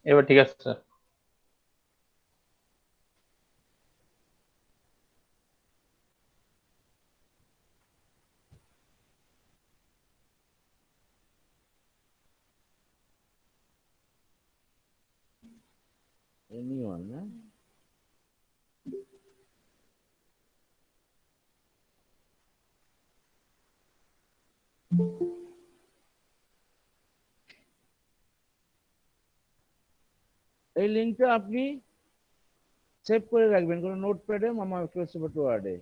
এবার ঠিক আছে স্যার। এনিওয়ান না? এই লিঙ্কটা আপনি সেভ করে রাখবেন কোনো নোটপ্যাডে, মাইক্রোসফট ওয়ার্ডে।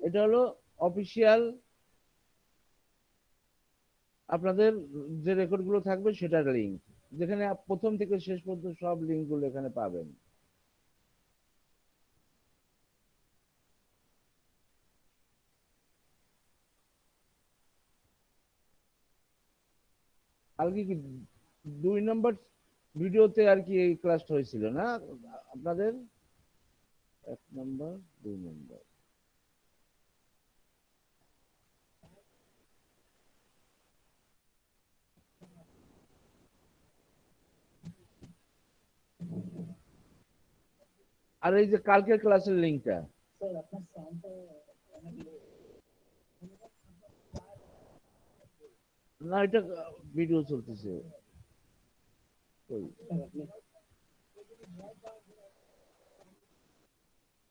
এটা হলো অফিসিয়াল আপনাদের যে রেকর্ড গুলো থাকবে সেটার লিঙ্ক, যেখানে প্রথম থেকে শেষ পর্যন্ত সব লিঙ্ক গুলো এখানে পাবেন। কালকে কি 2 নম্বর ভিডিওতে আর কি এই ক্লাসটা হয়েছিল না আপনাদের? 1 নম্বর, 2 নম্বর। আর এই যে কালকের ক্লাসের লিঙ্কটা, না এটা ভিডিও চলতেছে।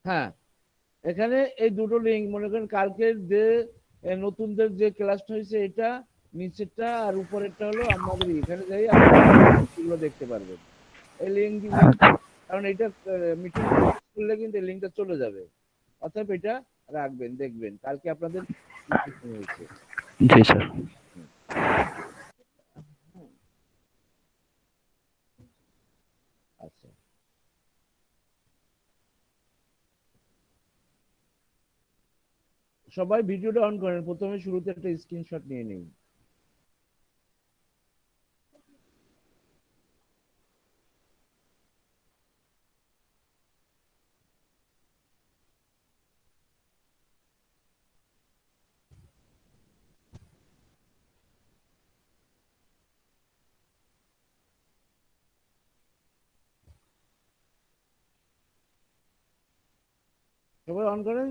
হ্যাঁ, এখানে এই দুটো লিঙ্ক মনে করেন কালকের যে নতুনদের যে ক্লাসটা হয়েছে এটা নিচেরটা, আর উপরেরটা হলো আমাদের এখানে যাই আপনারা এগুলো দেখতে পারবেন। এই লিঙ্ক, কারণ এটা মিটিং করলে কিন্তু এই লিঙ্কটা চলে যাবে, অতএব এটা রাখবেন, দেখবেন কালকে আপনাদের কি হয়েছে। জি স্যার। হুম, আচ্ছা, সবাই ভিডিওটা অন করেন, প্রথমে শুরুতে একটা স্ক্রিনশট নিয়ে নিন। সবাই অন করেন।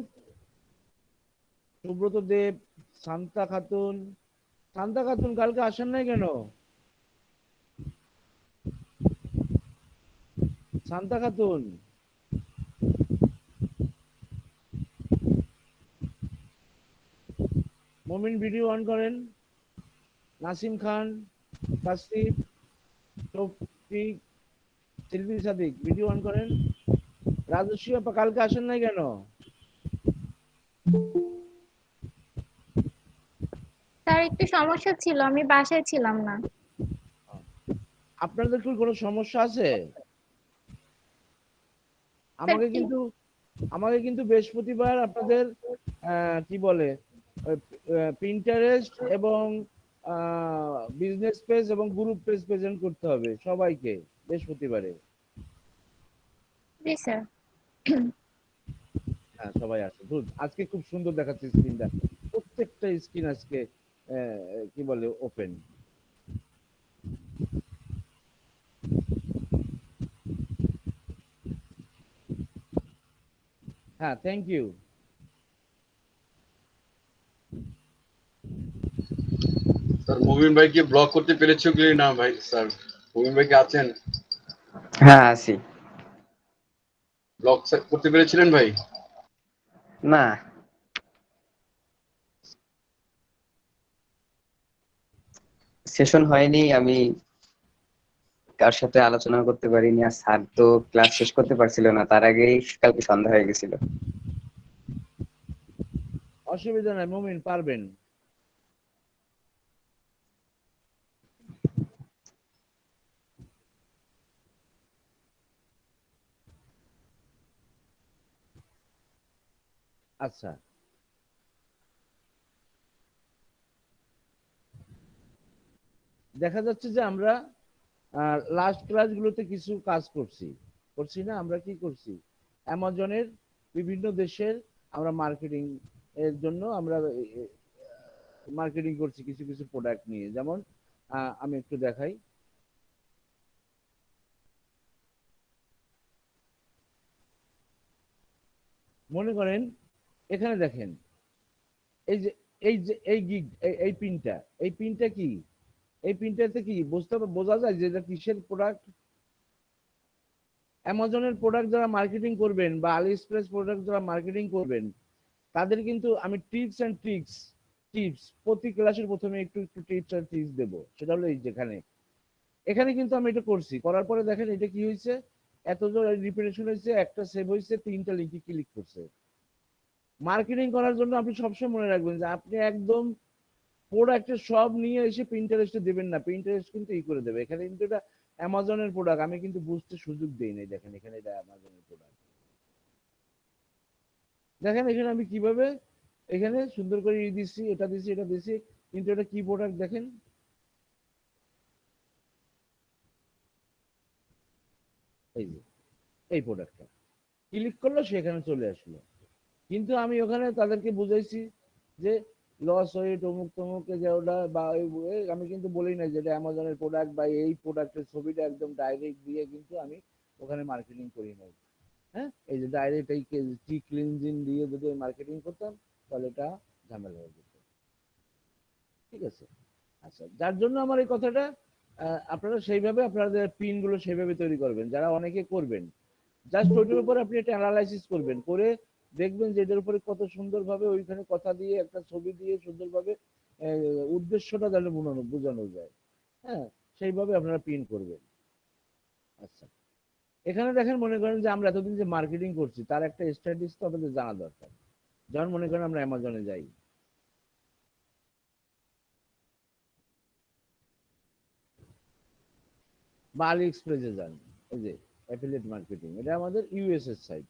সুব্রত দেব, শান্তা খাতুন। শান্তা খাতুন কালকে আসেন নাই কেন? শান্তা খাতুন, মমিন ভিডিও অন করেন। নাসিম খান, তাসরিফ, তৌফিক, সিলভি সাদিক ভিডিও অন করেন। রাজস্বী আপা কালকে আসেন নাই কেন? স্যার একটু সমস্যা ছিল, আমি বাসায় ছিলাম না। আপনাদের কি কোনো সমস্যা আছে? স্যার আমাকে কিন্তু আমাকে কিন্তু বৃহস্পতিবার আপনাদের কি বলে পিন্টারেস্ট এবং বিজনেস পেজ এবং গ্রুপ পেজ প্রেজেন্ট করতে হবে সবাইকে বৃহস্পতিবারে। জি স্যার। হ্যাঁ, সবাই আসে। ধুর, আজকে খুব সুন্দর দেখাচ্ছে স্ক্রিনটা, প্রত্যেকটা স্ক্রিন আজকে কি বলে ওপেন। হ্যাঁ, থ্যাংক ইউ। স্যার মুবিন ভাই কি ব্লক করতে পেরেছো কি না ভাই? স্যার মুবিন ভাই কি আছেন? হ্যাঁ আছি। ব্লক করতে পেরেছিলেন ভাই? না, সেশন হয়নি, আমি কার সাথে আলোচনা করতে পারিনি। আর স্যার তো ক্লাস শেষ করতে পারছিল না, তার আগেই কালকে সন্ধ্যা হয়ে গেছিল। অসুবিধা নাই, মুমিন পারবেন। আচ্ছা, দেখা যাচ্ছে যে আমরা লাস্ট ক্লাসগুলোতে কিছু কাজ করছি, করছি না? আমরা কি করছি, অ্যামাজনের বিভিন্ন দেশের আমরা মার্কেটিং এর জন্য আমরা মার্কেটিং করছি কিছু কিছু প্রোডাক্ট নিয়ে। যেমন আমি একটু দেখাই। মনে করেন এখানে দেখেন এই যে এই গিগ এই পিনটা, এই পিনটা কি, এই পিনটাতে কি বোঝা যায় যে এটা কিসের প্রোডাক্ট। অ্যামাজনের প্রোডাক্ট যারা মার্কেটিং করবেন বা আলি এক্সপ্রেস প্রোডাক্ট যারা মার্কেটিং করবেন তাদের কিন্তু আমি টিপস প্রতি ক্লাসের প্রথমে একটু একটু টিপস আর ট্রিক্স দেবো। সেটা হলো এই যেখানে এখানে কিন্তু আমি এটা করছি, করার পরে দেখেন এটা কি হয়েছে, এত জোর রিপিটেশন হয়েছে, একটা সেভ হয়েছে, 3টা লিঙ্কে ক্লিক করছে। মার্কেটিং করার জন্য আপনি সবসময় মনে রাখবেন যে আপনি একদম প্রোডাক্টের সব নিয়ে এসে প্রিন্টারেস্টে দেবেন না, প্রিন্টারেস্ট কিন্তু ই করে দেবে। এখানে কিন্তু এটা অ্যামাজনের প্রোডাক্ট, আমি কিন্তু বুঝতে সুযোগ দেই নাই। দেখেন এখানে এটা অ্যামাজনের প্রোডাক্ট, দেখেন এখানে আমি কিভাবে এখানে সুন্দর করে ই দিচ্ছি, এটা দিচ্ছি, এটা দিচ্ছি, কিন্তু এটা কি প্রোডাক্ট দেখেন, এই যে এই প্রোডাক্টটা ক্লিক করলো সেখানে চলে আসলো। কিন্তু আমি ওখানে তাদেরকে বুঝাইছি যে লস হয়ে অমুক তমুক যে ওটা বা আমি কিন্তু বলি না যে এটা অ্যামাজনের প্রোডাক্ট বা এই প্রোডাক্টের ছবিটা একদম ডাইরেক্ট দিয়ে কিন্তু আমি ওখানে মার্কেটিং করি নাই। হ্যাঁ, এই যে ডাইরেক্ট এই টি ক্লিনজিং দিয়ে যদি মার্কেটিং করতাম তাহলে এটা ঝামেলা হয়ে যেত। ঠিক আছে, আচ্ছা, যার জন্য আমার এই কথাটা, আপনারা সেইভাবে আপনাদের পিন গুলো সেইভাবে তৈরি করবেন, যারা অনেকে করবেন জাস্ট ওইটার উপরে আপনি একটা অ্যানালাইসিস করবেন, করে দেখবেন যে এটার উপরে কত সুন্দরভাবে ওইখানে কথা দিয়ে একটা ছবি দিয়ে সুন্দরভাবে উদ্দেশ্যটা যেন বোঝানো যায়। হ্যাঁ, সেইভাবে আপনারা পিন করবেন। আচ্ছা, এখানে দেখেন মনে করেন যে আমরা এতদিন যে মার্কেটিং করছি তার একটা স্ট্র্যাটেজি তো আমাদের জানা দরকার। যেমন মনে করেন আমরা অ্যামাজনে যাই বা আলি এক্সপ্রেসে যান, এই যে অ্যাফিলিয়েট মার্কেটিং, এটা আমাদের ইউএস এর সাইট।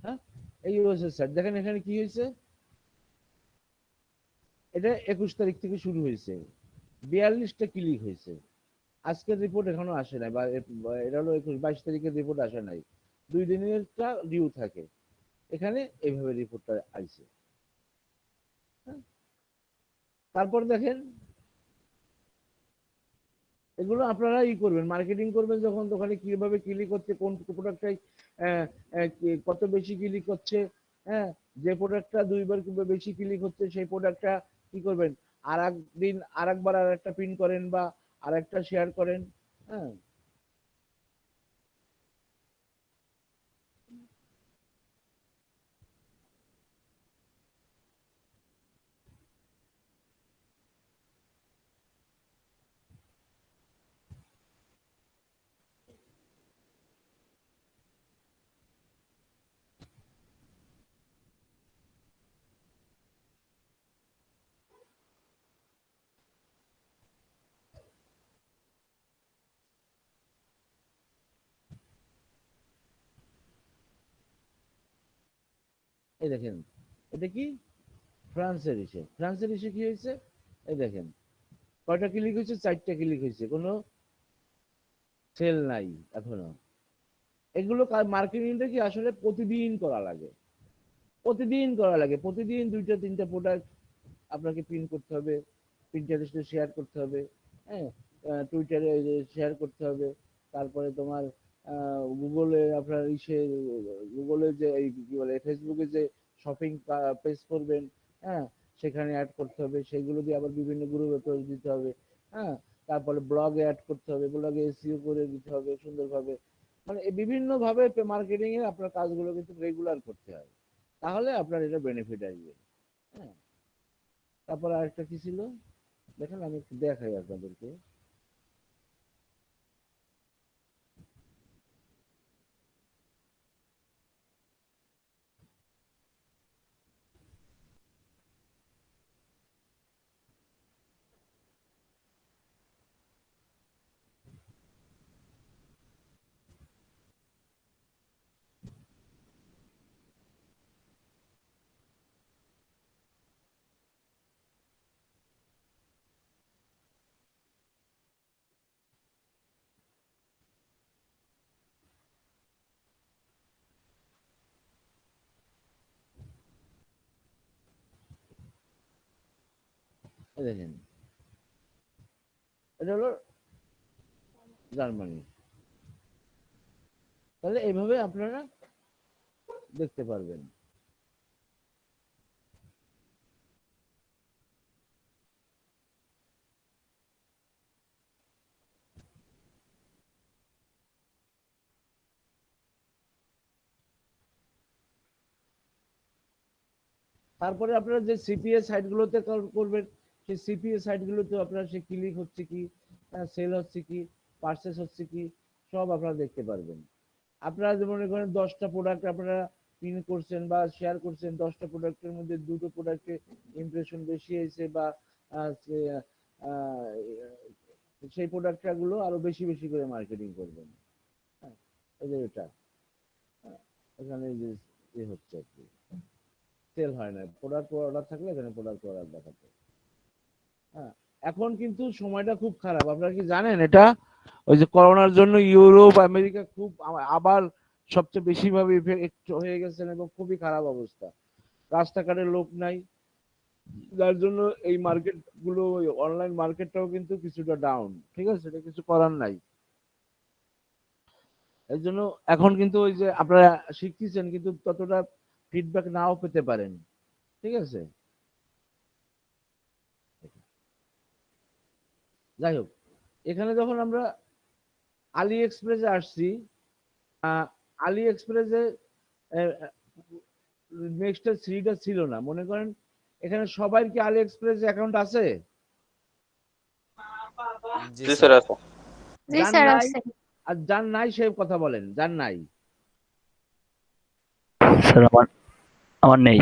হ্যাঁ, এই ইউএস এর সাইট দেখেন এখানে কি হয়েছে, এটা 21 তারিখ থেকে শুরু হয়েছে, 42টা ক্লিক হয়েছে। আজকের রিপোর্ট এখনো আসে নাই, বা এটা হলো 22 তারিখের রিপোর্ট আসে নাই, 2 দিনেরটা ডিউ থাকে। এখানে এইভাবে রিপোর্টটা আইছে। হ্যাঁ? তারপর দেখেন এগুলো আপনারা ই করবেন, মার্কেটিং করবেন যখন দোকানে কিভাবে ক্লিক হচ্ছে, কোন প্রোডাক্টটাই কত বেশি ক্লিক হচ্ছে। হ্যাঁ, যে প্রোডাক্টটা 2বার কিংবা বেশি ক্লিক হচ্ছে সেই প্রোডাক্টটা কি করবেন, আর একদিন আর একবার আর একটা প্রিন্ট করেন বা আর একটা শেয়ার করেন। হ্যাঁ, এই দেখেন এটা কি, ফ্রান্সের ইসে কি হয়েছে, এই দেখেন কয়টা ক্লিক হয়েছে, 4টা ক্লিক হয়েছে, কোনো সেল নাই এখনো। এগুলো মার্কেটিংটা কি আসলে প্রতিদিন করা লাগে, প্রতিদিন 2টা 3টা প্রোডাক্ট আপনাকে প্রিন্ট করতে হবে, প্রিন্টারেস্টে শেয়ার করতে হবে। হ্যাঁ, টুইটারে শেয়ার করতে হবে। তারপরে তোমার গুগলে আপনার গুগলে যে এই কি বলে ফেসবুকে যে শপিং পেজ করবেন, হ্যাঁ, সেখানে অ্যাড করতে হবে, সেগুলো দিয়ে আবার বিভিন্ন গ্রুপে পোস্ট দিতে হবে। হ্যাঁ, তারপরে ব্লগে অ্যাড করতে হবে, ব্লগে এসইও করে দিতে হবে সুন্দরভাবে। মানে এই বিভিন্ন ভাবে মার্কেটিং এ আপনার কাজগুলো কিন্তু রেগুলার করতে হয়, তাহলে আপনার এটা বেনিফিট আসবে। হ্যাঁ, তারপরে আরেকটা কি ছিল দেখেন, আমি একটু দেখাই আপনাদেরকে। এই দেখেন এটা হলো জার্মানি। তাহলে এইভাবে আপনারা দেখতে পারবেন। তারপরে আপনারা যে সিপিএ সাইটগুলোতে করবেন, সেই সিপিএ সাইটগুলোতে আপনারা সে ক্লিক হচ্ছে কি, সেল হচ্ছে কি, পারচেস হচ্ছে কি, সব আপনারা দেখতে পারবেন। আপনারা যে মনে করেন 10টা প্রোডাক্ট আপনারা পিন করছেন বা শেয়ার করছেন, 10টা প্রোডাক্টের মধ্যে 2টো প্রোডাক্টে ইমপ্রেশন বেশি হয়েছে বা সেই প্রোডাক্টগুলো আরো বেশি বেশি করে মার্কেটিং করবেন। হ্যাঁ, এই যে এটা এখানে যে হচ্ছে আর কি, সেল হয় না, প্রোডাক্ট অর্ডার থাকলে এখানে প্রোডাক্ট অর্ডার দেখাচ্ছে। হ্যাঁ, এখন কিন্তু সময়টা খুব খারাপ, আপনারা কি জানেন এটা? ওই যে করোনার জন্য ইউরোপ আমেরিকা খুব আবার সবচেয়ে বেশি ভাবে ইফেক্ট হয়ে গেছেন এবং খুবই খারাপ অবস্থা, রাস্তাঘাটে লোক নাই, যার জন্য এই মার্কেট গুলো অনলাইন মার্কেটটাও কিন্তু কিছুটা ডাউন। ঠিক আছে, এটা কিছু করার নাই। এর জন্য এখন কিন্তু ওই যে আপনারা শিখতেছেন কিন্তু ততটা ফিডব্যাক নাও পেতে পারেন। ঠিক আছে, যাই হোক, এখানে যখন আমরা আলি এক্সপ্রেসে আসছি, আলি এক্সপ্রেসে নেক্সট 3টা ছিল না, মনে করেন এখানে সবাই কি আলি এক্সপ্রেস অ্যাকাউন্ট আছে? জি জি স্যার স্যার আছে। জি যার স্যার নাই, আছে। আর যার নাই সে কথা বলেন, যার নাই। স্যার আমার আমার নেই।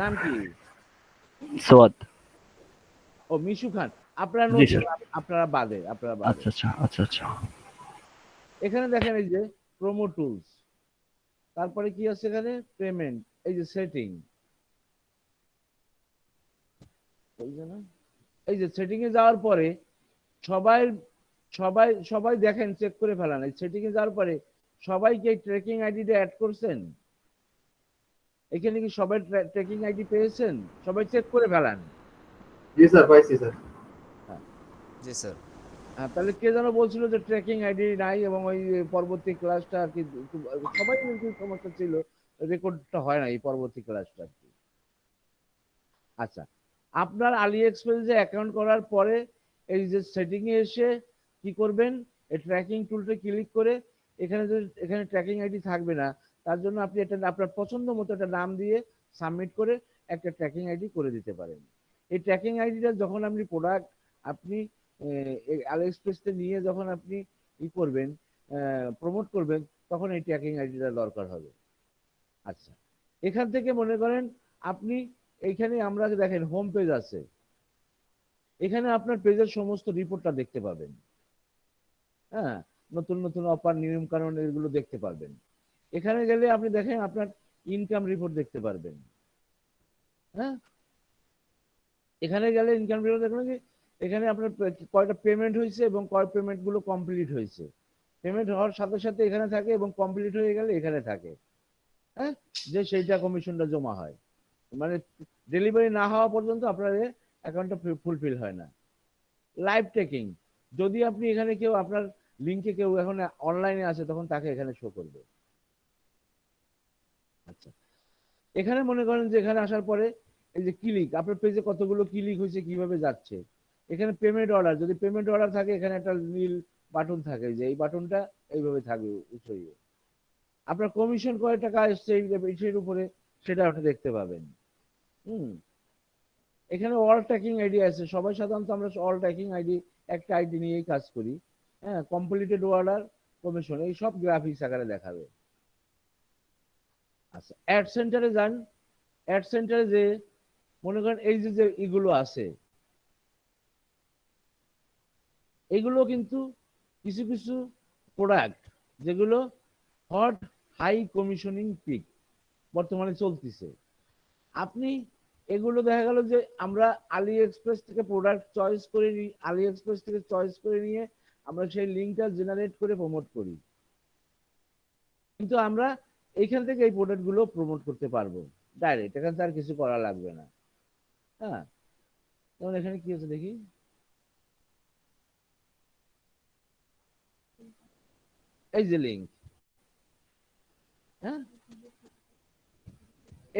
নাম কি? সোয়াদ। ও মিশু খান। আপনারা জি নতুন, স্যার। আপনারা বাদে, আপনারা বাদে। আচ্ছা আচ্ছা আচ্ছা আচ্ছা। এখানে দেখেন এই যে প্রোমো টুলস, তারপরে কি আছে এখানে পেমেন্ট, এই যে সেটিং, এই যে সেটিং এ যাওয়ার পরে সবাই সবাই সবাই দেখেন চেক করে ফেলান, এই সেটিং এ যাওয়ার পরে সবাই কি ট্র্যাকিং আইডিটা অ্যাড করছেন? এখানে কি সবাই ট্র্যাকিং আইডি পেয়েছেন? সবাই চেক করে ফেলান। জি স্যার, পাইছি স্যার। হ্যাঁ, জি স্যার হ্যাঁ, তাহলে কে যেন বলছিল যে ট্র্যাকিং আইডি নাই এবং ওই পরবর্তী ক্লাসটা আর কি সবাই কিন্তু সমস্যা ছিল, রেকর্ডটা হয় না এই পরবর্তী ক্লাসটা আর কি। আচ্ছা, আপনার আলি এক্সপ্রেসে অ্যাকাউন্ট করার পরে এই যে সেটিং এ এসে কি করবেন, এই ট্র্যাকিং টুলটা ক্লিক করে এখানে যদি এখানে ট্র্যাকিং আইডি থাকবে না, তার জন্য আপনি এটা আপনার পছন্দ মতো একটা নাম দিয়ে সাবমিট করে একটা ট্র্যাকিং আইডি করে দিতে পারেন। এই ট্র্যাকিং আইডিটা যখন আপনি প্রোডাক্ট আপনি আলি এক্সপ্রেসে নিয়ে যখন আপনি ই করবেন, প্রমোট করবেন, তখন এই ট্র্যাকিং আইডিটা দরকার হবে। আচ্ছা, এখান থেকে মনে করেন আপনি এইখানে আমরা দেখেন হোম পেজ আছে, এখানে আপনার পেজের সমস্ত রিপোর্টটা দেখতে পাবেন। হ্যাঁ, নতুন নতুন অফার, নিয়ম কানুন এগুলো দেখতে পারবেন। এখানে গেলে আপনি দেখেন আপনার ইনকাম রিপোর্ট দেখতে পারবেন। হ্যাঁ, এখানে গেলে ইনকাম রিপোর্ট দেখবেন কি এখানে আপনার কয়টা পেমেন্ট হয়েছে এবং কয় পেমেন্ট গুলো কমপ্লিট হয়েছে। পেমেন্ট হওয়ার সাথে সাথে এখানে থাকে এবং কমপ্লিট হয়ে গেলে এখানে থাকে। হ্যাঁ, যে সেইটা কমিশনটা জমা হয়, মানে ডেলিভারি না হওয়া পর্যন্ত আপনার অ্যাকাউন্টটা ফুলফিল হয় না। লাইভ ট্র্যাকিং, যদি আপনি এখানে কেউ আপনার লিঙ্কে কেউ এখন অনলাইনে আছে তখন তাকে এখানে শো করবে। আচ্ছা, এখানে মনে করেন যে এখানে আসার পরে এই যে ক্লিক, আপনার পেজে কতগুলো ক্লিক হয়েছে, কিভাবে যাচ্ছে, এখানে পেমেন্ট অর্ডার, যদি পেমেন্ট অর্ডার থাকে এখানে একটা নীল বাটন থাকে, যে এই বাটনটা এইভাবে থাকবে উঠিয়ে, আপনার কমিশন কয় টাকা এসছে এইটার উপরে সেটা আপনি দেখতে পাবেন। হুম, এখানে অল ট্র্যাকিং আইডি আছে, সবাই সাধারণত আমরা অল ট্র্যাকিং আইডি একটা আইডি নিয়েই কাজ করি। হ্যাঁ, কমপ্লিটেড অর্ডার, কমিশন, এই সব গ্রাফিক্স আকারে দেখাবে। আচ্ছা, অ্যাড সেন্টারে যান, অ্যাড সেন্টারে যে মনে করেন এই যে এগুলো আছে, এগুলো কিন্তু কিছু কিছু প্রোডাক্ট যেগুলো হট হাই কমিশনিং পিক বর্তমানে চলতেছে, আপনি এগুলো দেখা গেল যে আমরা আলি এক্সপ্রেস থেকে প্রোডাক্ট চয়েস করে নিই, আলি এক্সপ্রেস থেকে চয়েস করে নিয়ে আমরা সেই লিঙ্কটা জেনারেট করে প্রমোট করি, কিন্তু আমরা এইখান থেকে এই প্রোডাক্ট গুলো প্রমোট করতে পারবো ডাইরেক্ট, এখান থেকে আর কিছু করা লাগবে না। হ্যাঁ, যেমন এখানে কি আছে দেখি, এই যে লিঙ্ক, হ্যাঁ,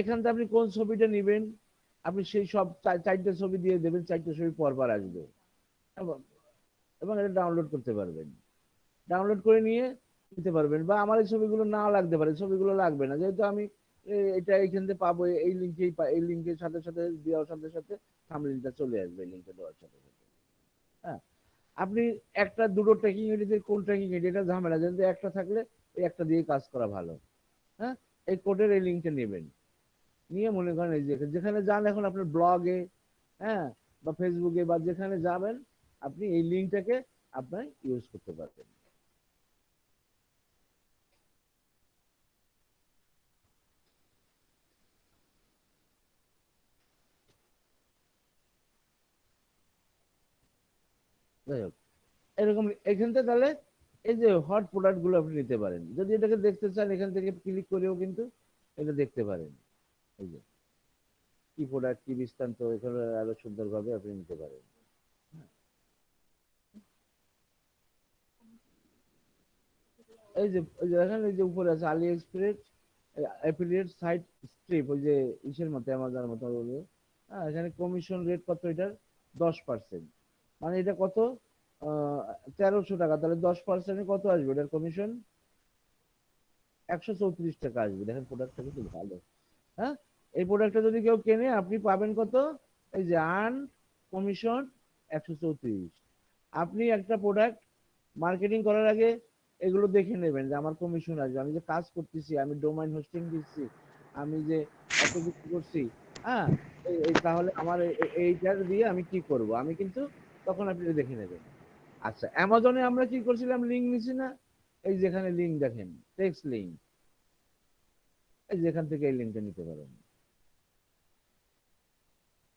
এখান থেকে আপনি কোন ছবিটা নেবেন, আপনি সেই সব চারটে ছবি দিয়ে দেবেন, চারটে ছবি পরপর আসবে এবং এবং এটা ডাউনলোড করতে পারবেন। ডাউনলোড করে নিয়ে নিতে পারবেন, বা আমার এই ছবিগুলো না লাগতে পারে, ছবিগুলো লাগবে না, যেহেতু আমি এটা এইখান থেকে পাবো, এই লিঙ্কেই এই লিঙ্কের সাথে সাথে দেওয়ার সাথে সাথে থাম্বনেইলটা চলে আসবে লিঙ্কে দেওয়ার সাথে সাথে। হ্যাঁ, আপনি একটা দুটো ট্র্যাকিং আইডিতে কোন ট্র্যাকিং আইডি এটা ঝামেলা, যেহেতু একটা থাকলে এই একটা দিয়ে কাজ করা ভালো। হ্যাঁ, এই কোডের এই লিঙ্কটা নেবেন, নিয়ে মনে করেন এই যে যেখানে যান এখন আপনার ব্লগে, হ্যাঁ, বা ফেসবুকে বা যেখানে যাবেন, আপনি এই লিঙ্কটাকে আপনার ইউজ করতে পারবেন। যাই হোক, এরকম এখান থেকে তাহলে এই যে হট প্রোডাক্ট গুলো আপনি নিতে পারেন, যদি এটাকে দেখতে চান এখান থেকে ক্লিক করেও কিন্তু এটা দেখতে পারেন। এই যে কি প্রোডাক্ট কি বৃত্তান্ত, এখানে আরো সুন্দরভাবে আপনি নিতে পারেন। এই যে দেখেন, এই যে উপরে আছে আলি এক্সপ্রেস অ্যাফিলিয়েট সাইট স্ট্রিপ, ওই যে ইসের মতো অ্যামাজনের মতো বলবো। হ্যাঁ, এখানে কমিশন রেট কত এটার, 10%। মানে এটা কত, 1300 টাকা, তাহলে 10% কত আসবে এটার কমিশন, 134 টাকা আসবে। দেখেন প্রোডাক্টটা কিন্তু ভালো। হ্যাঁ, এই প্রোডাক্টটা যদি কেউ কেনে আপনি পাবেন কত, এই যে আর্ন কমিশন 134। আপনি একটা প্রোডাক্ট মার্কেটিং করার আগে এগুলো দেখে নেবেন যে আমার কমিশন আসবে, আমি যে কাজ করতেছি, আমি ডোমাইন হোস্টিং দিচ্ছি, আমি যে এত কিছু করছি। হ্যাঁ, তাহলে আমার এইটার দিয়ে আমি কি করব, আমি কিন্তু তখন আপনি এটা দেখে নেবেন। আচ্ছা, অ্যামাজনে আমরা কি করছিলাম, লিঙ্ক নিছি না, এই যেখানে লিঙ্ক দেখেন, টেক্সট লিঙ্ক, এই যেখান থেকে এই লিঙ্কটা নিতে পারেন।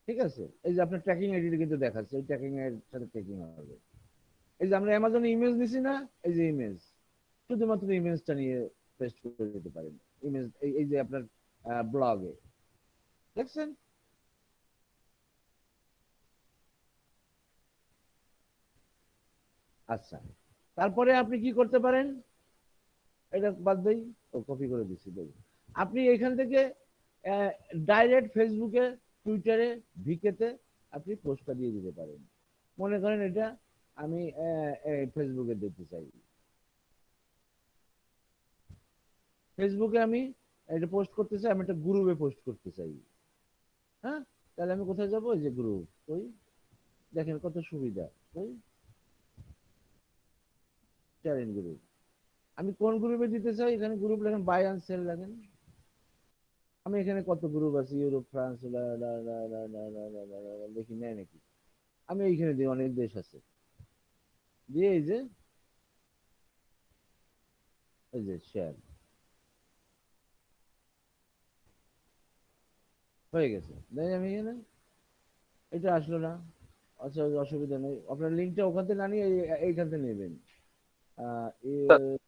ঠিক আছে, এই যে আপনার ট্র্যাকিং আইডি কিন্তু দেখাচ্ছে, এই ট্র্যাকিং এর সাথে ট্র্যাকিং হবে। এই যে আমরা অ্যামাজনে ইমেজ নিছি না, এই যে ইমেজ, শুধুমাত্র ইমেজটা নিয়ে পেস্ট করে দিতে পারেন। ইমেজ এই যে আপনার ব্লগে দেখছেন। আচ্ছা, তারপরে আপনি কি করতে পারেন, এটা বাদ দেই, ও কপি করে দিচ্ছি দেখুন। আপনি এখান থেকে ডাইরেক্ট ফেসবুকে, টুইটারে, ভিকেতে আপনি পোস্টটা দিয়ে দিতে পারেন। মনে করেন এটা আমি ফেসবুকে দিতে চাই, ফেসবুকে আমি এটা পোস্ট করতে চাই, আমি একটা গ্রুপে পোস্ট করতে চাই। হ্যাঁ, তাহলে আমি কোথায় যাবো, এই যে গ্রুপ, ওই দেখেন কত সুবিধা, ওই শেয়ারিং গ্রুপ। আমি কোন গ্রুপে দিতে চাই, এখানে গ্রুপ লেখেন, বাই অ্যান্ড সেল লেখেন। আমি এখানে কত গ্রুপ আছে, ইউরোপ, ফ্রান্স, দেখি নেয় নাকি, আমি এইখানে দিই, অনেক দেশ আছে, দিয়ে এই যে শেয়ার হয়ে গেছে, দেখ আমি এখানে এটা আসলো না। আচ্ছা, অসুবিধা নেই, আপনার লিঙ্কটা ওখান থেকে না নিয়ে এইখান থেকে নেবেন। আহ, এ-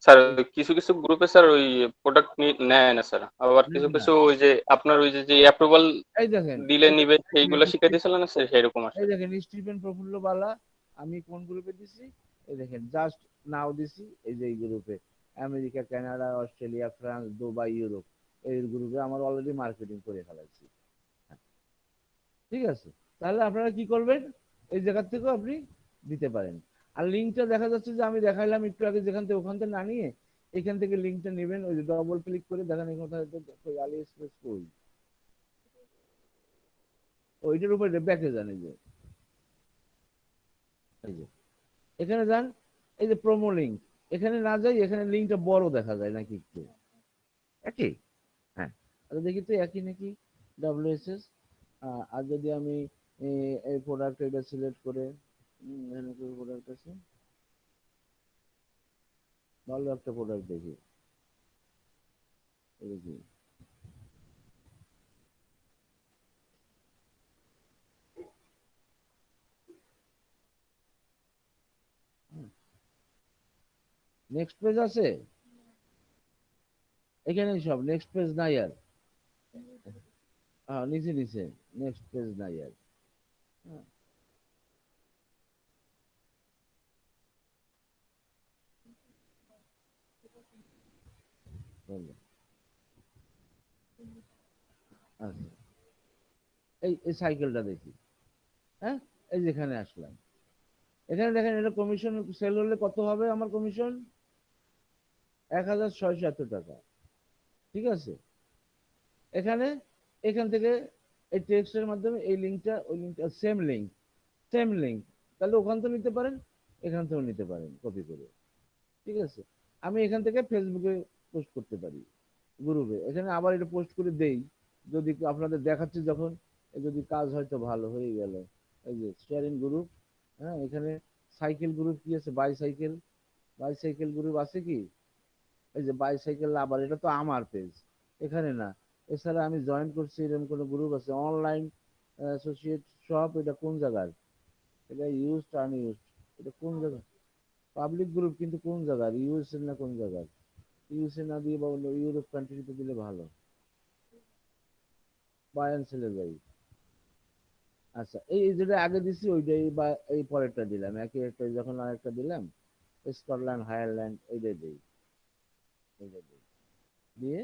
স্যার এই কিছু কিছু গ্রুপে স্যার ওই প্রোডাক্ট নেয় না স্যার, আবার না কিছু না, কিছু ওই যে আপনার ওই যে অ্যাপ্রুভাল এই দেখেন, দিলে এই নিবে দেখেন, সেইগুলো শিখাইতেছিল না স্যার, সেরকম এই আসলে। দেখেন স্টিফেন প্রফুল্ল বালা, আমি কোন গ্রুপে দিছি, এই দেখেন জাস্ট নাও দিছি, এই যে এই গ্রুপে America, Canada, Australia, France, Dubai, Europe, এই গ্রুপে আমার অলরেডি মার্কেটিং করে ফেলাইছি। ঠিক আছে, তাহলে আপনারা কি করবেন, এই জায়গা থেকেও আপনি দিতে পারেন। আর লিঙ্কটা দেখা যাচ্ছে যে আমি দেখাইলাম একটু আগে, যেখান থেকে ওখান থেকে না নিয়ে এখান থেকে লিঙ্কটা নেবেন, ওই যে ডবল ক্লিক করে দেখেন এই কোথায় আলি এক্সপ্রেস কই, ওইটার উপরে ব্যাকে যান, এই যে এখানে যান, এই যে প্রোমো লিঙ্ক, এখানে না যাই, এখানে লিঙ্কটা বড় দেখা যায় নাকি একটু, একই, হ্যাঁ, আচ্ছা দেখি তো একই নাকি, ডাব্লিউএসএস। আর যদি আমি এই প্রোডাক্ট এটা সিলেক্ট করে, এখানে প্রোডাক্ট আছে, ভালো একটা প্রোডাক্ট দেখি, এই দেখি, নেক্সট পেজ আছে, এখানে সব নেক্সট পেজ নাই আর, হ্যাঁ নিচে নিচে নেক্সট পেজ নাই আর। হ্যাঁ, বলো। আচ্ছা, এই সাইকেলটা দেখি। হ্যাঁ, এই যেখানে আসলাম, এখানে দেখেন এটা কমিশন সেল হলে কত হবে আমার কমিশন? 1670 টাকা। ঠিক আছে, এখান থেকে এই টেক্সটের মাধ্যমে এই লিঙ্কটা, ওই লিঙ্কটা সেম লিঙ্ক, তাহলে ওখান থেকে নিতে পারেন, এখান থেকেও নিতে পারেন কপি করে। ঠিক আছে, আমি এখান থেকে ফেসবুকে পোস্ট করতে পারি, গ্রুপে। এখানে আবার এটা পোস্ট করে দেই, যদি আপনাদের দেখাচ্ছি যখন, যদি কাজ হয়তো ভালো হয়ে গেল। এই যে শেয়ারিং গ্রুপ, হ্যাঁ, এখানে সাইকেল গ্রুপ কি আছে, বাইসাইকেল গ্রুপ আছে কি? এই যে বাইসাইকেল আবার, এটা তো আমার পেজ, এখানে না। এছাড়া আমি জয়েন করছি এরকম কোনো গ্রুপ আছে, অনলাইন অ্যাসোসিয়েট শপ, এটা কোন জায়গার? এটা ইউজড আনইউজড, এটা কোন জায়গা? পাবলিক গ্রুপ, কিন্তু কোন জায়গার? ইউএসএ না কোন জায়গার? ইউএসএ না দিয়ে বা অন্য ইউরোপ কান্ট্রিতে দিলে ভালো। বাই অ্যান্ড সেলের যাই। আচ্ছা, এই যেটা আগে দিছি ওইটাই, বা এই পরেরটা দিলাম, একই একটা, যখন আরেকটা দিলাম স্কটল্যান্ড হায়ারল্যান্ড, এইটাই দিই, দিয়ে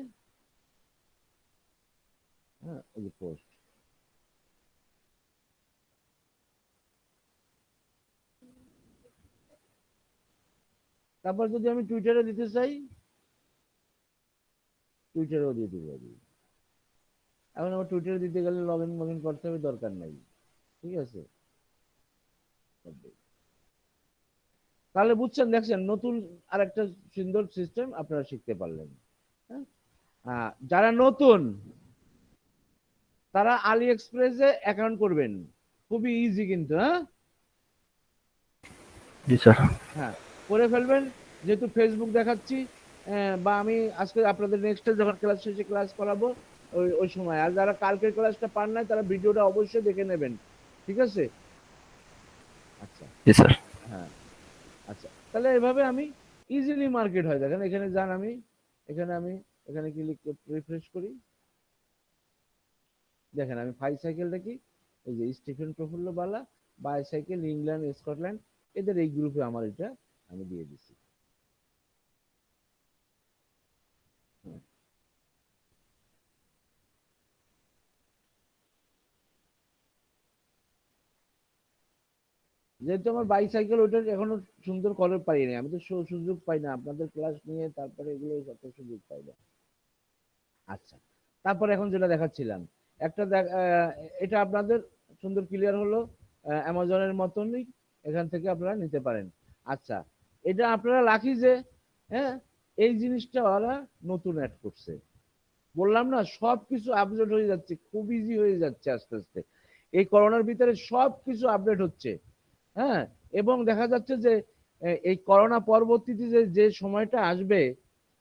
হ্যাঁ, এই যে পোস্ট। তারপর যদি আমি টুইটারে দিতে চাই, টুইটারেও দিয়ে দিতে পারি। এখন আমার টুইটারে দিতে গেলে লগ ইন করতে হবে, দরকার নাই। ঠিক আছে, তাহলে বুঝছেন, দেখছেন নতুন আরেকটা সুন্দর সিস্টেম আপনারা শিখতে পারলেন। হ্যাঁ, যারা নতুন তারা আলি এক্সপ্রেসে অ্যাকাউন্ট করবেন, খুবই ইজি কিন্তু। হ্যাঁ জি স্যার। হ্যাঁ, করে ফেলবেন, যেহেতু ফেসবুক দেখাচ্ছি। বা আমি আজকে আপনাদের নেক্সট যখন ক্লাস শেষে ক্লাস করাবো ওই সময়, আর যারা কালকের ক্লাসটা পান নাই তারা ভিডিওটা অবশ্যই দেখে নেবেন। ঠিক আছে, আচ্ছা। জি স্যার। হ্যাঁ, আচ্ছা, তাহলে এভাবে আমি ইজিলি মার্কেট হয়। দেখেন এখানে যান, আমি এখানে ক্লিক রিফ্রেশ করি, দেখেন আমি সাইকেলটা কি, এই যে স্টিফেন প্রফুল্ল বালা, বাইসাইকেল ইংল্যান্ড স্কটল্যান্ড, এদের এই গ্রুপে আমার এটা আমি দিয়ে দিছি। যেহেতু আমার বাইসাইকেল ওইটা এখনো সুন্দর করে পাইনি, আমি তো সুযোগ পাই না, আপনাদের ক্লাস নিয়ে তারপরে এগুলো অত সুযোগ পাই না। আচ্ছা, তারপরে এখন যেটা দেখাচ্ছিলাম, একটা এটা আপনাদের সুন্দর ক্লিয়ার হলো, অ্যামাজনের মতনই, এখান থেকে আপনারা নিতে পারেন। আচ্ছা, এটা আপনারা লাকি যে, হ্যাঁ, এই জিনিসটা ওরা নতুন অ্যাড করছে। বললাম না, সব কিছু আপডেট হয়ে যাচ্ছে, খুব ইজি হয়ে যাচ্ছে আস্তে আস্তে। এই করোনার ভিতরে সব কিছু আপডেট হচ্ছে। হ্যাঁ, এবং দেখা যাচ্ছে যে এই করোনা পরবর্তীতে যে সময়টা আসবে,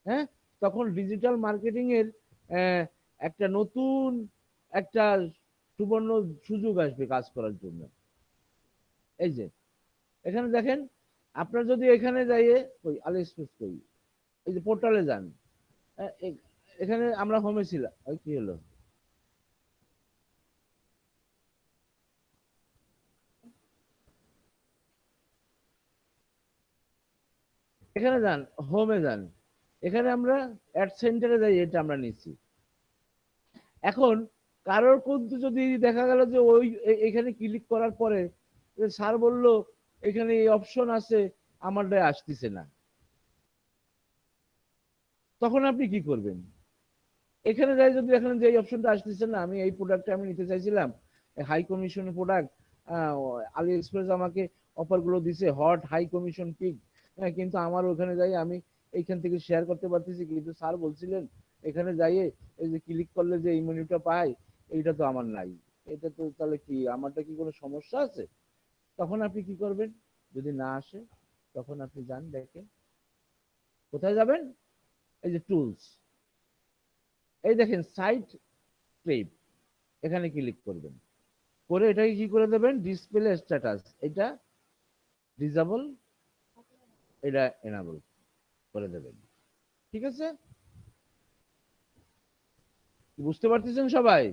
হ্যাঁ, তখন ডিজিটাল মার্কেটিং এর একটা নতুন একটা সুবর্ণ সুযোগ আসবে কাজ করার জন্য। এই যে এখানে দেখেন, আপনার যদি এখানে যাইয়ে ওই আলি এক্সপ্রেস কই, এই যে পোর্টালে যান, এখানে আমরা হোমে ছিলাম, ওই কি হলো, এখানে যান, হোমে যান, এখানে আমরা অ্যাড সেন্টারে যাই, এটা আমরা নিচ্ছি। এখন কারোর কিন্তু যদি দেখা গেল যে ওই এখানে ক্লিক করার পরে স্যার বলল এখানে এই অপশন আছে, আমারটাই আসতেছে না, তখন আপনি কি করবেন? এখানে যাই, যদি এখানে যে এই অপশনটা আসতেছে না, আমি এই প্রোডাক্টটা আমি নিতে চাইছিলাম, হাই কমিশনের প্রোডাক্ট, আলি এক্সপ্রেস আমাকে অফার গুলো দিছে, হট হাই কমিশন পিক, হ্যাঁ, কিন্তু আমার ওখানে যাই আমি এইখান থেকে শেয়ার করতে পারতেছি, কিন্তু স্যার বলছিলেন এখানে যাইয়ে এই যে ক্লিক করলে যে এই মেনুটা পাই, এইটা তো আমার নাই, এটা তো তাহলে কি আমারটা কি কোনো সমস্যা আছে? তখন আপনি কি করবেন? যদি না আসে তখন আপনি যান, দেখেন কোথায় যাবেন, এই যে টুলস, এই দেখেন সাইট ক্লিপ, এখানে ক্লিক করবেন, করে এটাকে কি করে দেবেন, ডিসপ্লে স্ট্যাটাস, এটা ডিসেবল, এটা এনাবল করে দেবেন। ঠিক আছে, বুঝতে পারতেছেন সবাই?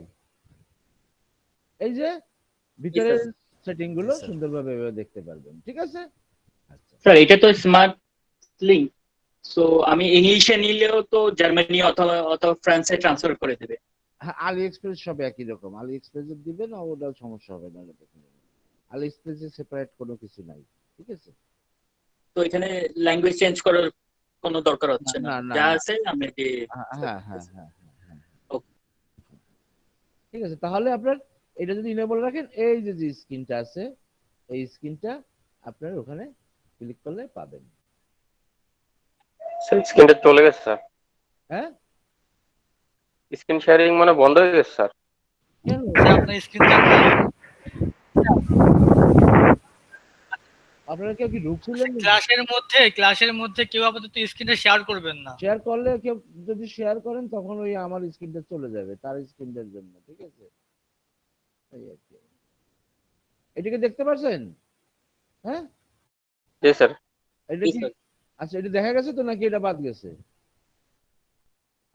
এই যে ভিতরের সেটিং গুলো সুন্দরভাবে দেখতে পারবেন। ঠিক আছে, আচ্ছা স্যার এটা তো স্মার্ট লিংক, সো আমি ইংলিশে নিলেও তো জার্মানি অথবা অথবা ফ্রান্সে ট্রান্সফার করে দেবে। হ্যাঁ, আলি এক্সপ্রেস সব একই রকম, আলি এক্সপ্রেসে দিবেন ওটাও সমস্যা হবে না, আলি এক্সপ্রেসে সেপারেট কোনো কিছু নাই, ঠিক আছে। তো এখানে ল্যাঙ্গুয়েজ চেঞ্জ করার কোনো দরকার হচ্ছে না, না না যা না, আছে আমি হ্যাঁ হ্যাঁ হ্যাঁ হ্যাঁ হ্যাঁ। ওকে। ঠিক আছে, তাহলে আপনার এটা যদি ইনেবল রাখেন, এই যে যে স্ক্রিনটা আছে এই স্ক্রিনটা আপনার ওখানে ক্লিক করলে পাবেন। স্যার স্ক্রিনটা চলে গেছে স্যার, হ্যাঁ, স্ক্রিন শেয়ারিং মানে বন্ধ হয়ে গেছে স্যার। কেন? আপনার স্ক্রিন আপনারা কেউ কি ঢুকছিলেন? ক্লাসের মধ্যে কেউ আপাতত স্ক্রিনটা শেয়ার করবেন না। শেয়ার করলে কেউ যদি শেয়ার করেন তখন ওই আমার স্ক্রিনটা চলে যাবে তার স্ক্রিনটার জন্য, ঠিক আছে। এই আর কি। এটাকে দেখতে পাচ্ছেন? হ্যাঁ, জি স্যার। এটা কি, আচ্ছা এটা দেখা গেছে তো নাকি এটা বাদ গেছে?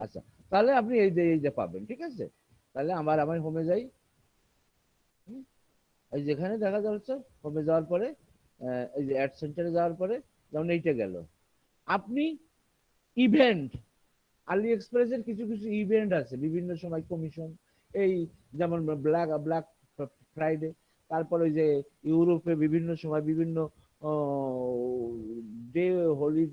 আচ্ছা, তাহলে আপনি এই যে পাবেন, ঠিক আছে। তাহলে আমি হোমে যাই, এই যেখানে দেখা যাচ্ছে হোমে যাওয়ার পরে এই যে অ্যাড সেন্টারে যাওয়ার পরে যেমন এইটা গেল, আপনি ইভেন্ট আলি এক্সপ্রেসের কিছু কিছু ইভেন্ট আছে বিভিন্ন সময় কমিশন, এই যেমন ব্ল্যাক ফ্রাইডে, তারপর ওই যে ইউরোপে বিভিন্ন সময় বিভিন্ন ডে হোলি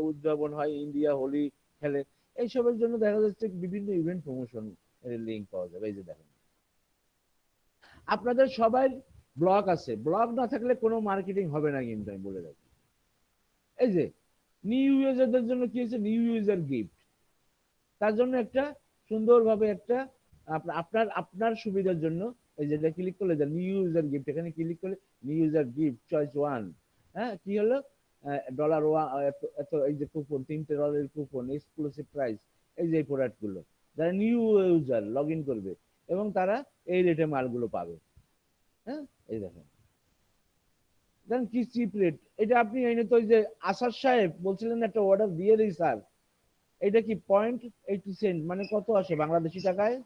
উদযাপন হয়, ইন্ডিয়া হোলি খেলে, এইসবের জন্য দেখা যাচ্ছে বিভিন্ন ইভেন্ট প্রমোশন লিঙ্ক পাওয়া যাবে। এই যে দেখেন আপনাদের সবাই ব্লগ আছে, ব্লগ না থাকলে কোনো মার্কেটিং হবে না কিন্তু আমি বলে রাখি। এই যে নিউ ইউজারদের জন্য কি হয়েছে, নিউ ইউজার গিফট, তার জন্য একটা সুন্দরভাবে একটা আপনার আপনার সুবিধার জন্য এই যেটা ক্লিক করলে নিউ ইউজার গিফট, এখানে ক্লিক করলে নিউ ইউজার গিফট চয়েস 1, হ্যাঁ কি হলো ডলার এত এই যে কুপন, $3 কুপন, এক্সক্লুসিভ প্রাইস, এই যে প্রোডাক্ট গুলো যারা নিউ ইউজার লগ ইন করবে এবং তারা এই রেটে মালগুলো পাবে। হ্যাঁ, এই দেখেন দেন কি চিপ রেট, এটা আপনি এই তো ওই যে আসার সাহেব বলছিলেন একটা অর্ডার দিয়ে দিই স্যার, এটা কি 0.80 সেন্ট মানে কত আসে বাংলাদেশি টাকায়?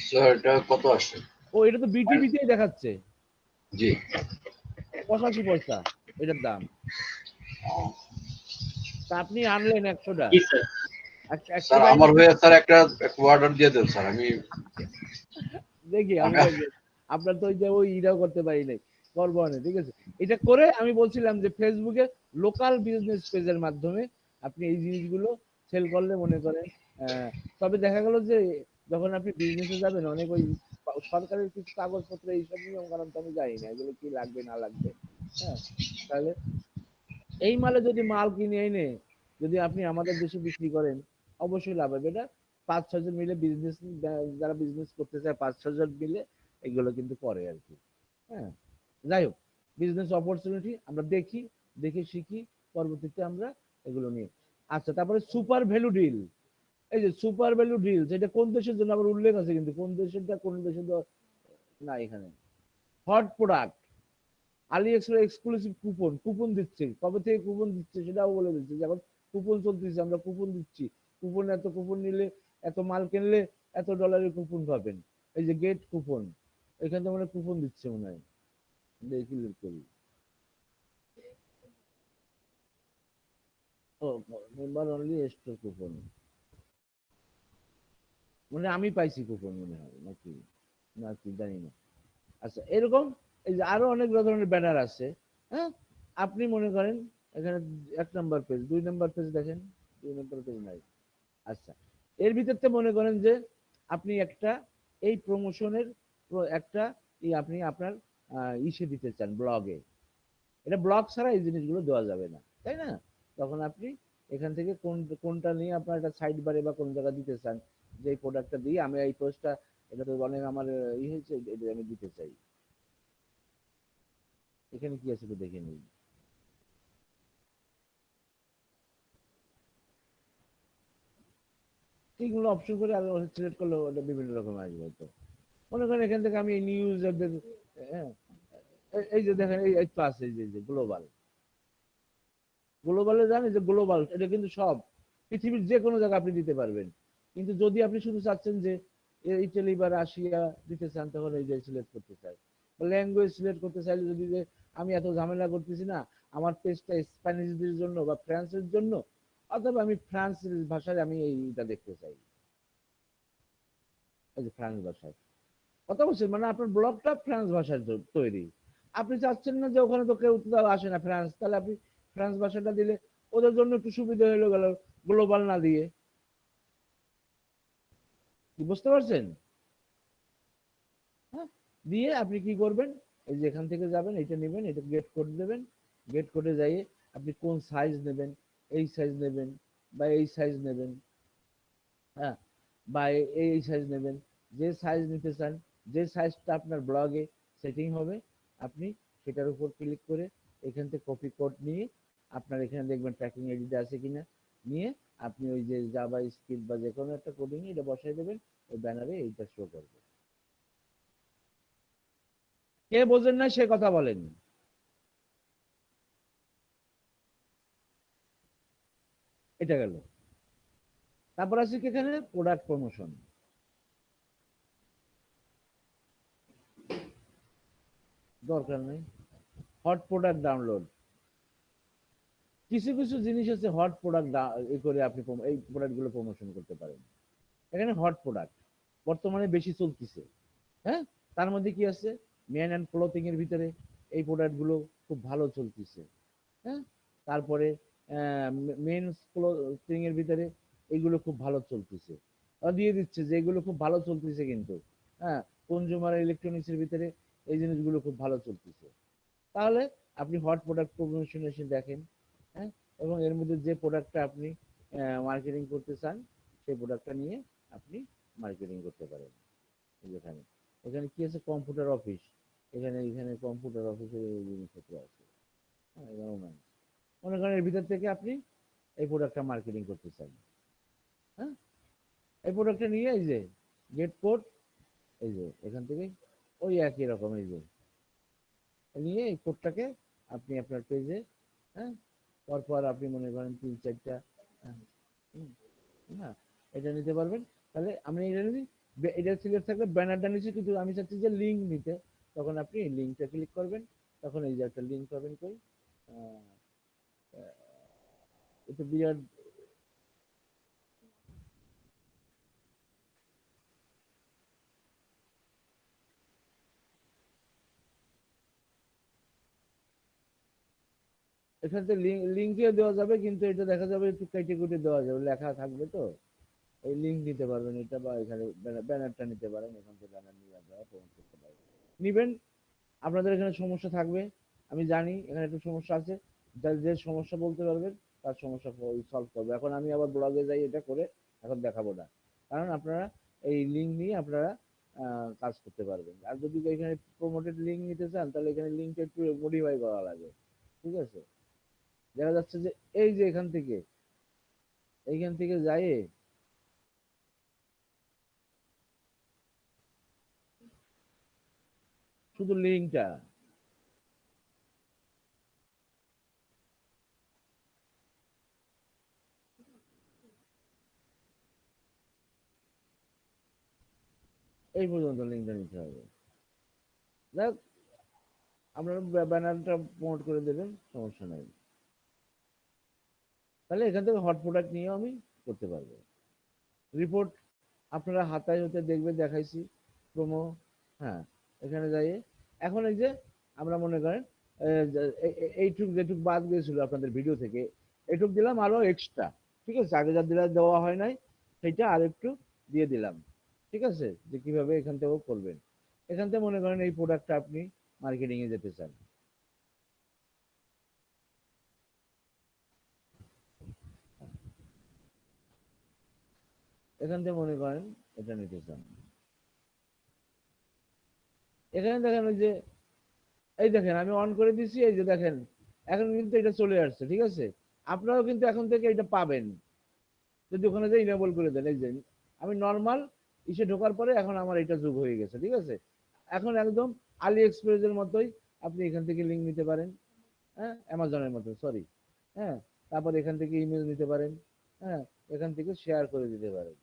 স্যার এটা কত আসে? ও এটা তো বিটিভিতেই দেখাচ্ছে, জি 85 পয়সা এটার দাম। তা আপনি আনলেন 100টা, জি স্যার। স্যার আমার হয়ে স্যার একটা অর্ডার দিয়ে দেন স্যার, আমি দেখি আমি আপনার তো ওই যে ওই ইটাও করতে পারি নাই, করবো না, ঠিক আছে। এটা করে আমি বলছিলাম যে ফেসবুকে লোকাল বিজনেস পেজের মাধ্যমে আপনি এই জিনিসগুলো সেল করলে মনে করেন তবে দেখা গেল যে যখন আপনি বিজনেসে যাবেন অনেক ওই সরকারের কিছু কাগজপত্র এইসব নিয়ম কারণ তো আমি জানি না এগুলো কি লাগবে না লাগবে। হ্যাঁ, তাহলে এই মালে যদি মাল কিনে এনে যদি আপনি আমাদের দেশে বিক্রি করেন অবশ্যই লাভ হবে। এটা 5-6 জন মিলে বিজনেস, যারা বিজনেস করতে চায় 5-6 জন মিলে এগুলো কিন্তু করে আর কি। হ্যাঁ, যাই হোক বিজনেস অপরচুনিটি আমরা দেখি, দেখে শিখি, পরবর্তীতে আমরা এগুলো নিয়ে। আচ্ছা, তারপরে সুপার ভ্যালু ডিল, এই যে সুপার ভ্যালু ডিল সেটা কোন দেশের জন্য আবার উল্লেখ আছে কিন্তু কোন দেশেরটা কোন দেশের না, এখানে হট প্রোডাক্ট আলি এক্সপ্রেস এক্সক্লুসিভ কুপন, কুপন দিচ্ছে, কবে থেকে কুপন দিচ্ছে সেটাও বলে দিচ্ছে, যেমন কুপন চলতেছে আমরা কুপন দিচ্ছি, কুপন এত কুপন নিলে এত মাল কিনলে এত ডলারের কুপন পাবেন, এই যে গেট কুপন, এখানে তো মানে কুপন দিচ্ছে মনে হয়, দেখি করি ও মেম্বার অনলি স্টোর কুপন, মানে আমি পাইছি কুপন মনে হয় নাকি, নাকি জানি না। আচ্ছা, এরকম এই যে আরো অনেক ধরনের ব্যানার আছে। হ্যাঁ, আপনি মনে করেন এখানে 1 নম্বর পেজ, 2 নম্বর পেজ দেখেন, 2 নম্বর পেজ নাই। আচ্ছা, এর ভিতরতে মনে করেন যে আপনি একটা এই প্রমোশনের একটা আপনি আপনার ইসে দিতে চান ব্লগে, এটা ব্লগ ছাড়া এই জিনিসগুলো দেওয়া যাবে না, তাই না? তখন আপনি এখান থেকে কোনটা নিয়ে আপনার একটা সাইড বারে বা কোন জায়গা দিতে চান যে এই প্রোডাক্টটা দিয়ে আমি এই পোস্টটা, এটা তো অনেক আমার হয়েছে, এটা আমি দিতে চাই। এখানে কি আছে একটু দেখে নিই। এইগুলো অপশন করে আমি সিলেক্ট করলে ওটা বিভিন্ন রকম আসবে। তো মনে করেন এখান থেকে আমি নিউ ইউজারদের, হ্যাঁ এই যে দেখেন এই তো আছে এই যে গ্লোবাল, গ্লোবালে জানেন যে গ্লোবাল এটা কিন্তু সব পৃথিবীর যে কোনো জায়গায় আপনি দিতে পারবেন, কিন্তু যদি আপনি শুধু চাচ্ছেন যে ইটালি বা রাশিয়া দিতে চান তখন এই যে সিলেক্ট করতে চাই, ল্যাঙ্গুয়েজ সিলেক্ট করতে চাইলে যদি যে আমি এত ঝামেলা করতেছি না, আমার পেজটা স্প্যানিশদের জন্য বা ফ্রান্সের জন্য, অথবা আমি ফ্রান্স ভাষায় আমি এইটা দেখতে চাই, এই যে ফ্রান্স ভাষায় কথা বলছেন, মানে আপনার ব্লগটা ফ্রান্স ভাষায় তৈরি। আপনি চাচ্ছেন না যে ওখানে তো কেউ তো আসে না ফ্রান্স, তাহলে আপনি ফ্রান্স ভাষাটা দিলে ওদের জন্য একটু সুবিধা হয়ে গেল, গ্লোবাল না দিয়ে। কি বুঝতে পারছেন? হ্যাঁ, দিয়ে আপনি কি করবেন, এই যে এখান থেকে যাবেন, এটা নেবেন, এটা গেট কোড দেবেন, গেট কোডে যাইয়ে আপনি কোন সাইজ নেবেন, এই সাইজ নেবেন বা এই সাইজ নেবেন, হ্যাঁ, বা এই সাইজ নেবেন, যে সাইজ নিতে চান, যে সাইজটা আপনার ব্লগে সেটিং হবে, আপনি সেটার উপর ক্লিক করে এখান থেকে কপি কোড নিয়ে আপনার এখানে দেখবেন ট্র্যাকিং এডিট আছে কিনা, নিয়ে আপনি ওই যে জাভা স্ক্রিপ্ট বা যে কোনো একটা কোডিং এটা বসাই দেবেন, ওই ব্যানারে এইটা শো করবে। কে বোঝেন না সে কথা বলেন। এটা গেল। তারপর আছে কি এখানে প্রোডাক্ট প্রমোশন। দরকার নেই। Hot product download. কিছু কিছু জিনিস আছে হট প্রোডাক্ট এ করে আপনি এই প্রোডাক্টগুলো প্রমোশন করতে পারেন। এখানে হট প্রোডাক্ট বর্তমানে বেশি চলতেছে, হ্যাঁ, তার মধ্যে কি আছে, মেন অ্যান্ড ক্লথিং এর ভিতরে এই প্রোডাক্টগুলো খুব ভালো চলতেছে, হ্যাঁ, তারপরে মেন্স ক্লথিং এর ভিতরে এইগুলো খুব ভালো চলতেছে, দিয়ে দিচ্ছে যে এগুলো খুব ভালো চলতেছে, কিন্তু হ্যাঁ, কনজিউমার ইলেকট্রনিক্স এর ভিতরে এই জিনিসগুলো খুব ভালো চলতেছে। তাহলে আপনি হট প্রোডাক্ট প্রমোশন এসে দেখেন, হ্যাঁ, এবং এর মধ্যে যে প্রোডাক্টটা আপনি মার্কেটিং করতে চান সেই প্রোডাক্টটা নিয়ে আপনি মার্কেটিং করতে পারেন। এখানে এখানে কি আছে, কম্পিউটার অফিস, এখানে এখানে কম্পিউটার অফিসের এই জিনিসপত্র আছে, হ্যাঁ, রোম্যান্স। মনে করেন এর ভিতর থেকে আপনি এই প্রোডাক্টটা মার্কেটিং করতে চান, হ্যাঁ, এই প্রোডাক্টটা নিয়ে এই যে গেট কোড, এই যে এখান থেকে ওই একই রকম এই যে নিয়ে এই কোডটাকে আপনি আপনার পেজে, হ্যাঁ, পরপর আপনি মনে করেন 3-4টা, হ্যাঁ, এটা নিতে পারবেন। তাহলে আমি এটা নিই, এটা সিলেক্ট থাকলে ব্যানারটা নিচ্ছি, কিন্তু আমি চাচ্ছি যে লিঙ্ক নিতে, তখন আপনি এই লিঙ্কটা ক্লিক করবেন, তখন এই যে একটা লিঙ্ক পাবেন, কই এটা বিরাট, এখান থেকে লিঙ্কে দেওয়া যাবে, কিন্তু এটা দেখা যাবে একটু কেটে কুটে দেওয়া যাবে, লেখা থাকবে তো, এই লিঙ্ক নিতে পারবেন এটা, বা এখানে ব্যানারটা নিতে পারেন, এখান থেকে ব্যানার নিয়ে আপনারা প্রমোট করতে পারবেন। নিবেন, আপনাদের এখানে সমস্যা থাকবে, আমি জানি এখানে একটু সমস্যা আছে, যার যে সমস্যা বলতে পারবেন তার সমস্যা সলভ করবে। এখন আমি আবার ব্লগে যাই এটা করে এখন দেখাবো না, কারণ আপনারা এই লিঙ্ক নিয়ে আপনারা কাজ করতে পারবেন। আর যদি এখানে প্রমোটেড লিঙ্ক নিতে চান, তাহলে এখানে লিঙ্কটা একটু মডিফাই করা লাগে, ঠিক আছে। দেখা যাচ্ছে যে এই যে এইখান থেকে যায় শুধু লিঙ্কটা, এই পর্যন্ত লিঙ্কটা নিতে হবে। যাক, আপনারা ব্যানারটা প্রমোট করে দেবেন, সমস্যা নাই। তাহলে এখান থেকে হট প্রোডাক্ট নিয়েও আমি করতে পারবো। রিপোর্ট আপনারা হাতায় হতে দেখবে, দেখাইছি প্রোমো, হ্যাঁ, এখানে যাই। এখন এই যে আমরা মনে করেন এইটুক যেটুক বাদ গিয়েছিল আপনাদের ভিডিও থেকে, এইটুক দিলাম আরো এক্সট্রা, ঠিক আছে, আগে যা দিলা দেওয়া হয় নাই সেটা আর একটু দিয়ে দিলাম, ঠিক আছে, যে কিভাবে এখান থেকেও করবেন। এখান থেকে মনে করেন এই প্রোডাক্টটা আপনি মার্কেটিং এ যেতে চান, এখান থেকে মনে করেন এটা নিতে চান, এখানে দেখেন ওই যে এই দেখেন আমি অন করে দিছি, এই যে দেখেন এখন কিন্তু এটা চলে আসছে, ঠিক আছে। আপনারাও কিন্তু এখন থেকে এটা পাবেন, যদি ওখানে যে ইনেবল করে দেন। এই যে আমি নর্মাল ইসে ঢোকার পরে এখন আমার এটা যোগ হয়ে গেছে, ঠিক আছে। এখন একদম আলি এক্সপ্রেসের মতোই আপনি এখান থেকে লিঙ্ক নিতে পারেন, হ্যাঁ, অ্যামাজনের মতো, সরি, হ্যাঁ, তারপর এখান থেকে ইমেল নিতে পারেন, হ্যাঁ, এখান থেকে শেয়ার করে দিতে পারেন,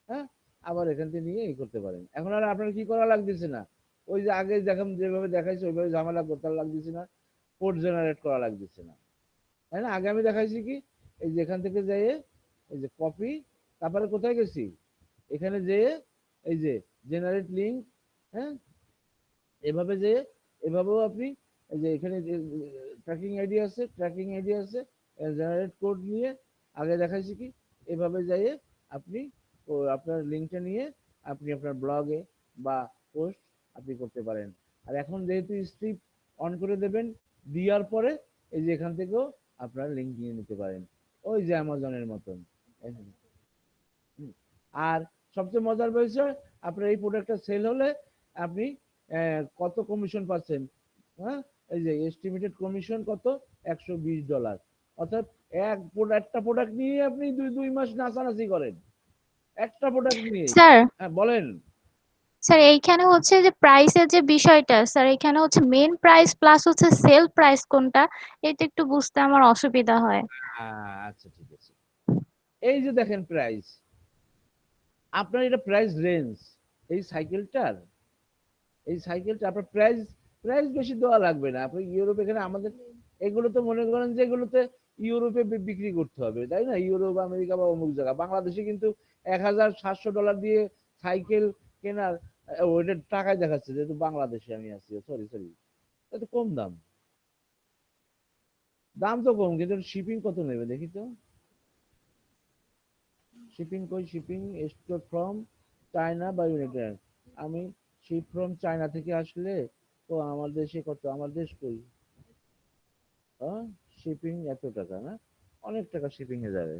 হ্যাঁ, আবার এখান থেকে নিয়ে এই করতে পারেন। এখন আর আপনার কি করা লাগতেছে না, ওই যে আগে যেভাবে দেখাইছে ওইভাবে ঝামেলা করতে লাগতেছে না, কোড জেনারেট করা লাগতেছে না, তাই না? আগে আমি দেখাইছি কি, এই যে এখান থেকে যেয়ে এই যে কপি, তারপরে কোথায় গেছি, এখানে যেয়ে এই যে জেনারেট লিঙ্ক, হ্যাঁ, এভাবে যেয়ে এভাবেও আপনি এই যে এখানে ট্র্যাকিং আইডি আছে, জেনারেট কোড নিয়ে আগে দেখাইছি কি, এভাবে যাইয়ে আপনি আপনার লিঙ্কটা নিয়ে আপনি আপনার ব্লগে বা পোস্ট আপনি করতে পারেন। আর এখন যেহেতু স্ট্রিপ অন করে দেবেন, দেওয়ার পরে এই যে এখান থেকেও আপনার লিঙ্ক নিয়ে নিতে পারেন, ওই যে অ্যামাজনের মতন। আর সবচেয়ে মজার বিষয়, আপনার এই প্রোডাক্টটা সেল হলে আপনি কত কমিশন পাচ্ছেন, হ্যাঁ, এই যে এস্টিমেটেড কমিশন কত, $120। অর্থাৎ একটা প্রোডাক্ট নিয়ে আপনি দুই মাস নাচানাচি করেন, একটা প্রোডাক্ট নিয়ে। স্যার হ্যাঁ বলেন। স্যার এইখানে হচ্ছে যে প্রাইসের যে বিষয়টা, স্যার এখানে হচ্ছে মেন প্রাইস প্লাস হচ্ছে সেল প্রাইস কোনটা, এটা একটু বুঝতে আমার অসুবিধা হয়। আচ্ছা ঠিক আছে, এই যে দেখেন প্রাইস, আপনার এটা প্রাইস রেঞ্জ, এই সাইকেলটার আপনার প্রাইস বেশি দেওয়া লাগবে না। আপনি ইউরোপ, এখানে আমাদের এগুলো তো মনে করেন যে এগুলোতে ইউরোপে বিক্রি করতে হবে, তাই না? ইউরোপ, আমেরিকা বা অমুক জায়গা। বাংলাদেশে কিন্তু $1700 দিয়ে সাইকেল কেনার ওইটার টাকায় দেখাচ্ছে, যেহেতু বাংলাদেশে আমি আছি, সরি এত কম দাম তো কম, কিন্তু শিপিং কত নেবে দেখি তো। শিপিং কই, শিপিং স্টোর ফ্রম চায়না বা ইউনাইটেড, আমি শিপ ফ্রম চায়না থেকে আসলে তো আমার দেশে কত, আমার দেশ কই, শিপিং এত টাকা না, অনেক টাকা শিপিং এ যাবে,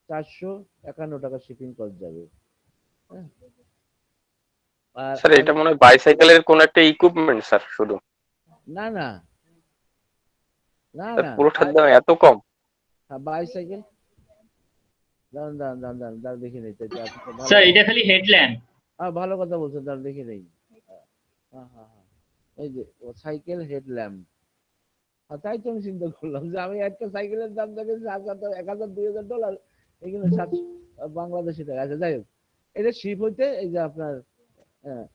$451 শিপিং কস্ট যাবে। হ্যাঁ, আর স্যার এটা মনে হয় বাইসাইকেলের কোন একটা ইকুইপমেন্ট স্যার শুধু, না না না স্যার না পুরোটার দাম এত কম? বাইসাইকেল, দাঁড়ান দেখে নেই। স্যার এটা খালি হেডল্যাম্প। ভালো কথা বলছেন, দাঁড়ান দেখে নেই। হ্যাঁ, এই যে সাইকেল হেডল্যাম্প, তাই তো আমি চিন্তা করলাম যে আমি একটা সাইকেলের দাম দেখেছি $1000-2000, এখানে 700 বাংলাদেশি টাকা। আচ্ছা যাই হোক, এটা শিপ হইতে এই যে আপনার হ্যাঁ,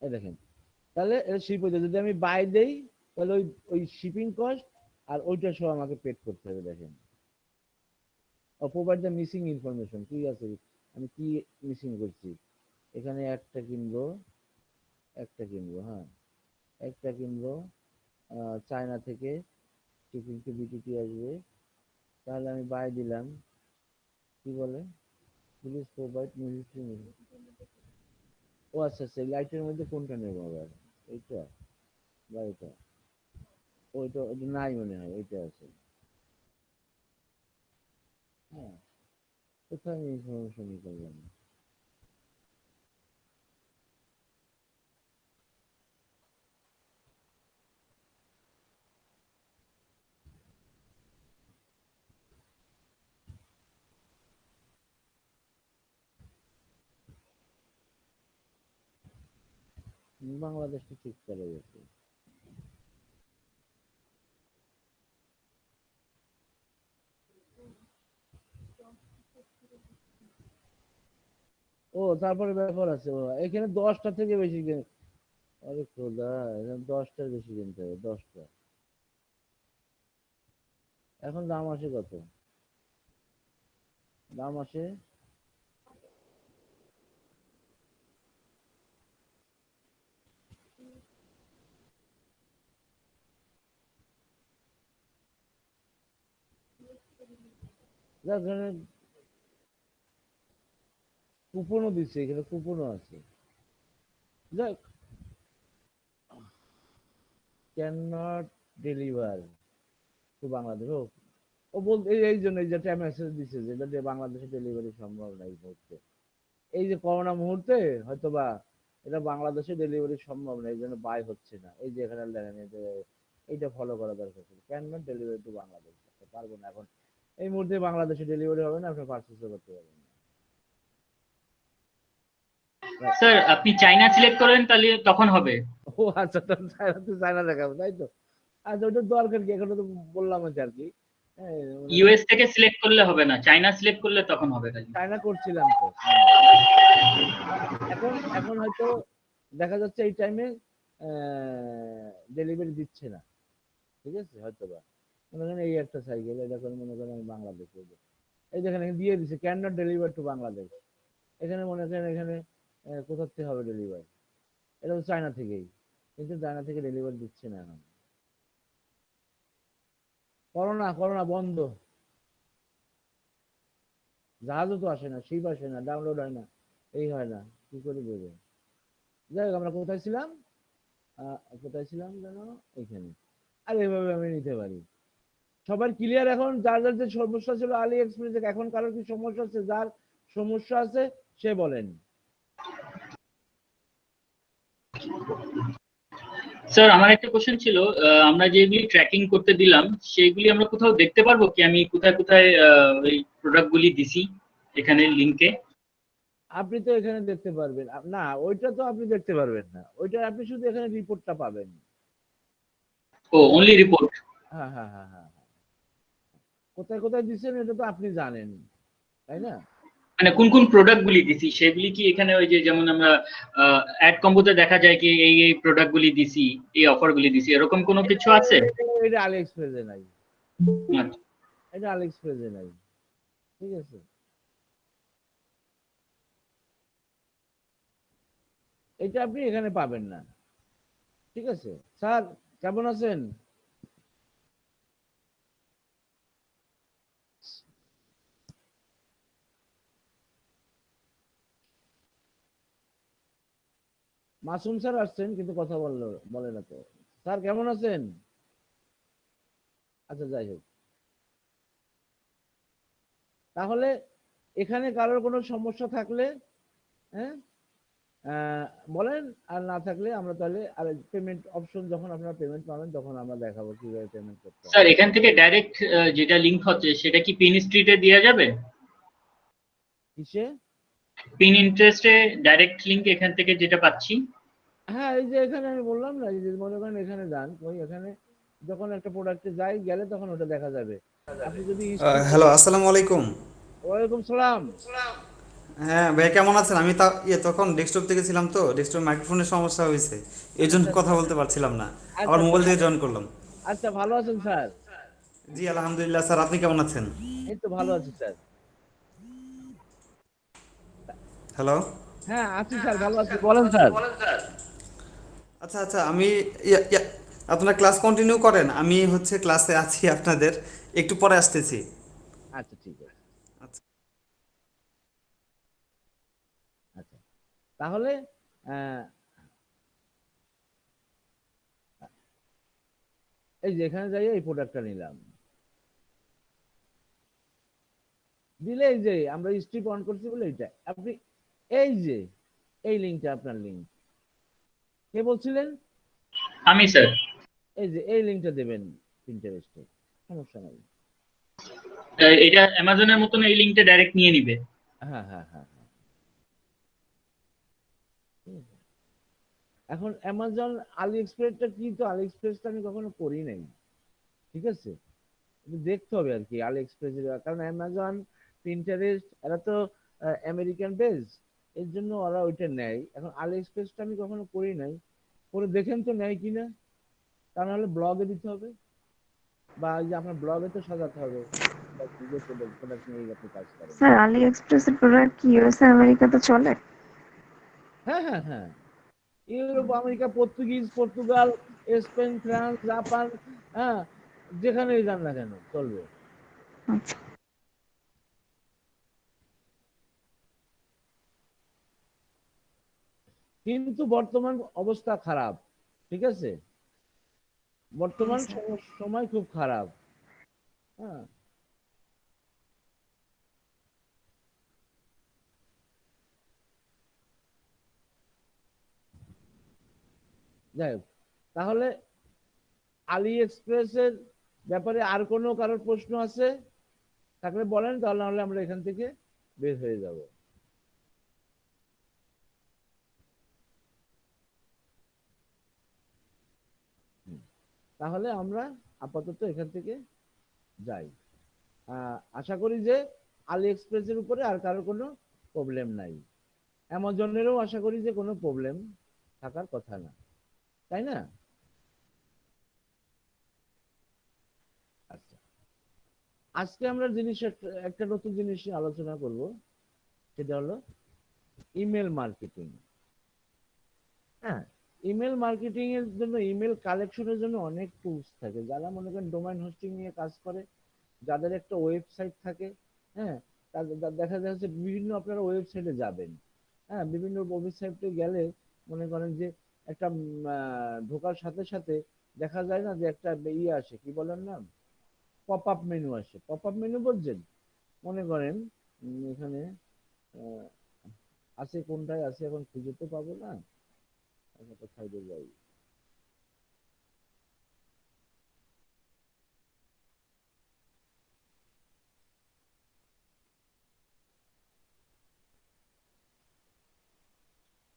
এই দেখেন, তাহলে এটা শিপ হইতে যদি আমি বাই দেই, তাহলে ওই শিপিং কস্ট আর ওইটা সহ আমাকে পেড করতে হবে। দেখেন, প্রোভাইড দ্য মিসিং ইনফরমেশন, কি আছে, আমি কি মিসিং করছি এখানে, একটা কিনবো, হ্যাঁ, একটা কিনবো চায়না থেকে, শিপিং টু বিটিটি আসবে, তাহলে আমি বাই দিলাম, কি বলে, প্লিজ প্রোভাইড মিসিং। ও আচ্ছা, লাইটের মধ্যে কোনটা নেবো আবার, এইটা বা এটা, ওইটা নাই মনে হয়, ওইটা আছে। হ্যাঁ, কোথায় আমি ইনফরমেশন করলাম, বাংলাদেশটা ঠিক চলে গেছে। ও তারপরে ব্যাপার আছে, এখানে 10টা থেকে বেশি আরে খোদা, এখানে 10টার বেশি কিনতে হবে, 10টা। এখন দাম আসে কত, দাম আসে কুপনও দিচ্ছে, এখানে কুপনও আছে। যাক, can not deliver to Bangladesh, ও বলতে এই জন্য এই যেটা মেসেজ দিচ্ছে, যেটা দিয়ে বাংলাদেশে ডেলিভারি সম্ভব না এই মুহূর্তে, এই যে করোনা মুহূর্তে হয়তো বা এটা বাংলাদেশে ডেলিভারি সম্ভব না, এই জন্য বাই হচ্ছে না। এই যে এখানে দেখেন, এইটা ফলো করা দরকার ছিল, can not delivery to Bangladesh, পারবো না এখন এই মুহূর্তে বাংলাদেশে ডেলিভারি হবে না, আপনি পারচেসও করতে পারবেন না। স্যার আপনি চাইনা সিলেক্ট করেন তাহলে তখন হবে। ও আচ্ছা, চায়না দেখাবো তাই তো। আচ্ছা ওইটা দরকার কি, এখন তো বললাম আর কি, হ্যাঁ, ইউএস থেকে সিলেক্ট করলে হবে না, চায়না সিলেক্ট করলে তখন হবে খালি। চায়না করছিলাম তো। এখন এখন হয়তো দেখা যাচ্ছে এই টাইমে ডেলিভারি দিচ্ছে না, ঠিক আছে, হয়তো বা মনে করেন এই একটা সাইকেল, এটা করে মনে করেন আমি বাংলাদেশে এই যেখানে দিয়ে দিচ্ছে can not deliver to Bangladesh, এখানে মনে করেন এখানে কোথা থেকে হবে ডেলিভার, এটা তো চায়না থেকেই, কিন্তু চায়না থেকে ডেলিভারি দিচ্ছে না এখন। করোনা করোনা বন্ধ, জাহাজও তো আসে না, শিপ আসে না, ডাউনলোড হয় না, এই হয় না, কি করে দেবে। যাই হোক, আমরা কোথায় ছিলাম, কোথায় ছিলাম যেন, এইখানে। আর এইভাবে আমি নিতে পারি। সবার ক্লিয়ার এখন? যার যার যে সমস্যা ছিল আলি এক্সপ্রেসে, এখন কারোর কি সমস্যা আছে? যার সমস্যা আছে সে বলেন। স্যার আমার একটা কোশ্চেন ছিল, আমরা যেগুলি ট্র্যাকিং করতে দিলাম সেগুলি আমরা কোথাও দেখতে পারবো কি আমি কোথায় কোথায় এই প্রোডাক্টগুলি দিছি এখানে লিংকে? আপনি তো এখানে দেখতে পারবেন না, ওইটা তো আপনি দেখতে পারবেন না, ওইটা আপনি শুধু এখানে রিপোর্টটা পাবেন। ও অনলি রিপোর্ট। হ্যাঁ হ্যাঁ হ্যাঁ হ্যাঁ, কোথায় কোথায় দিচ্ছেন এটা তো আপনি জানেন, তাই না? মানে কোন কোন প্রোডাক্টগুলি দিছি সেগুলি কি এখানে ওই যে যেমন আমরা অ্যাড কম্বোতে দেখা যায় কি এই এই প্রোডাক্টগুলি দিছি, এই অফারগুলি দিছি, এরকম কোনো কিছু আছে? এটা আলি এক্সপ্রেসে নাই, আচ্ছা। এটা আলি এক্সপ্রেসে নাই, ঠিক আছে। এটা আপনি এখানে পাবেন না, ঠিক আছে। স্যার কেমন আছেন? মাসুম স্যার আসছেন কিন্তু কথা বলে না তো। স্যার কেমন আছেন? আচ্ছা যাই হোক, তাহলে এখানে কারোর কোনো সমস্যা থাকলে হ্যাঁ বলেন, আর না থাকলে আমরা তাহলে আর পেমেন্ট অপশন যখন আপনারা পেমেন্ট পাবেন তখন আমরা দেখাবো কিভাবে পেমেন্ট করতে হবে। স্যার এখান থেকে ডাইরেক্ট যেটা লিংক হচ্ছে সেটা কি পিন স্ট্রিটে দেওয়া যাবে? কিসে? পিন ইন্টারেস্টে ডাইরেক্ট লিংক এখান থেকে যেটা পাচ্ছি। হ্যাঁ, এই যে এখানে আমি বললাম না, এই যে মনে করেন এখানে যান, ওই এখানে যখন একটা প্রোডাক্টে যাই গেলে তখন ওটা দেখা যাবে। আপনি যদি হ্যালো, আসসালামু আলাইকুম। ওয়ালাইকুম সালাম। হ্যাঁ ভাই, কেমন আছেন? আমি তা তখন ডেস্কটপ থেকে ছিলাম, তো ডেস্কটপ মাইক্রোফোনের সমস্যা হয়েছে, এই জন্য কথা বলতে পারছিলাম না। আচ্ছা আবার আচ্ছা মোবাইল থেকে জয়েন করলাম। আচ্ছা, ভালো আছেন স্যার? জি আলহামদুলিল্লাহ স্যার, আপনি কেমন আছেন? এই তো ভালো আছি স্যার। হ্যালো। হ্যাঁ আছি স্যার, ভালো আছি, বলেন স্যার। আচ্ছা আচ্ছা, আমি আপনার ক্লাস কন্টিনিউ করেন, আমি হচ্ছে ক্লাসে আছি আপনাদের, একটু পরে আসতেছি। আচ্ছা ঠিক আছে। আচ্ছা। আচ্ছা তাহলে আহ, এই যে এখানে যাই এই প্রোডাক্টটা নিলাম, দিলে এই যে আমরা স্ট্রিপ অন করছি বলে এইটা আপনি এই যে এই লিঙ্কটা আপনার লিঙ্ক, কে বলছিলেন? আমি স্যার। এই যে এই লিঙ্কটা দেবেন পিন্টারেস্টে, সমস্যা নাই। এটা অ্যামাজনের মতন এই লিংকটা ডাইরেক্ট নিয়ে নিবে? হ্যাঁ হ্যাঁ হ্যাঁ হ্যাঁ। এখন অ্যামাজন আলি এক্সপ্রেসটা কি, তো আলি এক্সপ্রেসটা আমি কখনো করি নাই, ঠিক আছে, একটু দেখতে হবে আর কি আলি এক্সপ্রেসের, কারণ অ্যামাজন পিন্টারেস্ট এরা তো আমেরিকান বেস, এর জন্য ওরা ওইটা নেয়। এখন আলি এক্সপ্রেসটা আমি কখনো করি নাই, করে দেখেন তো নেয় কিনা, তা নাহলে ব্লগে দিতে হবে, বা এই যে আপনার ব্লগে তো সাজাতে হবে প্রোডাক্ট নিয়ে আপনি কাজ করেন। স্যার আলি এক্সপ্রেসের প্রোডাক্ট কি ইউএসএ আমেরিকাতে চলে? হ্যাঁ হ্যাঁ হ্যাঁ, Europe America Portuguese Portugal Spain France Japan, হ্যাঁ যেখানেই যান না কেন চলবে। আচ্ছা। কিন্তু বর্তমান অবস্থা খারাপ, ঠিক আছে, বর্তমান সময় খুব খারাপ। হ্যাঁ যাই হোক, তাহলে আলি এক্সপ্রেসের ব্যাপারে আর কোনো কারোর প্রশ্ন আছে থাকলে বলেন, তাহলে নাহলে আমরা এখান থেকে বের হয়ে যাব। তাহলে আমরা আপাতত এখান থেকে যাই। আশা করি যে আলি এক্সপ্রেসের উপরে আর কারোর কোনো প্রবলেম নাই। অ্যামাজনেরও আশা করি যে কোনো প্রবলেম থাকার কথা না, তাই না? আচ্ছা, আজকে আমরা একটা নতুন জিনিস নিয়ে আলোচনা করব, সেটা হলো ইমেল মার্কেটিং। হ্যাঁ, ইমেল মার্কেটিং এর জন্য, ইমেল কালেকশনের জন্য অনেক টুলস থাকে। যারা মনে করেন ডোমেইন হোস্টিং নিয়ে কাজ করে, যাদের একটা ওয়েবসাইট থাকে, হ্যাঁ, দেখা যাচ্ছে বিভিন্ন আপনারা ওয়েবসাইটে যাবেন, হ্যাঁ, বিভিন্ন ওয়েবসাইটে গেলে মনে করেন যে একটা ঢোকার সাথে সাথে দেখা যায় না যে একটা ইয়ে আসে, কি বলেন না, পপ আপ মেনু আসে। পপ আপ মেনু বলছেন, মনে করেন এখানে আহ, আছে, কোনটায় আছে এখন খুঁজে তো পাবো না, আচ্ছা, কোথায় দিয়ে যাই।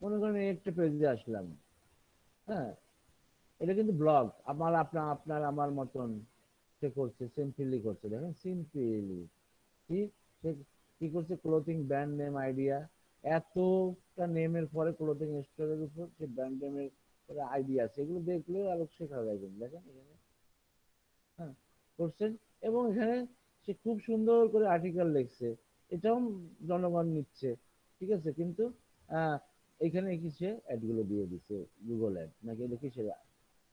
মনে করেন এই একটা পেজে আসলাম, হ্যাঁ, এটা কিন্তু ব্লগ, আপনার আমার মতন সে করছে, সিম্পলি করছে, দেখেন সিম্পলি কি সে কি করছে, ক্লোথিং ব্র্যান্ড নেম আইডিয়া, এতটা নেমের পরে ক্লোথিং স্টোরের উপর সে ব্র্যান্ড নেমের আইডিয়া আছে, এগুলো দেখলে আরো শেখা যায়। কিন্তু দেখেন এখানে, হ্যাঁ, করছেন, এবং এখানে সে খুব সুন্দর করে আর্টিকেল লিখছে, এটাও জনগণ নিচ্ছে, ঠিক আছে, কিন্তু আহ, এখানে কি সে অ্যাড গুলো দিয়ে দিছে, গুগল অ্যাড নাকি এটা কিসের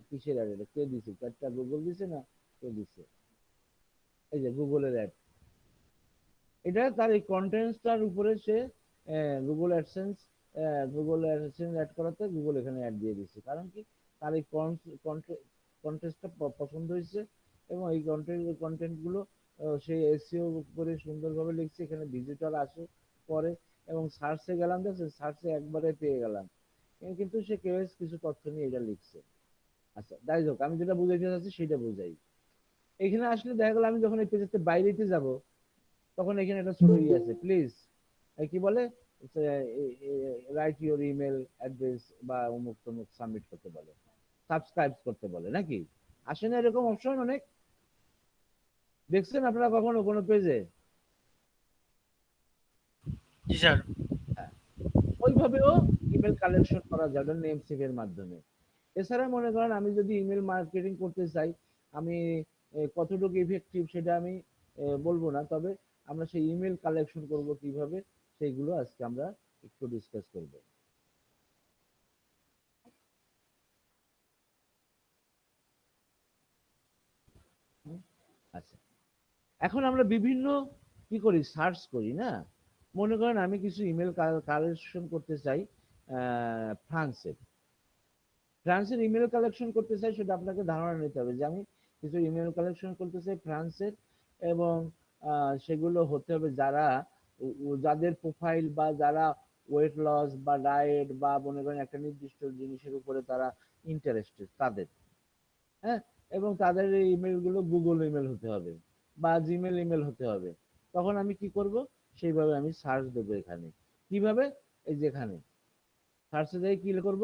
কিসের অ্যাড, এটা কে দিছে, একটা গুগল দিছে না কে দিছে, এই যে গুগলের অ্যাড, এটা তার এই কন্টেন্টসটার উপরে সে গুগল অ্যাডসেন্স অ্যাড করাতে গুগল এখানে অ্যাড দিয়ে দিচ্ছে। কারণ কি, তার এই কন্টেন্টসটা পছন্দ হয়েছে, এবং এই কন্টেন্ট গুলো সেই এসইও করে সুন্দরভাবে লিখছে, এখানে ভিজিটর আসে পরে, এবং সার্চে গেলাম, দেখছেন সার্চে একবারে পেয়ে গেলাম, কিন্তু সে কেউ কিছু তথ্য নিয়ে এটা লিখছে। আচ্ছা, যাই হোক, আমি যেটা বুঝাইতে চাচ্ছি সেটা বুঝাই। এখানে আসলে দেখা গেল আমি যখন এই পেজের বাইরেতে যাব, তখন এখানে একটা ছোট ইয়ে আছে, প্লিজ কি বলে, রাইট ইউর ইমেল অ্যাড্রেস বা অমুক তমুক সাবমিট করতে বলে, সাবস্ক্রাইব করতে বলে, নাকি আসে না এরকম অপশন অনেক? দেখছেন আপনারা কখনো কোনো পেজে? জি স্যার। ওইভাবেও ইমেল কালেকশন করা যাবে নেম সেভের মাধ্যমে। এছাড়া মনে করেন আমি যদি ইমেল মার্কেটিং করতে চাই, আমি কতটুকু ইফেক্টিভ সেটা আমি বলবো না, তবে আমরা সেই ইমেল কালেকশন করব কিভাবে, সেইগুলো আজকে আমরা একটু ডিসকাস করব। আচ্ছা, এখন আমরা বিভিন্ন কি করি, সার্চ করি না। মনে করেন আমি কিছু ইমেল কালেকশন করতে চাই ফ্রান্সের, ইমেল কালেকশন করতে চাই, সেটা আপনাকে ধারণা নিতে হবে যে আমি কিছু ইমেল কালেকশন করতে চাই ফ্রান্সের, এবং সেগুলো হতে হবে যারা যাদের প্রোফাইল বা যারা ওয়েট লস বা ডায়েট বা মনে করেন একটা নির্দিষ্ট জিনিসের উপরে তারা ইন্টারেস্টেড তাদের, হ্যাঁ, এবং তাদের এই ইমেলগুলো গুগল ইমেল হতে হবে বা জিমেল ইমেল হতে হবে। তখন আমি কি করব, সেইভাবে আমি সার্চ দেবো এখানে। কিভাবে? এই যে এখানে সার্চে যাই কি করব,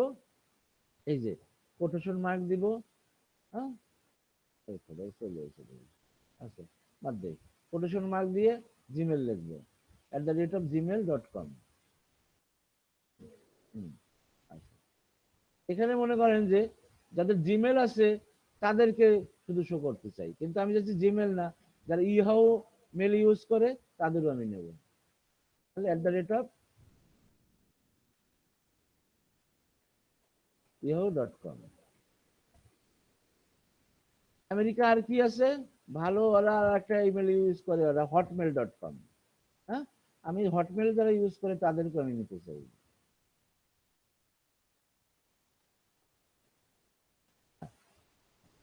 এই যে কোটেশন মার্ক দিব, হ্যাঁ, চলে এসে আচ্ছা, বাদ দেই, কোটেশন মার্ক দিয়ে জিমেল লিখবো, @gmail.com। আচ্ছা, এখানে মনে করেন যে যাদের জিমেল আছে তাদেরকে শুধু শো করতে চাই, কিন্তু আমি যদি জিমেল না, যারা ইহাও মেল ইউজ করে তাদেরও আমি নেব, তাহলে @yahoo.com। আমেরিকা আর কি আছে ভালো, ওরা আর একটা ইমেল ইউজ করে, ওরা hotmail.com। হ্যাঁ, আমি হটমেল যারা ইউজ করে তাদেরকে আমি নিতে চাই।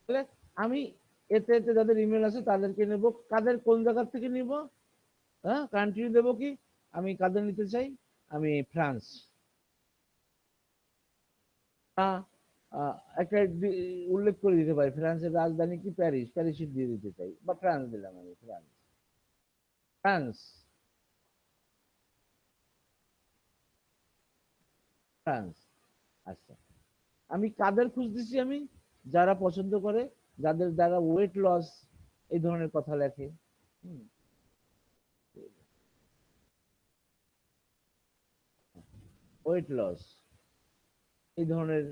তাহলে আমি এতে এতে যাদের ইমেল আছে তাদেরকে নেব, কাদের কোন জায়গা থেকে নিব, হ্যাঁ, কান্ট্রি দেবো কি, আমি কাদের নিতে চাই, আমি ফ্রান্স, একটা উল্লেখ করে দিতে পারি, ফ্রান্সের রাজধানী কি, প্যারিস, প্যারিসে দিয়ে দিতে চাই, বা ফ্রান্স দিলাম আমি, ফ্রান্স, ফ্রান্স, ফ্রান্স। আচ্ছা, আমি কাদের খুঁজতেছি, আমি যারা পছন্দ করে, যাদের দ্বারা ওয়েট লস এই ধরনের কথা লেখে, ওয়েট লস, এই ধরনের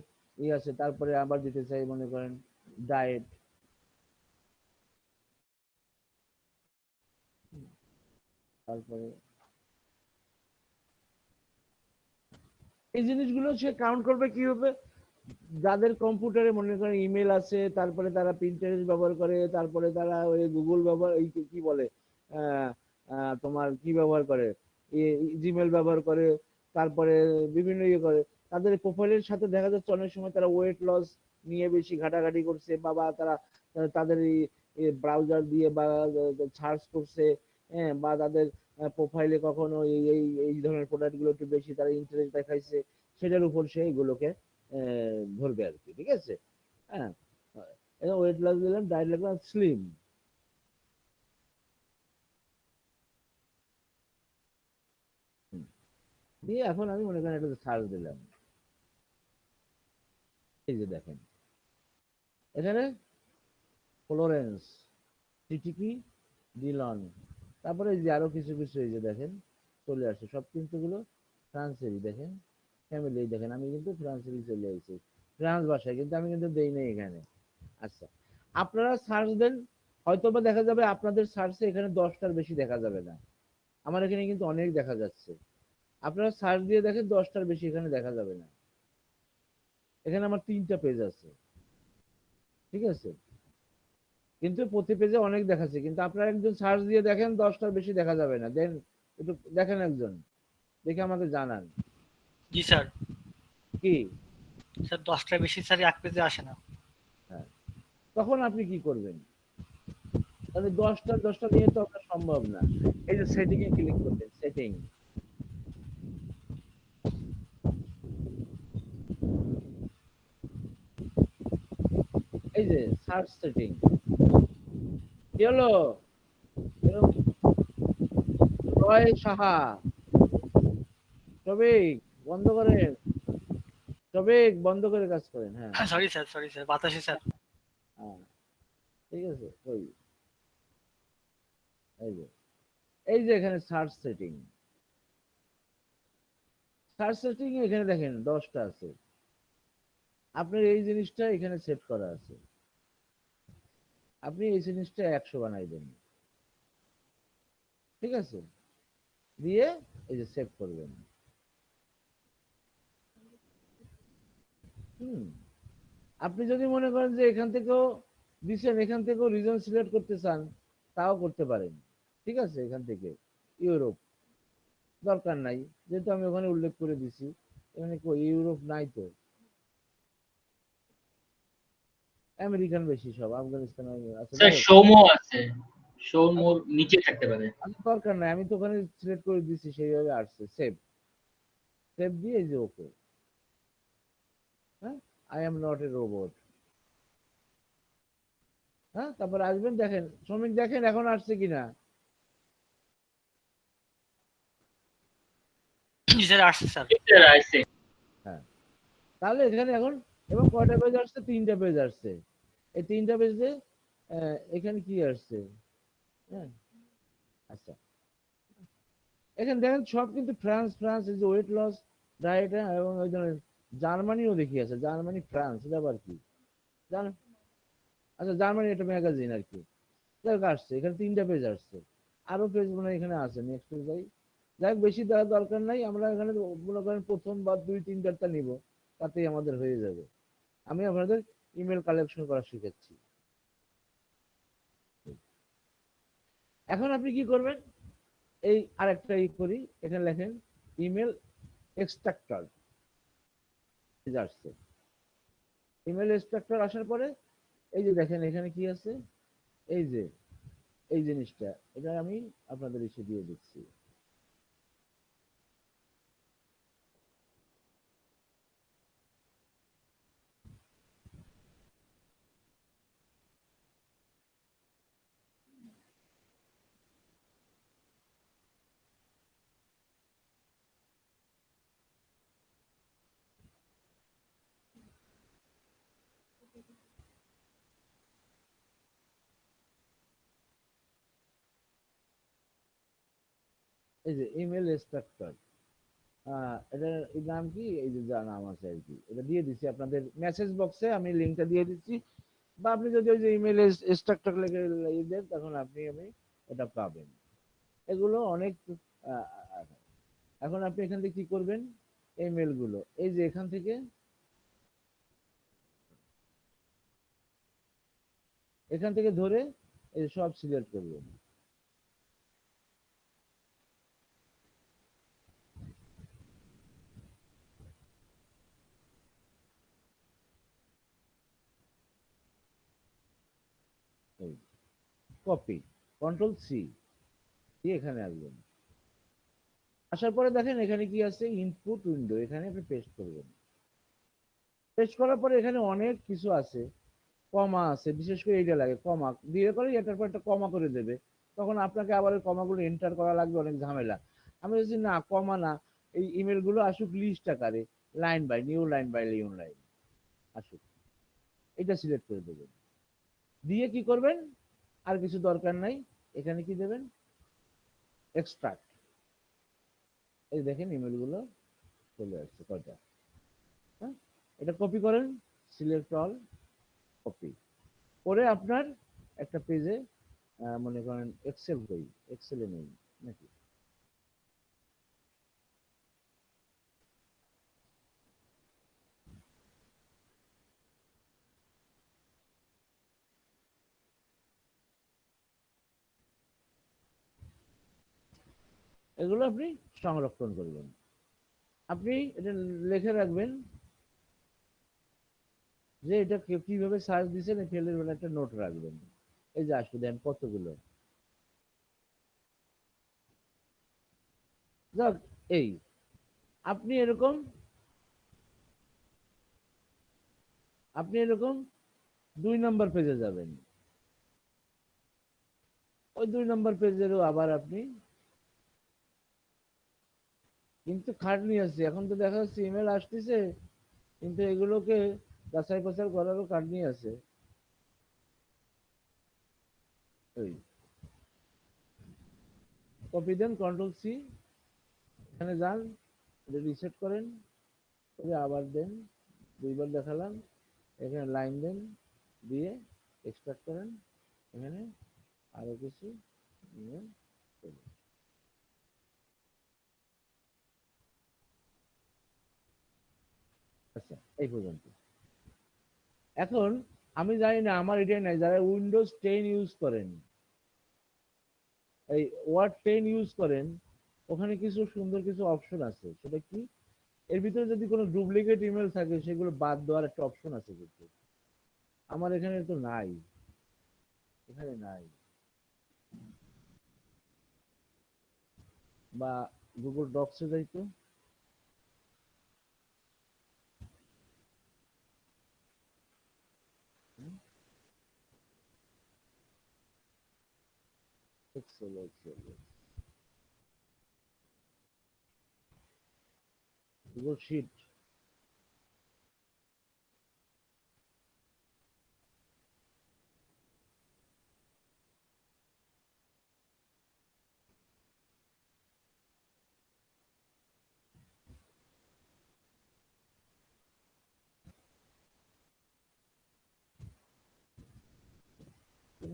আছে। তারপরে আবার দিতে চাই মনে করেন ডায়েট, তারপরে এই জিনিসগুলো সে কাউন্ট করবে কিভাবে? যাদের কম্পিউটারে মনে করেন ইমেল আছে, তারপরে তারা প্রিন্টারেস্ট ব্যবহার করে, তারপরে তারা ওই গুগল ব্যবহার, এই কি বলে তোমার কি ব্যবহার করে, জিমেল ব্যবহার করে, তারপরে বিভিন্ন করে, তাদের প্রোফাইলের সাথে দেখা যাচ্ছে অনেক সময় তারা ওয়েট লস নিয়ে বেশি ঘাটাঘাটি করছে, বা তারা তাদের এই ব্রাউজার দিয়ে বা সার্চ করছে, হ্যাঁ, বা তাদের প্রোফাইলে কখনো এই ধরনের প্রোডাক্ট গুলো একটু বেশি তারা ইন্টারেস্ট দেখাইছে, সেটার উপর সে এগুলোকে ধরবে আর কি। ঠিক আছে? হ্যাঁ, ওয়েট লস দিলাম, ডায়েট লিখলাম স্লিম, দিয়ে এখন আমি মনে করেন একটা সার্চ দিলাম। এই যে দেখেন এখানে ফ্লোরেন্স, টিটিকি, ডিলন, তারপরে এই যে আরো কিছু কিছু এই যে দেখেন চলে আসছে, সব কিন্তু গুলো ফ্রান্সেরই। দেখেন ফ্যামিলি, দেখেন আমি কিন্তু ফ্রান্সেরই চলে আসছি, ফ্রান্স ভাষায়, কিন্তু আমি কিন্তু দেই নাই এখানে। আচ্ছা, আপনারা সার্চ দেন, হয়তো বা দেখা যাবে আপনাদের সার্চে এখানে 10টার বেশি দেখা যাবে না, আমার এখানে কিন্তু অনেক দেখা যাচ্ছে। আপনারা সার্চ দিয়ে দেখেন 10টার বেশি এখানে দেখা যাবে না। এখানে আমার 3টা পেজ আছে, ঠিক আছে, কিন্তু প্রতি পেজে অনেক দেখাচ্ছে, কিন্তু আপনারা একজন সার্চ দিয়ে দেখেন 10টার বেশি দেখা যাবে না। দেন একটু দেখেন, একজন দেখে আমাকে জানান। জি স্যার। কি স্যার 10টার বেশি স্যার এক পেজে আসে না। হ্যাঁ, তখন আপনি কি করবেন? তাহলে 10টা নিয়ে তো আপনার সম্ভব না। এই যে সেটিং এ ক্লিক করবেন, সেটিং, এই যে সার্চ সেটিং, কি হলো? রয় সাহা, সবিক বন্ধ করেন, সবিক বন্ধ করে কাজ করেন। হ্যাঁ সরি স্যার, বাতাসে স্যার। হ্যাঁ, ঠিক আছে। ওই এই যে এই যে এখানে সার্চ সেটিং, সার্চ সেটিং এখানে দেখেন 10টা আছে, আপনার এই জিনিসটা এখানে সেট করা আছে, আপনি এই জিনিসটা 100 বানাই দেন, ঠিক আছে, দিয়ে এই যে সেভ করবেন। আপনি যদি মনে করেন যে এখান থেকেও দিচ্ছেন, এখান থেকেও রিজন সিলেক্ট করতে চান, তাও করতে পারেন, ঠিক আছে। এখান থেকে ইউরোপ দরকার নাই, যেহেতু আমি ওখানে উল্লেখ করে দিছি, এখানে ইউরোপ নাই তো, আমেরিকান বেশি সব, আফগানিস্তান আছে। স্যার শোমো আছে, শোমোর নিচে থাকতে পারে। দরকার নাই, আমি তো ওখানে সিলেক্ট করে দিছি, সেইভাবে আসছে। সেভ, সেভ দিয়ে এই যে ওকে, হ্যাঁ, I am not a robot, হ্যাঁ, তারপর আসবেন, দেখেন শ্রমিক, দেখেন এখন আসছে কিনা। জি স্যার, আসছে স্যার। হ্যাঁ, তাহলে এখানে এখন এবং কয়টা পেজ আসছে? 3টা পেজ আসছে। এই 3টা পেজে এখানে কি আসছে? হ্যাঁ, আচ্ছা, এখানে দেখেন সব কিন্তু ফ্রান্স, ফ্রান্স, এই যে ওয়েট লস, ডায়েট, এবং ওই ধরনের জার্মানিও দেখি আছে, জার্মানি, ফ্রান্স, এটা আবার কি জান? আচ্ছা, জার্মানি এটা ম্যাগাজিন আর কি, দেখ আসছে এখানে 3টা পেজ আসছে, আরো পেজ মনে হয় এখানে আছে। নেক্সট যাই, যাই বেশি দেওয়ার দরকার নাই, আমরা এখানে মনে করেন প্রথম বা 2-3টা নিব, তাতেই আমাদের হয়ে যাবে। আমি আপনাদের ইমেল কালেকশন করা শিখাচ্ছি। এখন আপনি কি করবেন? এই আরেকটা করি, এখানে লেখেন ইমেল এক্সট্রাক্টর, আসছে ইমেল এক্সট্রাক্টর। আসার পরে এই যে দেখেন এখানে কি আছে, এই যে এই জিনিসটা, এটা আমি আপনাদের এসে দিয়ে দিচ্ছি। এই যে ইমেল স্ট্রাকচার, এর নাম কি, এই যে যা নাম আছে আর কি, এটা দিয়ে দিচ্ছি আপনাদের মেসেজ বক্সে, আমি লিঙ্কটা দিয়ে দিচ্ছি। বা আপনি যদি ওই যে ইমেল স্ট্রাকচার লিখে দেন, তখন আমি এটা পাবেন। এগুলো অনেক আহ, আহ, এখন আপনি এখান থেকে কি করবেন, এই মেলগুলো এই যে এখান থেকে ধরে এই সব সিলেক্ট করবেন। কপি, কন্ট্রোল সি দিয়ে এখানে আসবেন। আসার পরে দেখেন এখানে কি আছে, ইনপুট উইন্ডো, এখানে আপনি পেস্ট করবেন। পেস্ট করার পরে এখানে অনেক কিছু আছে, কমা আছে, বিশেষ করে এইটা লাগে, কমা দিয়ে করে এটার পর একটা কমা করে দেবে। তখন আপনাকে আবার ওই কমাগুলো এন্টার করা লাগবে, অনেক ঝামেলা। আমি বলছি না, কমা না, এই ইমেল গুলো আসুক লিস্ট আকারে, লাইন বাই নিউ লাইন আসুক, এটা সিলেক্ট করে দেবেন। দিয়ে কি করবেন, আর কিছু দরকার নাই, এখানে কি দেবেন, এক্সট্রাক্ট। এই দেখেন ইমেল গুলো চলে আসছে কয়টা। হ্যাঁ, এটা কপি করেন, সিলেক্ট অল, কপি করে আপনার একটা পেজে, মনে করেন এক্সেল বই, এক্সেলে নেই নাকি, এগুলো আপনি সংরক্ষণ করবেন। আপনি এটা লিখে রাখবেন যে এটা কিভাবে সার্চ দিচ্ছেন, এই ফেলের বেলা একটা নোট রাখবেন। এই যে আসলে দেন কতগুলো, যাক, এই আপনি এরকম আপনি এরকম 2 নম্বর পেজে যাবেন। ওই 2 নম্বর পেজেরও আবার আপনি, কিন্তু খাটনি আছে, এখন তো দেখা যাচ্ছে ইমেল আসতেছে, কিন্তু এগুলোকে যাচাই বাছাই করারও খাটনি আছে। ওই কপি দেন, কন্ট্রোল সি, এখানে যান, রিসেট করেন, করে আবার দেন, 2বার দেখালাম, এখানে লাইন দেন, দিয়ে এক্সট্রাক্ট করেন, এখানে আরো কিছু নিয়ে চলুন। আচ্ছা, এই পর্যন্ত। এখন আমি জানি না, আমার এটাই নাই, যারা উইন্ডোজ 10 ইউজ করেন, এই ওয়ার্ড 10 ইউজ করেন, ওখানে কিছু সুন্দর কিছু অপশন আছে। সেটা কি, এর ভিতরে যদি কোনো ডুপ্লিকেট ইমেল থাকে সেগুলো বাদ দেওয়ার একটা অপশন আছে, কিন্তু আমার এখানে তো নাই, এখানে নাই। বা গুগল ডক্সে যাইতো, এক্সেল, গুগল শিট,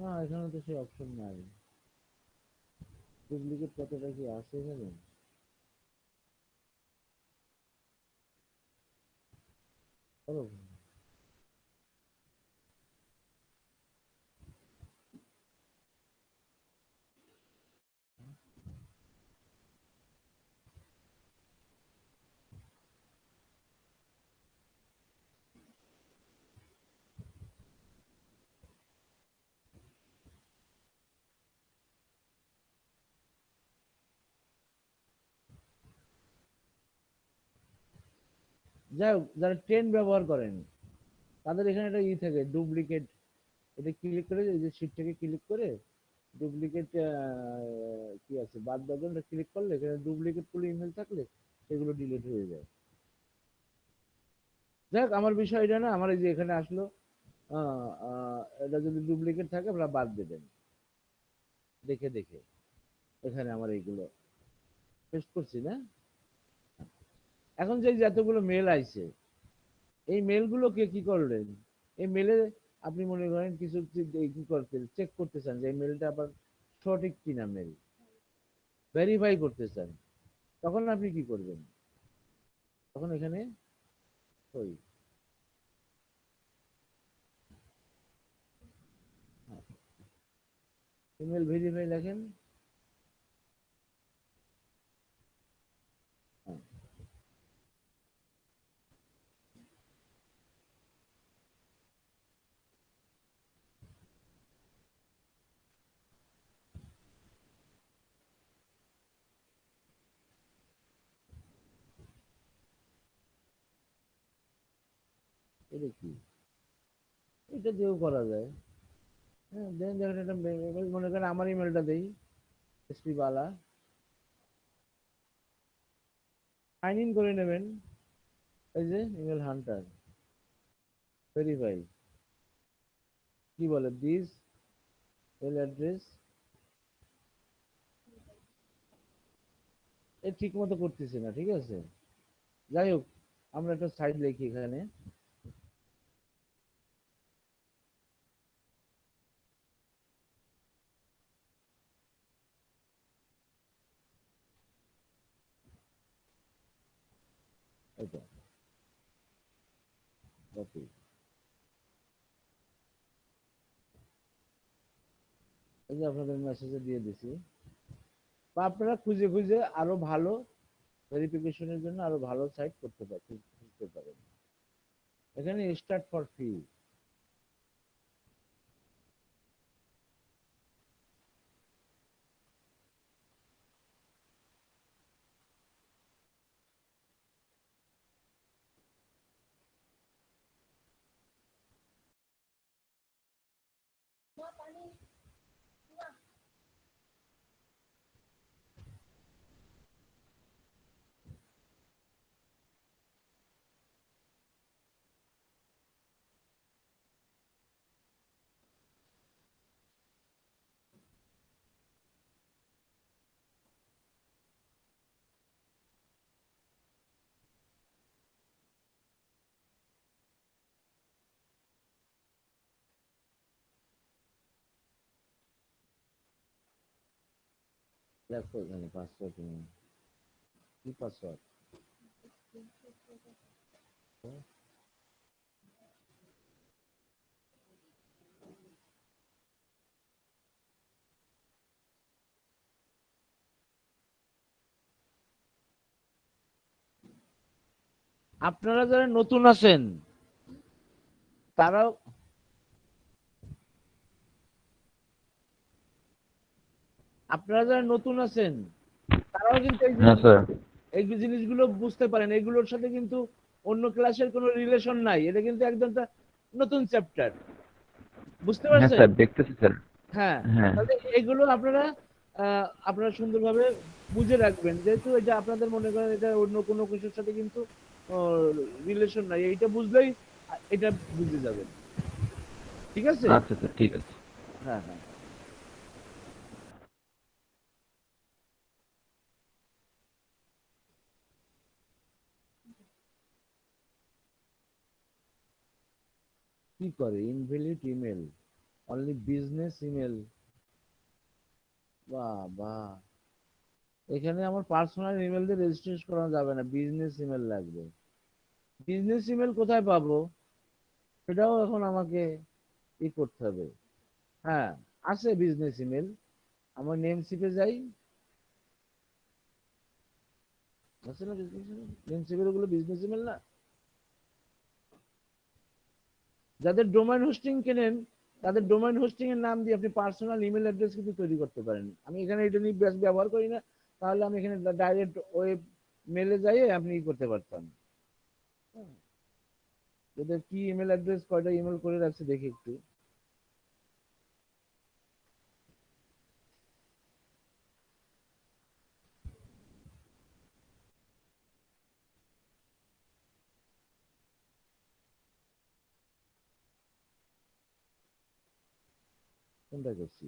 না এখানে তো সেই অপশন নাই। ডুপ্লিকেট কতটা কি আছে এখানে, বলো। যাই হোক, যারা 10 ব্যবহার করেন তাদের এখানে একটা থাকে ডুপ্লিকেট, এটা ক্লিক করে, এই যে শিটটাকে ক্লিক করে ডুপ্লিকেট কি আছে বাদ দাও, ক্লিক করলে এখানে ডুপ্লিকেট কোনো ইমেল থাকলে সেগুলো ডিলিট হয়ে যায়। যাক, আমার বিষয় এটা না, আমার এই যে এখানে আসলো, এটা যদি ডুপ্লিকেট থাকে আপনারা বাদ দেবেন, দেখে দেখে। এখানে আমার এইগুলো পেস্ট করছি না, এখন যে যতগুলো মেল আইছে, এই মেলগুলোকে কি করলেন? এই মেলে আপনি মনে করেন কিছু কি করতে চেক করতে চান যে এই মেলটা আবার সঠিক কিনা, মেল ভেরিফাই করতে চান, তখন আপনি কি করবেন? তখন এখানে ওই ইমেল ভেরিফাই লেখেন। হ্যাঁ, এটা কি? এটা দিয়েও করা যায়। হ্যাঁ, দেন দেখেন এটা মনে করেন আমার ইমেলটা দেই, এসপি বালা, সাইন ইন করে নেবেন। এই যে ইমেল হান্টার ভেরিফাই, কি বলে দিস মেল অ্যাড্রেস, এ ঠিক মতো করতেছে না, ঠিক আছে। যাই হোক, আমরা একটা সাইড লিখি এখানে, এটা কপি, এই যে আপনাদের মেসেজে দিয়ে দিছি। বা আপনারা খুঁজে খুঁজে আরো ভালো ভেরিফিকেশনের জন্য আরো ভালো সাইট করতে পারেন, খুঁজতে পারেন। এখানে স্টার্ট ফর ফ্রি, দেখো এখানে পাসওয়ার্ড, কি পাসওয়ার্ড? আপনারা যারা নতুন আছেন তারাও, আপনারা যারা নতুন আছেন তারাও কিন্তু হ্যাঁ স্যার। এই জিনিসগুলো বুঝতে পারেন। এগুলোর সাথে কিন্তু অন্য ক্লাসের কোনো রিলেশন নাই, এটা কিন্তু একদম একটা নতুন চ্যাপ্টার, বুঝতে হ্যাঁ পারছেন? স্যার, দেখতেছি স্যার। হ্যাঁ, হ্যাঁ তাহলে এগুলো আপনারা আপনারা সুন্দরভাবে বুঝে রাখবেন, যেহেতু এটা আপনাদের মনে করেন এটা অন্য কোনো কিছুর সাথে কিন্তু রিলেশন নাই, এইটা বুঝলেই এটা বুঝে যাবেন, ঠিক আছে? আচ্ছা স্যার, ঠিক আছে। হ্যাঁ হ্যাঁ, কি করে invalid email, only business email, বাহ বাহ, এখানে আমার পার্সোনাল ইমেল দিয়ে রেজিস্ট্রেশন করা যাবে না, বিজনেস ইমেল লাগবে। বিজনেস ইমেল কোথায় পাবো সেটাও এখন আমাকে ই করতে হবে। হ্যাঁ, আছে বিজনেস ইমেল, আমার নেম শিপে যাই, আছে না বিজনেস ইমেল? নেম শিপের ওগুলো বিজনেস ইমেল না? যাদের ডোমেইন হোস্টিং কেনেন তাদের ডোমেইন হোস্টিং এর নাম দিয়ে আপনি পার্সোনাল ইমেল অ্যাড্রেস কিন্তু তৈরি করতে পারেন। আমি এখানে এটা নিয়ে বেশ ব্যবহার করি না, তাহলে আমি এখানে ডাইরেক্ট ওয়েব মেলে যাই আপনি ই করতে পারতাম। ওদের কি ইমেল অ্যাড্রেস, কয়টা ইমেল করে রাখছে দেখি একটু। কোনটা করছি?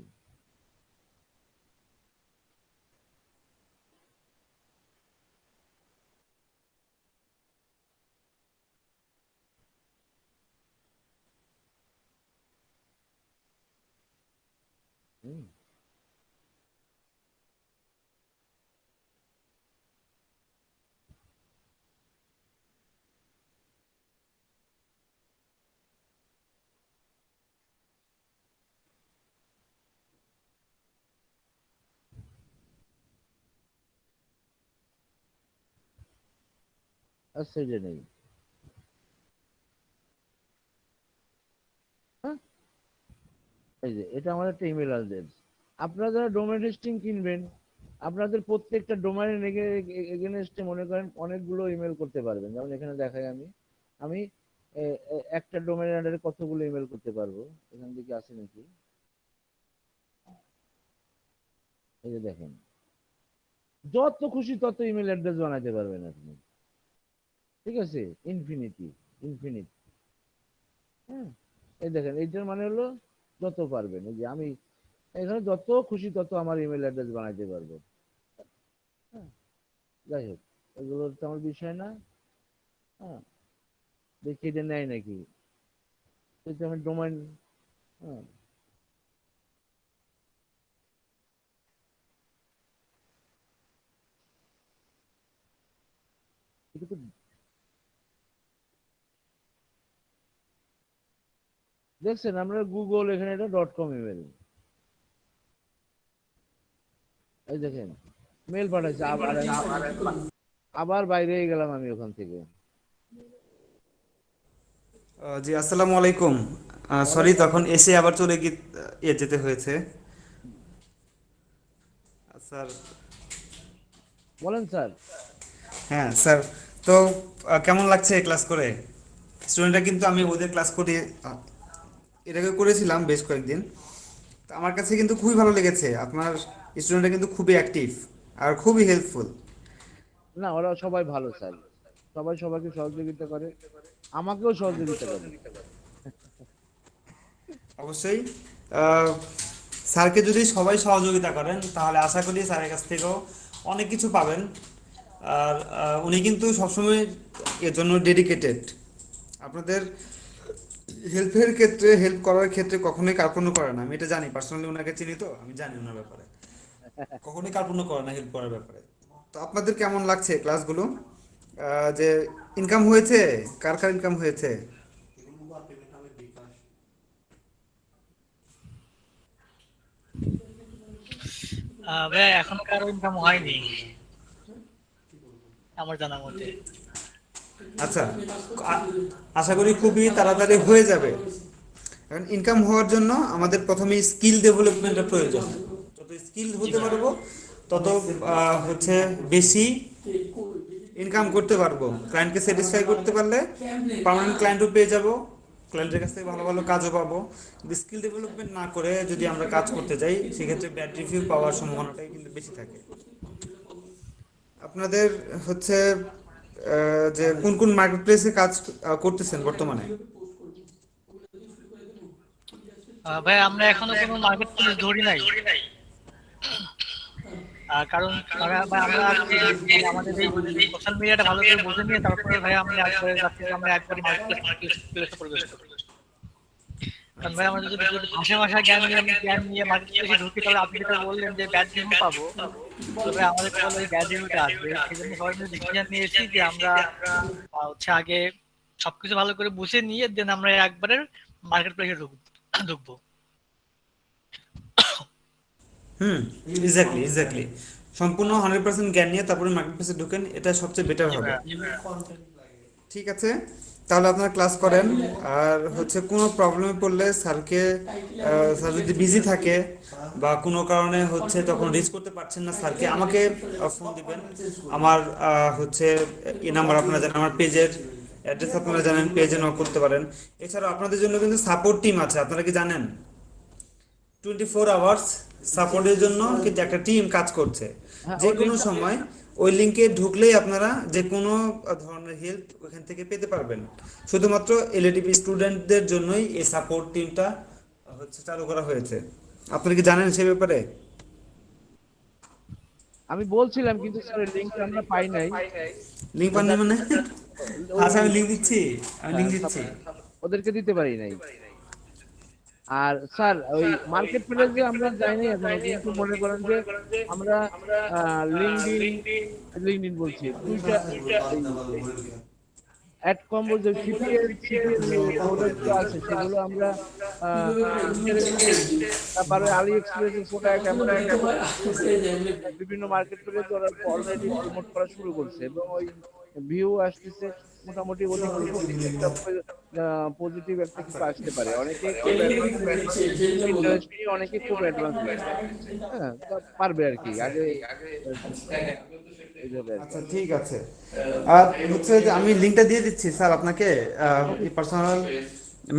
হুম। আচ্ছা এটা নেই। হ্যাঁ, এই যে এটা আমার একটা ইমেল অ্যাড্রেস। আপনারা যারা ডোমেন হোস্টিং কিনবেন, আপনাদের প্রত্যেকটা ডোমেইন এগেনস্টে মনে করেন অনেকগুলো ইমেল করতে পারবেন। যেমন এখানে দেখাই আমি আমি একটা ডোমেইনের আন্ডারে কতগুলো ইমেল করতে পারবো, এখান থেকে আছে নাকি, এই যে দেখেন যত খুশি তত ইমেল অ্যাড্রেস বানাইতে পারবেন আপনি। ঠিক আছে, ইনফিনিটি, ইনফিনিট। হ্যাঁ, এই দেখেন এইটার মানে হলো যত পারবেন। এই যে আমি এখানে যত খুশি তত আমার ইমেল অ্যাড্রেস বানাইতে পারবো। হ্যাঁ, যাই হোক, এগুলো তো আমার বিষয় না। হ্যাঁ, দেখি এটা নেয় নাকি, এটা আমার ডোমেইন। হ্যাঁ, এটা তো দেখছেন আমরা গুগল এখানে এটা .com ইমেল, এই দেখেন মেল পাঠাইছে। আবার বাইরে গেলাম আমি ওখান থেকে। জি আসসালামু আলাইকুম। সরি, তখন এসে আবার চলে গিয়ে যেতে হয়েছে। স্যার, বলেন স্যার। হ্যাঁ স্যার, তো কেমন লাগছে ক্লাস করে? স্টুডেন্টরা কিন্তু আমি ওদের ক্লাস করে এর আগে করেছিলাম বেশ কয়েকদিন। তো আমার কাছে কিন্তু খুবই ভালো লেগেছে। আপনার স্টুডেন্টরা কিন্তু খুবই অ্যাক্টিভ আর খুবই হেল্পফুল। না, ওরা সবাই ভালো স্যার, সবাই সবাইকে সহযোগিতা করে, আমাকেও সহযোগিতা করে। অবশ্যই স্যারকে যদি সবাই সহযোগিতা করেন তাহলে আশা করি স্যারের কাছ থেকেও অনেক কিছু পাবেন। আর উনি কিন্তু সবসময় এর জন্য ডেডিকেটেড। আপনাদের হেল্পের ক্ষেত্রে, হেল্প করার ক্ষেত্রে কখনোই কার্পণ্য করে না। আমি এটা জানি, পার্সোনালি ওনাকে চিনি, তো আমি জানি ওনার ব্যাপারে কখনোই কার্পণ্য করে না হেল্প করার ব্যাপারে। তো আপনাদের কেমন লাগছে ক্লাসগুলো? যে ইনকাম হয়েছে, কার কার ইনকাম হয়েছে? ভাই এখনো কারো ইনকাম হয়নি আমার জানা মতে। আচ্ছা, আশা করি খুবই তাড়াতাড়ি হয়ে যাবে। কারণ ইনকাম হওয়ার জন্য আমাদের প্রথমে স্কিল ডেভেলপমেন্টের প্রয়োজন। যত স্কিল হতে পারবো তত হচ্ছে বেশি ইনকাম করতে পারবো। ক্লায়েন্টকে স্যাটিসফাই করতে পারলে পার্মানেন্ট ক্লায়েন্টও পেয়ে যাবো, ক্লায়েন্টের কাছ থেকে ভালো ভালো কাজও পাবো। কিন্তু স্কিল ডেভেলপমেন্ট না করে যদি আমরা কাজ করতে যাই সেক্ষেত্রে ব্যাড রিভিউ পাওয়ার সম্ভাবনাটাই কিন্তু বেশি থাকে। আপনাদের হচ্ছে যে কোন কোন মার্কেট প্লেসে কাজ করতেছেন বর্তমানে? ভাই আমরা এখনো কোনো মার্কেট প্লেস ধরি নাই। কারণ ভাই আমরা আমাদের এই সোশ্যাল মিডিয়াটা ভালো করে বুঝে নিয়ে তারপরে ভাই আমরা একবার মার্কেট প্লেসে প্রবেশ করি। কারণ ভাই আমাদের যদি ভাষা জ্ঞান নিয়ে মার্কেট প্লেসে ঢুকি তাহলে আপনি যেটা বললেন যে ব্যাড রিভিউ পাবো, তবে আমাদের তাহলে ওই ব্যাড রিভিউটা আসবে। সেই জন্য সবাই মিলে ডিসিশন নিয়েছি যে আমরা হচ্ছে আগে সবকিছু ভালো করে বুঝে নিয়ে দেন আমরা একবারে মার্কেট প্লেসে ঢুকবো। এক্স্যাক্টলি সম্পূর্ণ 100% জ্ঞান নিয়ে তারপরে মার্কেট প্লেসে ঢুকেন, এটা সবচেয়ে বেটার হবে। ঠিক আছে, তাহলে আপনারা ক্লাস করেন। আর হচ্ছে কোনো প্রবলেমে পড়লে স্যারকে, স্যার যদি বিজি থাকে বা কোনো কারণে হচ্ছে তখন রিচ করতে পারছেন না স্যারকে, আমাকে ফোন দিবেন। আমার হচ্ছে এই নাম্বার আপনারা জানেন, আমার পেজের অ্যাড্রেস আপনারা জানেন, পেজে নক করতে পারেন। এছাড়াও আপনাদের জন্য কিন্তু সাপোর্ট টিম আছে, আপনারা কি জানেন? 24 আওয়ার্স সাপোর্টের জন্য কিন্তু একটা টিম কাজ করছে। যে কোনো সময় ওই লিঙ্কে ঢুকলেই আপনারা যে কোনো ধরনের হেল্প ওখান থেকে পেতে পারবেন। শুধুমাত্র এলএডিপি স্টুডেন্টদের জন্যই এই সাপোর্ট টিমটা হচ্ছে চালু করা হয়েছে। আপনারা কি জানেন সে ব্যাপারে? আমি বলছিলাম কিন্তু স্যার লিংকটা আমরা পাই নাই। লিঙ্ক পাননি মানে? আচ্ছা, আমি লিঙ্ক দিচ্ছি, লিঙ্ক দিচ্ছি। ওদেরকে দিতে পারি নাই। আর স্যার ওই মার্কেট প্লেসে আমরা যাই নাই এখনো, কিন্তু মনে করেন যে আমরা লিঙ্কডইন, লিঙ্কডইন বলছি, টুইটার, এই অ্যাড কম্বো যে সিপিএর প্রোডাক্ট গুলো আছে সেগুলো আমরা পিন্টারেস্টে, তারপরে আলি এক্সপ্রেসের প্রোডাক্ট, এমনকি বিভিন্ন মার্কেট প্লেস ওরা অলরেডি প্রমোট করা শুরু করছে এবং ওই ভিউ আসতেছে মোটামুটি, ওদিক থেকে একটা পজিটিভ একটা কিছু আসতে পারে। অনেকে খুব অ্যাডভান্স হয়নি, ইন্টারেস্ট নিয়ে অনেকে খুব অ্যাডভান্স হয়নি। হ্যাঁ, তা পারবে আর কি, আগে এইভাবে আর কি। আচ্ছা ঠিক আছে। আর হচ্ছে যে আমি লিঙ্কটা দিয়ে দিচ্ছি স্যার আপনাকে, এই পার্সোনাল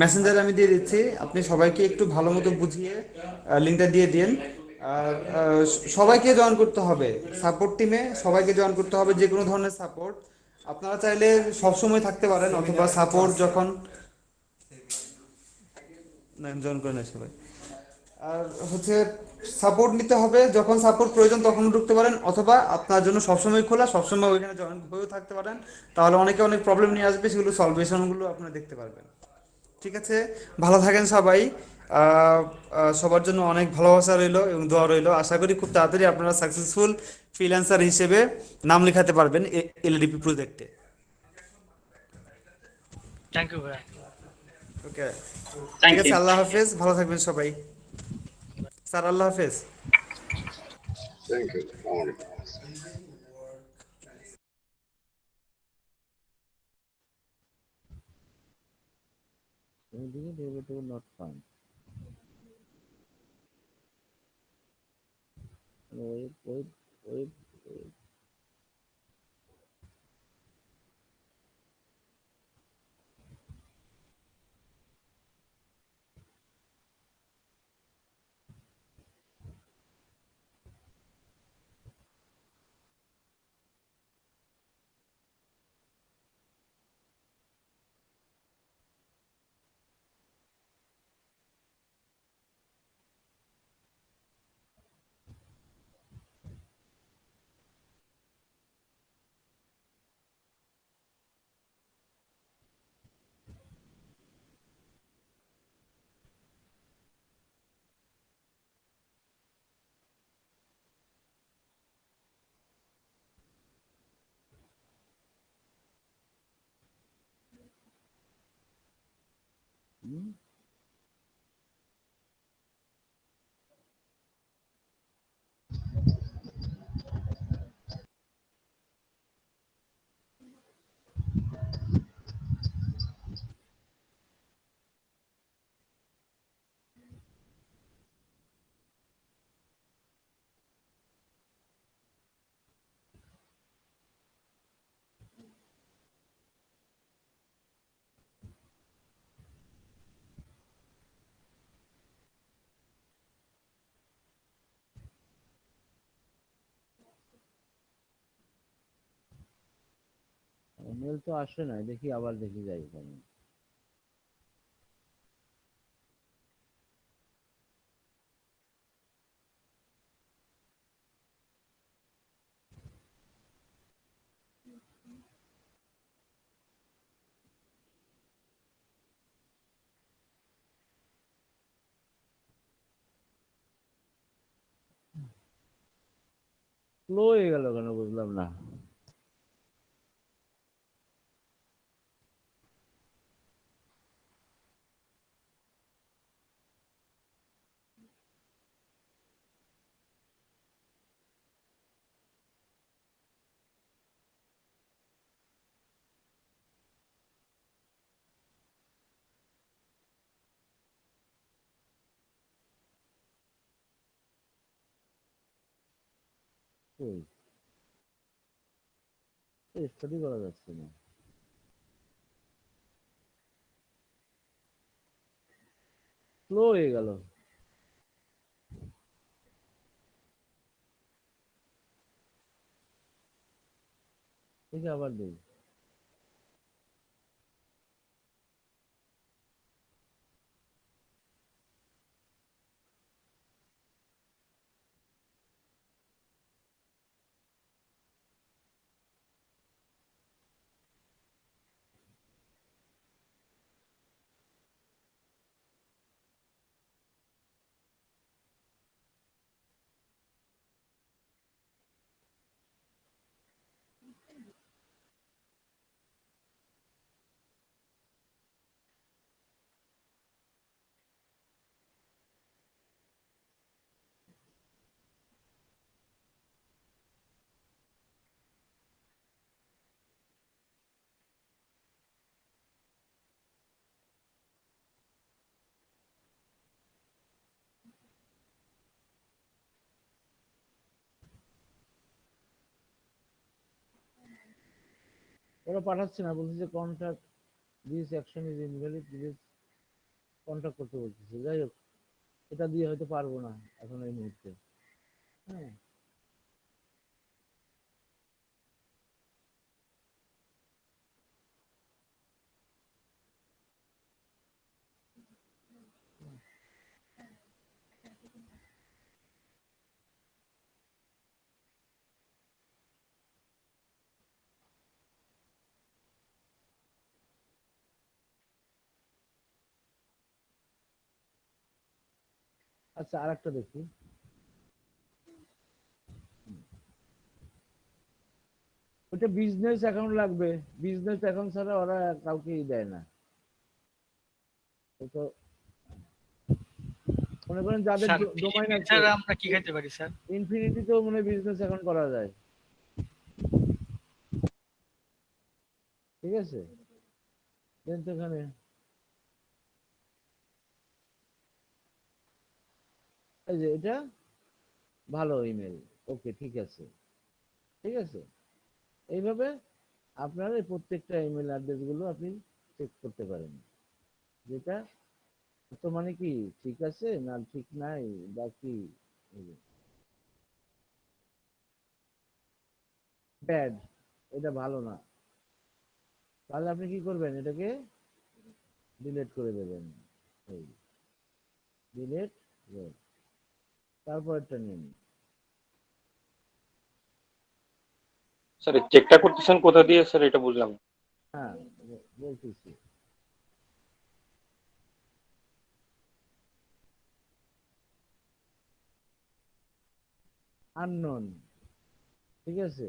মেসেঞ্জারে আমি দিয়ে দিচ্ছি, আপনি সবাইকে একটু ভালো মতো বুঝিয়ে লিঙ্কটা দিয়ে দিন। আর সবাইকে জয়েন করতে হবে, সাপোর্ট টিমে সবাইকে জয়েন করতে হবে, যে কোনো ধরনের সাপোর্ট। আপনারা চাইলে সবসময় থাকতে পারেন, অথবা সাপোর্ট যখন জয়েন করে নেয় সবাই। আর হচ্ছে সাপোর্ট নিতে হবে, যখন সাপোর্ট প্রয়োজন তখন ঢুকতে পারেন, অথবা আপনার জন্য সবসময় খোলা, সবসময় ওইখানে জয়েন হয়েও থাকতে পারেন। তাহলে অনেকে অনেক প্রবলেম নিয়ে আসবে, সেগুলো সলভেশনগুলো আপনারা দেখতে পারবেন। ঠিক আছে, ভালো থাকেন সবাই। সবার জন্য অনেক ভালোবাসা রইলো এবং দোয়া রইলো। আশা করি খুব তাড়াতাড়ি আপনারা সাকসেসফুল ফ্রিল্যান্সার হিসেবে নাম লেখাতে পারবেন এলডিপি প্রজেক্টে। থ্যাংক ইউ ভাইয়া। ওকে, ঠিক থ্যাংক আছে, ইউ। আল্লাহ হাফেজ, ভালো থাকবেন সবাই। স্যার আল্লাহ হাফেজ। Thank you. Not found. Wait, wait. Mail তো আসে নাই, দেখি আবার দেখি যাই ওখানে। স্লো হয়ে গেল কেন বুঝলাম না। স্টাডি করা যাচ্ছে না। স্লো হয়ে গেল। দেখি আবার দেখি। ওরা পাঠাচ্ছে না, বলছে যে contract this action is invalid, this contract করতে বলতেছে। যাই হোক, এটা দিয়ে হয়তো পারবো না এখন এই মুহূর্তে। হ্যাঁ, আচ্ছা আর একটা দেখি। ওটা বিজনেস অ্যাকাউন্ট লাগবে, বিজনেস অ্যাকাউন্ট ছাড়া ওরা কাউকেই দেয় না। তো মনে করেন যাদের স্যার ডোমাইন আছে, স্যার আমরা কি খাইতে পারি স্যার? ইনফিনিটিতেও মনে হয় বিজনেস অ্যাকাউন্ট করা যায়। ঠিক আছে, দেন তো এখানে এই যে এটা ভালো ইমেল, ওকে ঠিক আছে, ঠিক আছে। এইভাবে আপনার এই প্রত্যেকটা ইমেল অ্যাড্রেস গুলো আপনি চেক করতে পারেন, যেটা তো মানে কি ঠিক আছে না ঠিক নাই বা কি ব্যাড, এটা ভালো না। তাহলে আপনি কি করবেন, এটাকে ডিলিট করে দেবেন। এই ডিলিট, তারপরটা নিন। স্যার চেকটা করতেছেন কোথা দিয়ে স্যার, এটা বুঝলাম না। হ্যাঁ বলতেছি, আননোন, ঠিক আছে।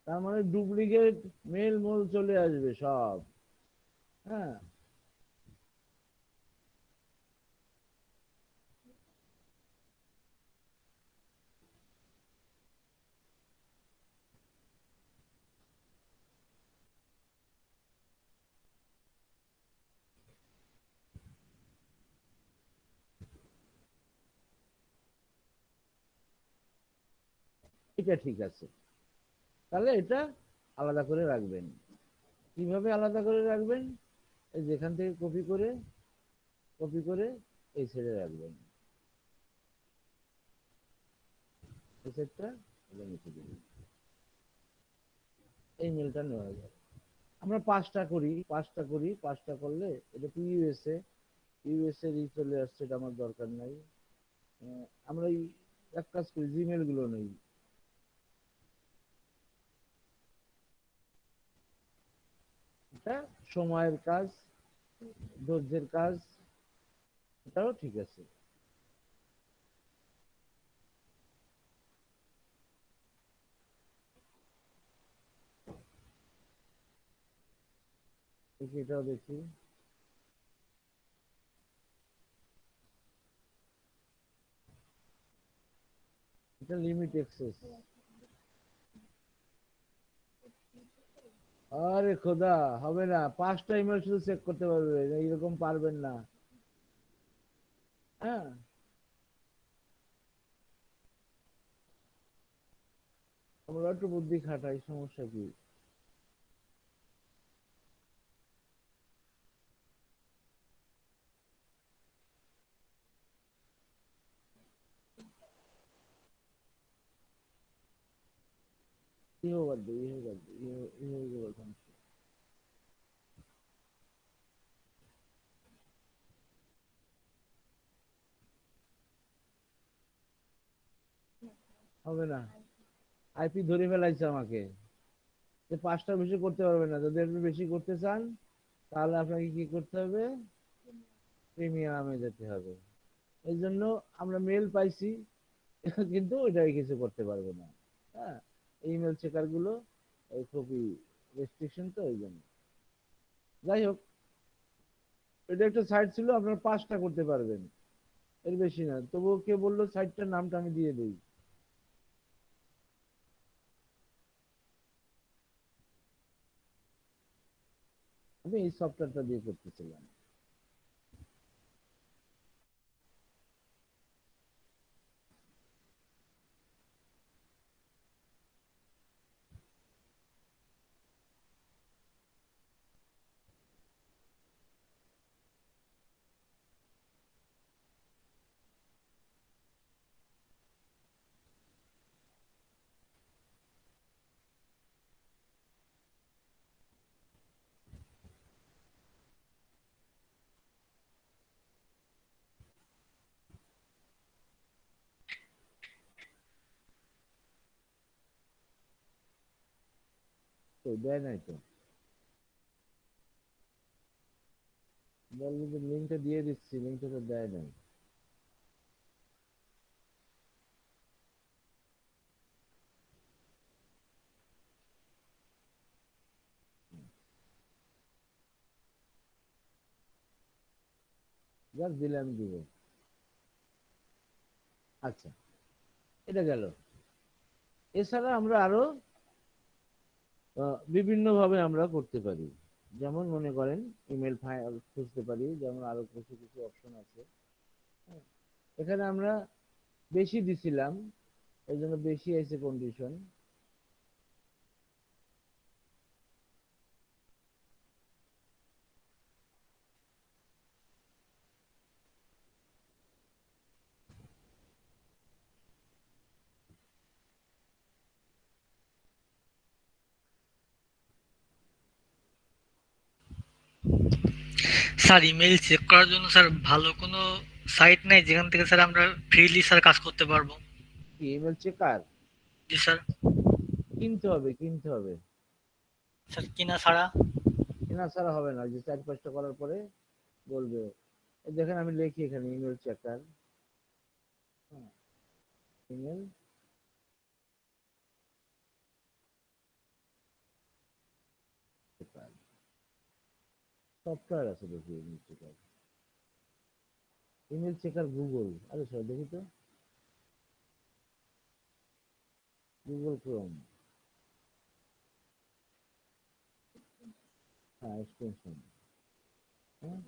তার মানে ডুপ্লিকেট মেল মোল চলে আসবে সব। হ্যাঁ, এটা ঠিক আছে। তাহলে এটা আলাদা করে রাখবেন। কিভাবে আলাদা করে রাখবেন, এই যেখান থেকে কপি করে এই ছেড়ে রাখবেন, এই সেটটা নিচে দিবেন, এই মেলটা নেওয়া যায়। আমরা পাঁচটা করলে এটা টু ইউএসএ চলে আসছে, এটা আমার দরকার নাই। আমরা এই এক কাজ করি, জিমেল গুলো নেই। এটা সময়ের কাজ, ধৈর্যের কাজ, এটাও ঠিক আছে। এটাও দেখি, এটা লিমিট অ্যাক্সেস। আরে খোদা, হবে না, পাঁচটা ইমেল শুধু চেক করতে পারবে, এইরকম পারবেন না। হ্যাঁ, আমরা একটু বুদ্ধি খাটাই, সমস্যা কি? ইহো বাদ দে, ইহো হবে না, আইপি ধরে ফেলাইছে আমাকে, যে পাঁচটার বেশি করতে পারবে না। যদি আপনি বেশি করতে চান তাহলে আপনাকে কি করতে হবে, প্রিমিয়ামে যেতে হবে। এই জন্য আমরা মেল পাইছি কিন্তু ওইটাই কিছু করতে পারবে না। হ্যাঁ, ইমেল চেকার গুলো এই খুবই রেস্ট্রিকশন তো এই জন্য। যাই হোক, এটা একটা সাইট ছিল, আপনার 5টা করতে পারবেন, এর বেশি না। তবুও কে বললো সাইটটার নামটা আমি দিয়ে দিই। আমি এই সফটওয়্যারটা দিয়ে করতেছিলাম। তো দেয় নাই তো, বলবো যে লিঙ্কটা দিয়ে দিচ্ছি, লিঙ্কটা তো দেয় নাই। জাস্ট দিলাম, দিব। আচ্ছা, এটা গেল। এছাড়া আমরা আরো বিভিন্ন ভাবে আমরা করতে পারি। যেমন মনে করেন ইমেল ফাইল খুঁজতে পারি, যেমন আরো কিছু কিছু অপশন আছে। হ্যাঁ, এখানে আমরা বেশি দিছিলাম, এই জন্য বেশি আছে কন্ডিশন। স্যার ইমেল চেক করার জন্য স্যার ভালো কোনো সাইট নাই যেখান থেকে স্যার আমরা ফ্রিলি স্যার কাজ করতে পারবো? কি ইমেল চেকার জি স্যার। কিনতে হবে, কিনতে হবে। স্যার কিনা ছাড়া? কেনা ছাড়া হবে না, যে 4-5টা করার পরে বলবে। এই দেখেন আমি লিখি এখানে email checker, email checker software আছে, দেখি email checker. Email checker Google, আরে স্যার দেখি তো, গুগল ক্রোম। হ্যাঁ, এক্সটেনশন। হ্যাঁ,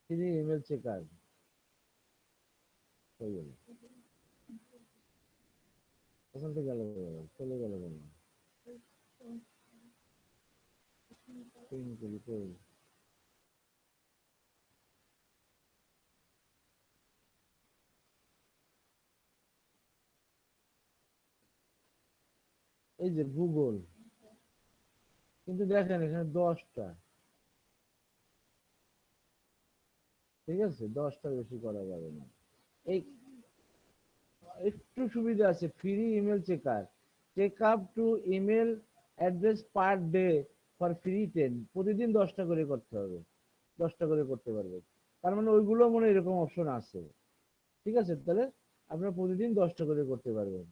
তিনি ইমেল চেকার হয়ে গেল। ওখান থেকে গেল, চলে গেল কেন? পিন করি কই? এই যে গুগল, কিন্তু দেখেন এখানে 10টা, ঠিক আছে, 10টার বেশি করা যাবে না। এই একটু সুবিধা আছে, free email checker, check up to email address per day for free 10, প্রতিদিন 10টা করে করতে হবে, 10টা করে করতে পারবে। তার মানে ওইগুলো মনে হয় এরকম অপশন আছে। ঠিক আছে, তাহলে আপনারা প্রতিদিন 10টা করে করতে পারবেন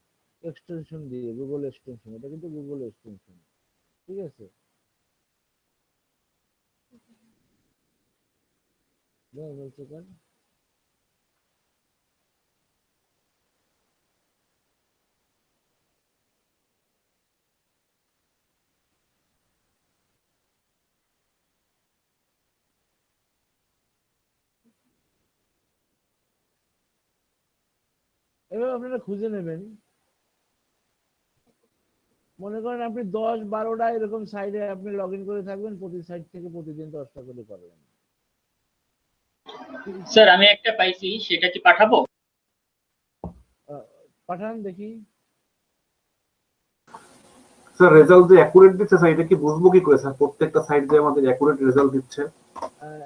এক্সটেনশন দিয়ে, গুগল এক্সটেনশন। এটা কিন্তু গুগল এক্সটেনশন, ঠিক আছে। ইমেল চেকার, এবার আপনারা খুঁজে নেবেন। মনে করেন আপনি 10-12টা এরকম সাইডে আপনি লগ ইন করে থাকবেন, প্রতি সাইড থেকে প্রতিদিন 10টা করে করবেন। স্যার আমি একটা পাইছি, সেটা কি পাঠাবো? পাঠান দেখি। স্যার রেজাল্ট যে অ্যাকুরেট দিচ্ছে স্যার, এটা কি বুঝবো কি করে স্যার প্রত্যেকটা সাইট যে আমাদের অ্যাকুরেট রেজাল্ট দিচ্ছে?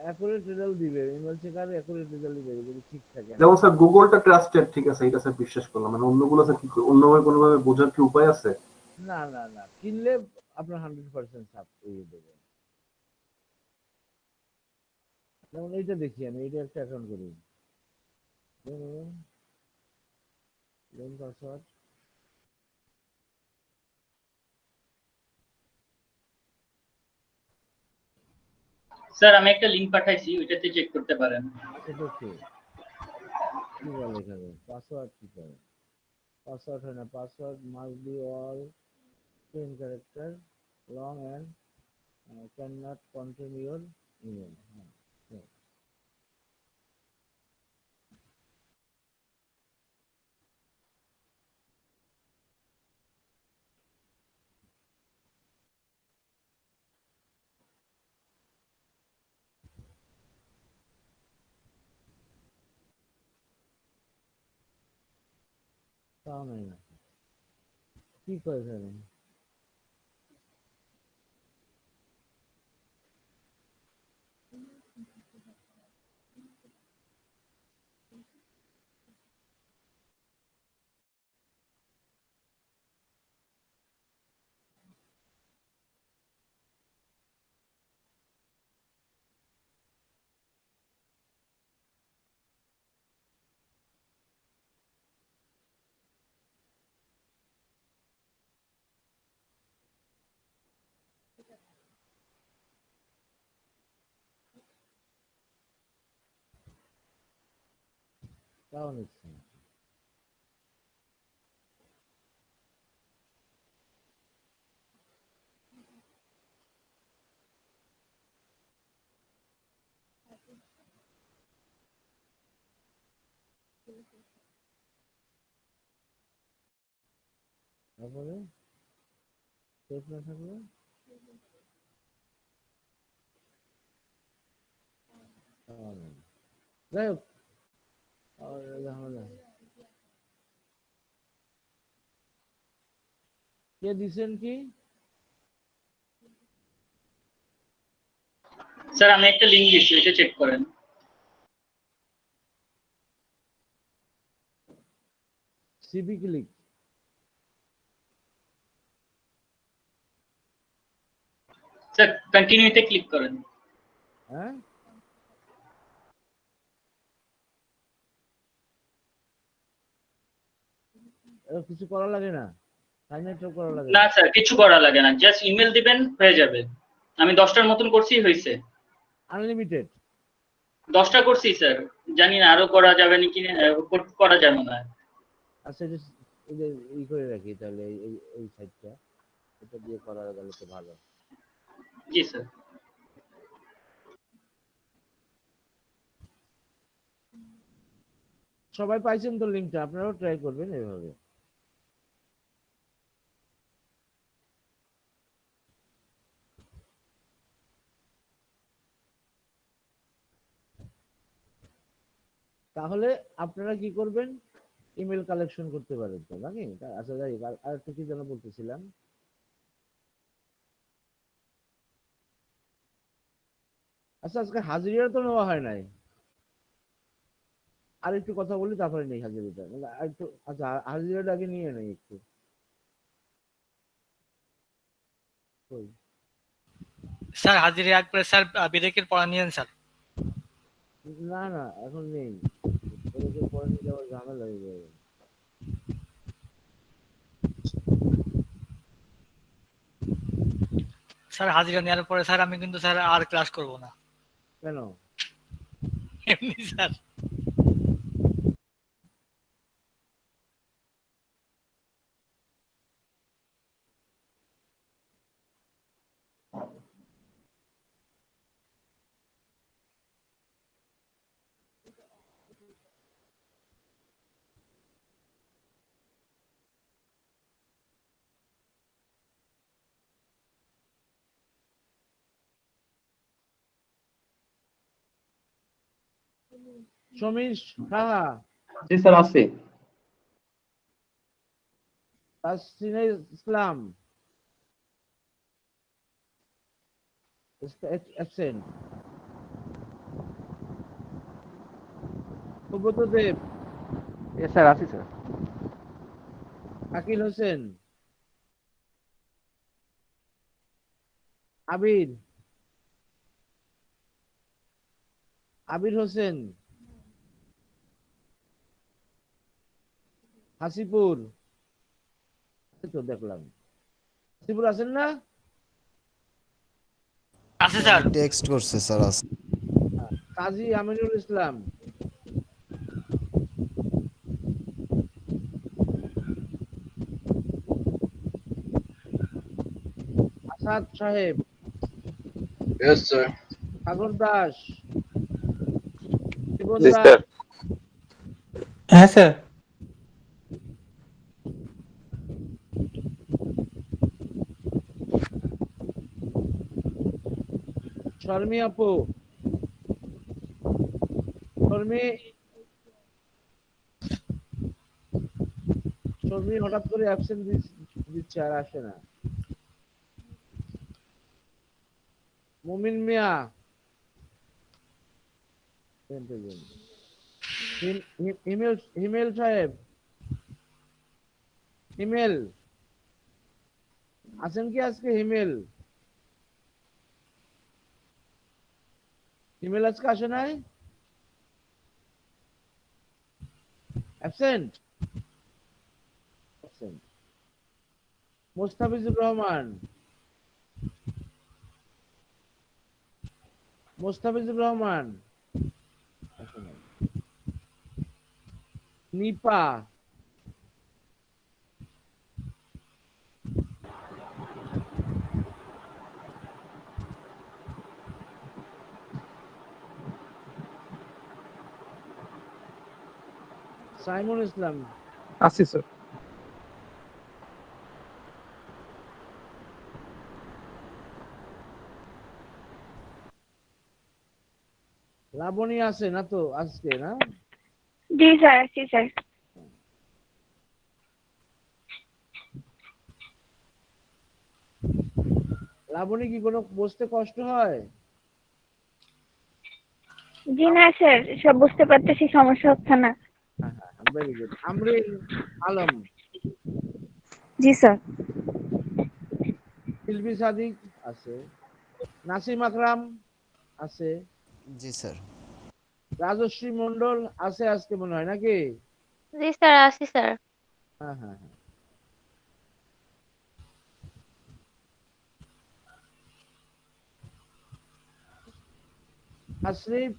অ্যাকুরেট রেজাল্ট দিবে, ইমেল চেকার অ্যাকুরেট রেজাল্ট দিবে যদি ঠিক থাকে। যেমন স্যার গুগলটা ট্রাস্টেড, ঠিক আছে, এটা স্যার বিশ্বাস করলাম, মানে অন্যগুলো স্যার কি অন্যভাবে কোনোভাবে বোঝার কি উপায় আছে? না না না, কিনলে আপনার 100% সাপ পেয়ে দেবে। যেমন এইটা দেখি, আমি এইটা একটা অ্যাকাউন্ট করি, দেন পাসওয়ার্ড। স্যার আমি একটা লিংক পাঠাইছি, ওইটাতে চেক করতে পারেন। আচ্ছা দেখো কি বলে এখানে পাসওয়ার্ড কি করে, পাসওয়ার্ড হয় না, password must be all 10 character long and can not contain your email. তাও নাই না, কি করে এখানে? তাও নিচ্ছে না। তারপরে সেফ না থাকলে তাও নেই। যাই হোক আর ঝামেলা। কে দিছেন কি? স্যার আমি একটা লিংক দিচ্ছি, ওইটা চেক করেন। CB click. স্যার কন্টিনিউতে ক্লিক করেন। হ্যাঁ কিছু করা লাগে না, সাইন আপ করা লাগে না স্যার কিছু করা লাগে না, জাস্ট ইমেল দিবেন হয়ে যাবে। আমি 10টার মতন করছি, হয়েছে। আনলিমিটেড 10টা করছি স্যার, জানি না আরো করা যাবে নাকি, করা যাবে না। আচ্ছা এই যে ই করে রাখি তাহলে এই সাইডটা, এটা দিয়ে করা গেলে তো ভালো। জি স্যার। সবাই পাইছেন তো লিংকটা, আপনারাও ট্রাই করবেন এভাবে। তাহলে আপনারা কি করবেন, ইমেল কালেকশন করতে পারেন তো নাকি? আচ্ছা যাই হোক, আর একটা কি যেন বলতেছিলাম। আচ্ছা আজকে হাজিরা তো নেওয়া হয় নাই, আর একটু কথা বলি তারপরে নেই হাজিরাটা, মানে আর একটু আচ্ছা হাজিরাটা আগে নিয়ে নেই একটু। কই? স্যার হাজিরা একবারে স্যার বিদেকের পড়া নিয়েন স্যার। না না এখন নেই, এরকম পরে নিয়ে যাওয়ার ঝামেলা হয়ে যাবে। স্যার হাজিরা নেওয়ার পরে স্যার আমি কিন্তু স্যার আর ক্লাস করব না। কেন? এমনি স্যার। সমীর সাহা, জি স্যার আছে। তাসনিয়া ইসলাম অ্যাবসেন্ট, সুব্রত দেব, স্যার আছি স্যার। আকিল হোসেন, আবির, আবির হোসেন, হাসিপুর, এই তো দেখলাম হাসিপুর আছেন না? আছে স্যার। টেক্সট করছে স্যার আছে। কাজী আমিনুল ইসলাম, আসাদ সাহেব, Yes, sir. সাগর দাস, জীবন জি দাস, স্যার। হ্যাঁ স্যার। শর্মি আপু, শর্মি শর্মি হঠাৎ করে অ্যাবসেন্ট দিচ্ছে আর আসে না। মুমিন মিয়া, হিমেল সাহেব, হিমেল আছেন কি আজকে? হিমেল হিমেল আজকে আসে নাই, অ্যাবসেন্ট। মোস্তাফিজুর রহমান, মোস্তাফিজুর রহমান, নিপা, সাইমুল ইসলাম, আছি স্যার। লাবণী আছে না তো আজকে? না, জি স্যার আছি স্যার। লাবণী কি কোনো বসতে কষ্ট হয়? জি না স্যার, সব বুঝতে পারতেছি, সমস্যা হচ্ছে না। Very good. আমরিন আলম, জি স্যার। শিল্পী সাদিক আছে, নাসিম আকরাম আছে, জি স্যার। রাজশ্রী মন্ডল আছে আজকে মনে হয় নাকি? জি স্যার, আছি স্যার। হ্যাঁ হ্যাঁ হ্যাঁ। আশরিফ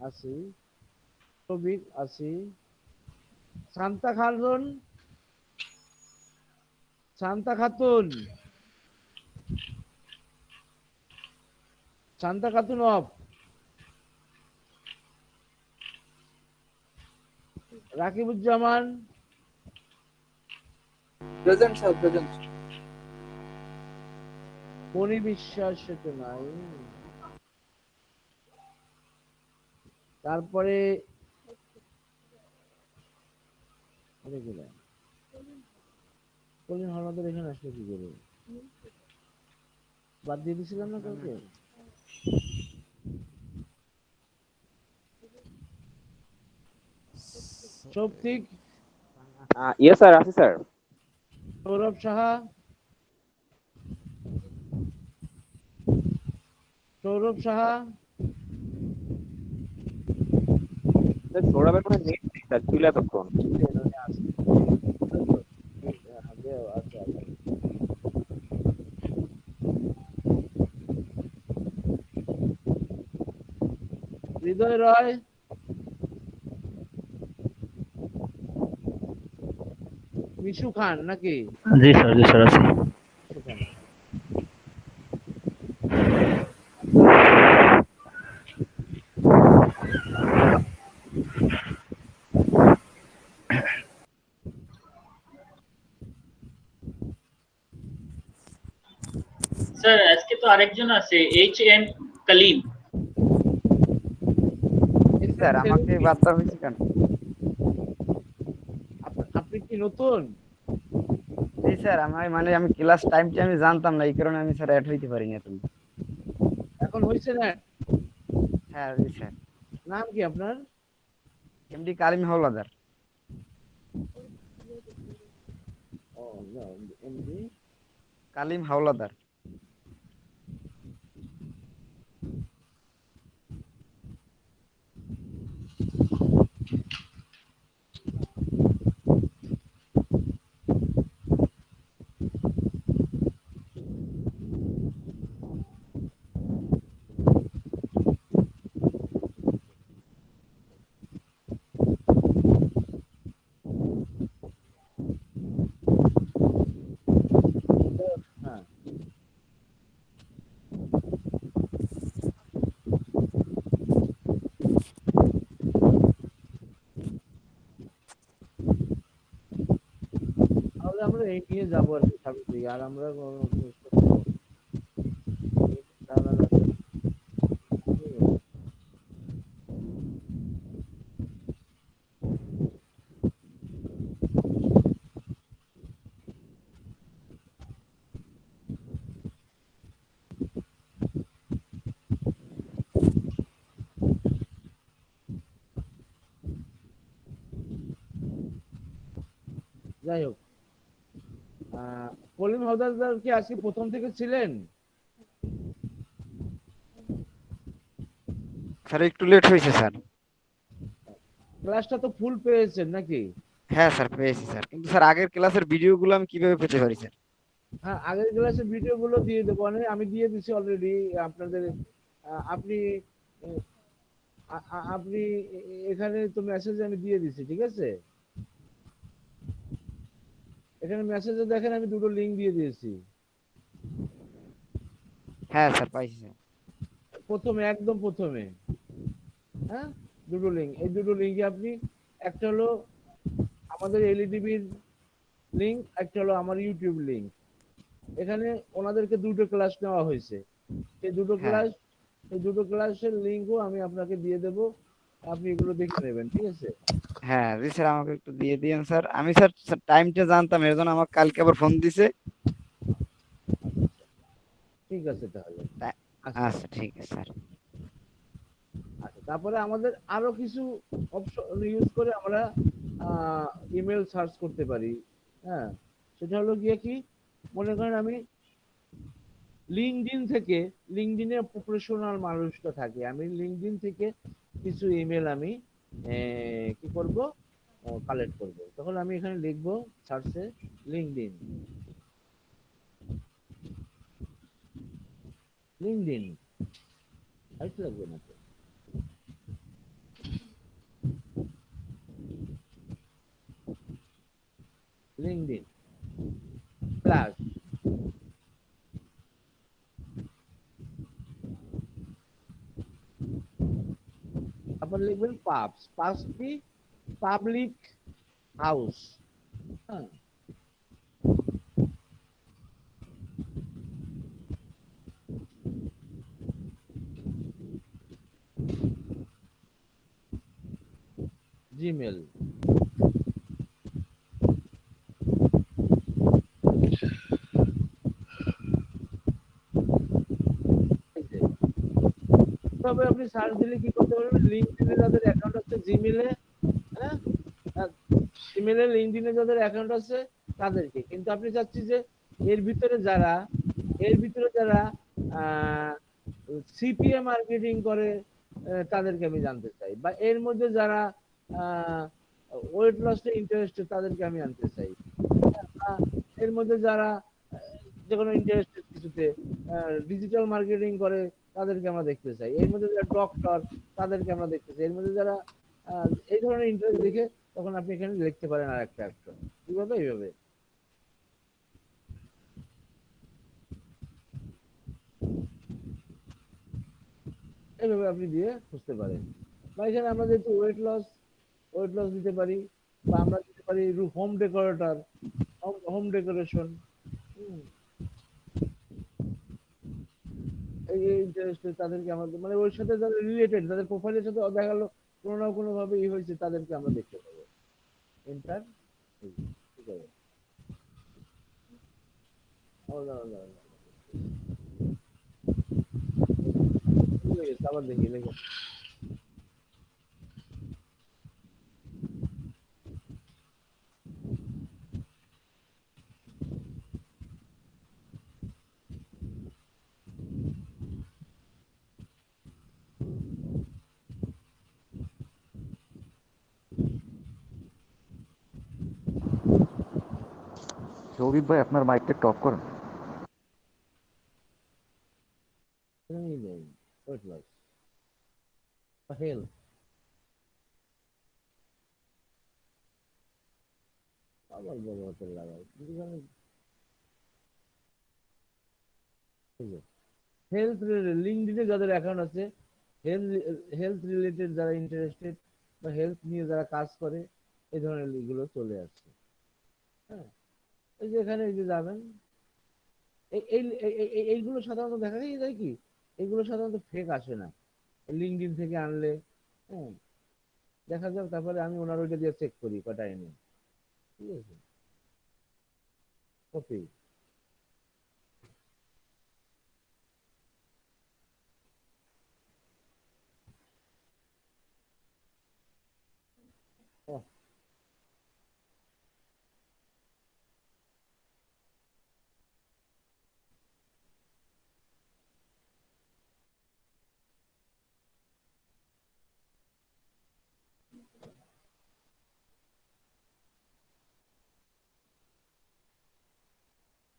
আছি, সবিক আছি, শান্তা খাতুন, শান্তা খাতুন, শান্তা খাতুন অফ, Rakibuzzaman, present sir, present. Moni Biswas তো নাই। তারপরে কলিন হলদের এখানে আসলে কি করে? বাদ দিয়ে দিছিলাম না কাউকে? সৌপ্তিক, ইয়েস স্যার, আছি স্যার। সৌরভ সাহা, সৌরভ সাহা, সৌরভের কোনো নেট নেই স্যার, ছিল এতক্ষণ। হৃদয় রয়, মিশু খান নাকি? জি স্যার, জি স্যার আছি। স্যার আজকে তো আরেকজন আছে, HN কালিম। স্যার আমাকে বাদ দেওয়া হয়েছে কেন? আপনি কি নতুন? জি স্যার, আমি ক্লাস টাইমটা আমি জানতাম না, এই কারণে আমি স্যার অ্যাড হইতে পারিনি এখন। এখন হয়েছে না? হ্যাঁ জি স্যার। নাম কি আপনার? এমডি কালিম হাওলাদার। ও এমডি কালিম হাওলাদার। আমরা এই নিয়ে যাবো আর কি সামনের দিকে। আর আমরা যাই হোক, কলিম হাওলাদার কি আজকে প্রথম থেকে ছিলেন? স্যার একটু লেট হয়েছে স্যার। ক্লাসটা তো ফুল পেয়েছেন নাকি? হ্যাঁ স্যার পেয়েছি স্যার, কিন্তু স্যার আগের ক্লাসের ভিডিওগুলো আমি কিভাবে পেতে পারি স্যার? হ্যাঁ, আগের ক্লাসের ভিডিও গুলো দিয়ে দেবো, আমি দিয়ে দিছি অলরেডি আপনাদের। আপনি আপনি এখানে তো মেসেজ আমি দিয়ে দিছি, ঠিক আছে? এখানে মেসেজে দেখেন আমি দুটো লিংক দিয়ে দিয়েছি। হ্যাঁ স্যার পাইছি স্যার। প্রথমে, একদম প্রথমে, হ্যাঁ, দুটো লিংক। এই দুটো লিঙ্কে আপনি, একটা হলো আমাদের এলইডিবির লিংক, একটা হলো আমার ইউটিউব লিংক। এখানে ওনাদেরকে দুটো ক্লাস নেওয়া হয়েছে। এই দুটো ক্লাসের লিঙ্কও আমি আপনাকে দিয়ে দেব, আপনি এগুলো দেখে নেবেন, ঠিক আছে? হ্যাঁ জি স্যার, আমাকে একটু দিয়ে দিন স্যার। আমি স্যার টাইমটা জানতাম, এর জন্য আমাকে কালকে আবার ফোন দিছে। ঠিক আছে তাহলে। আচ্ছা ঠিক আছে স্যার। আচ্ছা, তারপরে আমাদের আরো কিছু অপশন ইউজ করে আমরা ইমেল সার্চ করতে পারি। হ্যাঁ, সেটা হলো গিয়ে কি, মনে করেন আমি লিঙ্কডিনে প্রফেশনাল মানুষটা থাকে, আমি লিঙ্কডিন থেকে কিছু ইমেল আমি কি করব, কালেক্ট করব। তখন আমি এখানে লিখবো সার্চে লিঙ্কডিন। লিঙ্কডিন আরেকটু লাগবে না তো? লিঙ্কডিন প্লাস তারপর লিখবেন পাবস। পাবস কি? Public house. হ্যাঁ, জিমেল। তবে আপনি সার্চ দিলে কি করতে পারবেন, লিঙ্কডিনে যাদের অ্যাকাউন্ট আছে জিমেলে, হ্যাঁ, জিমেলে লিঙ্কডিনে যাদের অ্যাকাউন্ট আছে তাদেরকে। কিন্তু আপনি চাচ্ছি যে এর ভিতরে যারা সিপিএ মার্কেটিং করে তাদেরকে আমি জানতে চাই, বা এর মধ্যে যারা ওয়েট লসে ইন্টারেস্টেড তাদেরকে আমি আনতে চাই, এর মধ্যে যারা যে কোনো ইন্টারেস্টেড কিছুতে ডিজিটাল মার্কেটিং করে তাদেরকে আমরা দেখতে চাই, এর মধ্যে যারা ডক্টর তাদেরকে আমরা দেখতে চাই, এর মধ্যে যারা এই ধরনের ইন্টারেস্ট দেখে, তখন আপনি এখানে লিখতে পারেন আর একটা অপশন। কিভাবে? এইভাবে এইভাবে আপনি দিয়ে খুঁজতে পারেন। বা এখানে আমরা যেহেতু ওয়েট লস দিতে পারি, বা আমরা দিতে পারি হোম ডেকোরেটর, হোম ডেকোরেশন। এই ইন্টারেস্টে তাদেরকে আমাদের, মানে ওর সাথে যারা রিলেটেড, তাদের প্রোফাইলের সাথে দেখা গেলো কোনো না কোনো ভাবে ই হয়েছে, তাদেরকে আমরা দেখতে পাবো। এন্টার, ঠিক আছে? আবার দেখি লেগে সৌভিক ভাই আপনার মাইকটা একটু অফ করেন। ওয়েট লস হেলথ, আবার বড় হাতের লাগাই হেলথ লিঙ্কডিনে যাদের অ্যাকাউন্ট আছে, হেলথ রিলেটেড যারা ইন্টারেস্টেড বা হেলথ নিয়ে যারা কাজ করে, এই ধরনের লিঙ্কগুলো চলে আসছে। হ্যাঁ, এই যে এখানে এই যে যাবেন, এইগুলো সাধারণত দেখা যায় কি, এগুলো সাধারণত ফেক আসে না, লিঙ্কডইন থেকে আনলে। হ্যাঁ, দেখা যাক, তারপরে আমি ওনার ওইটা দিয়ে চেক করি কটা এনে। ঠিক আছে, কপি।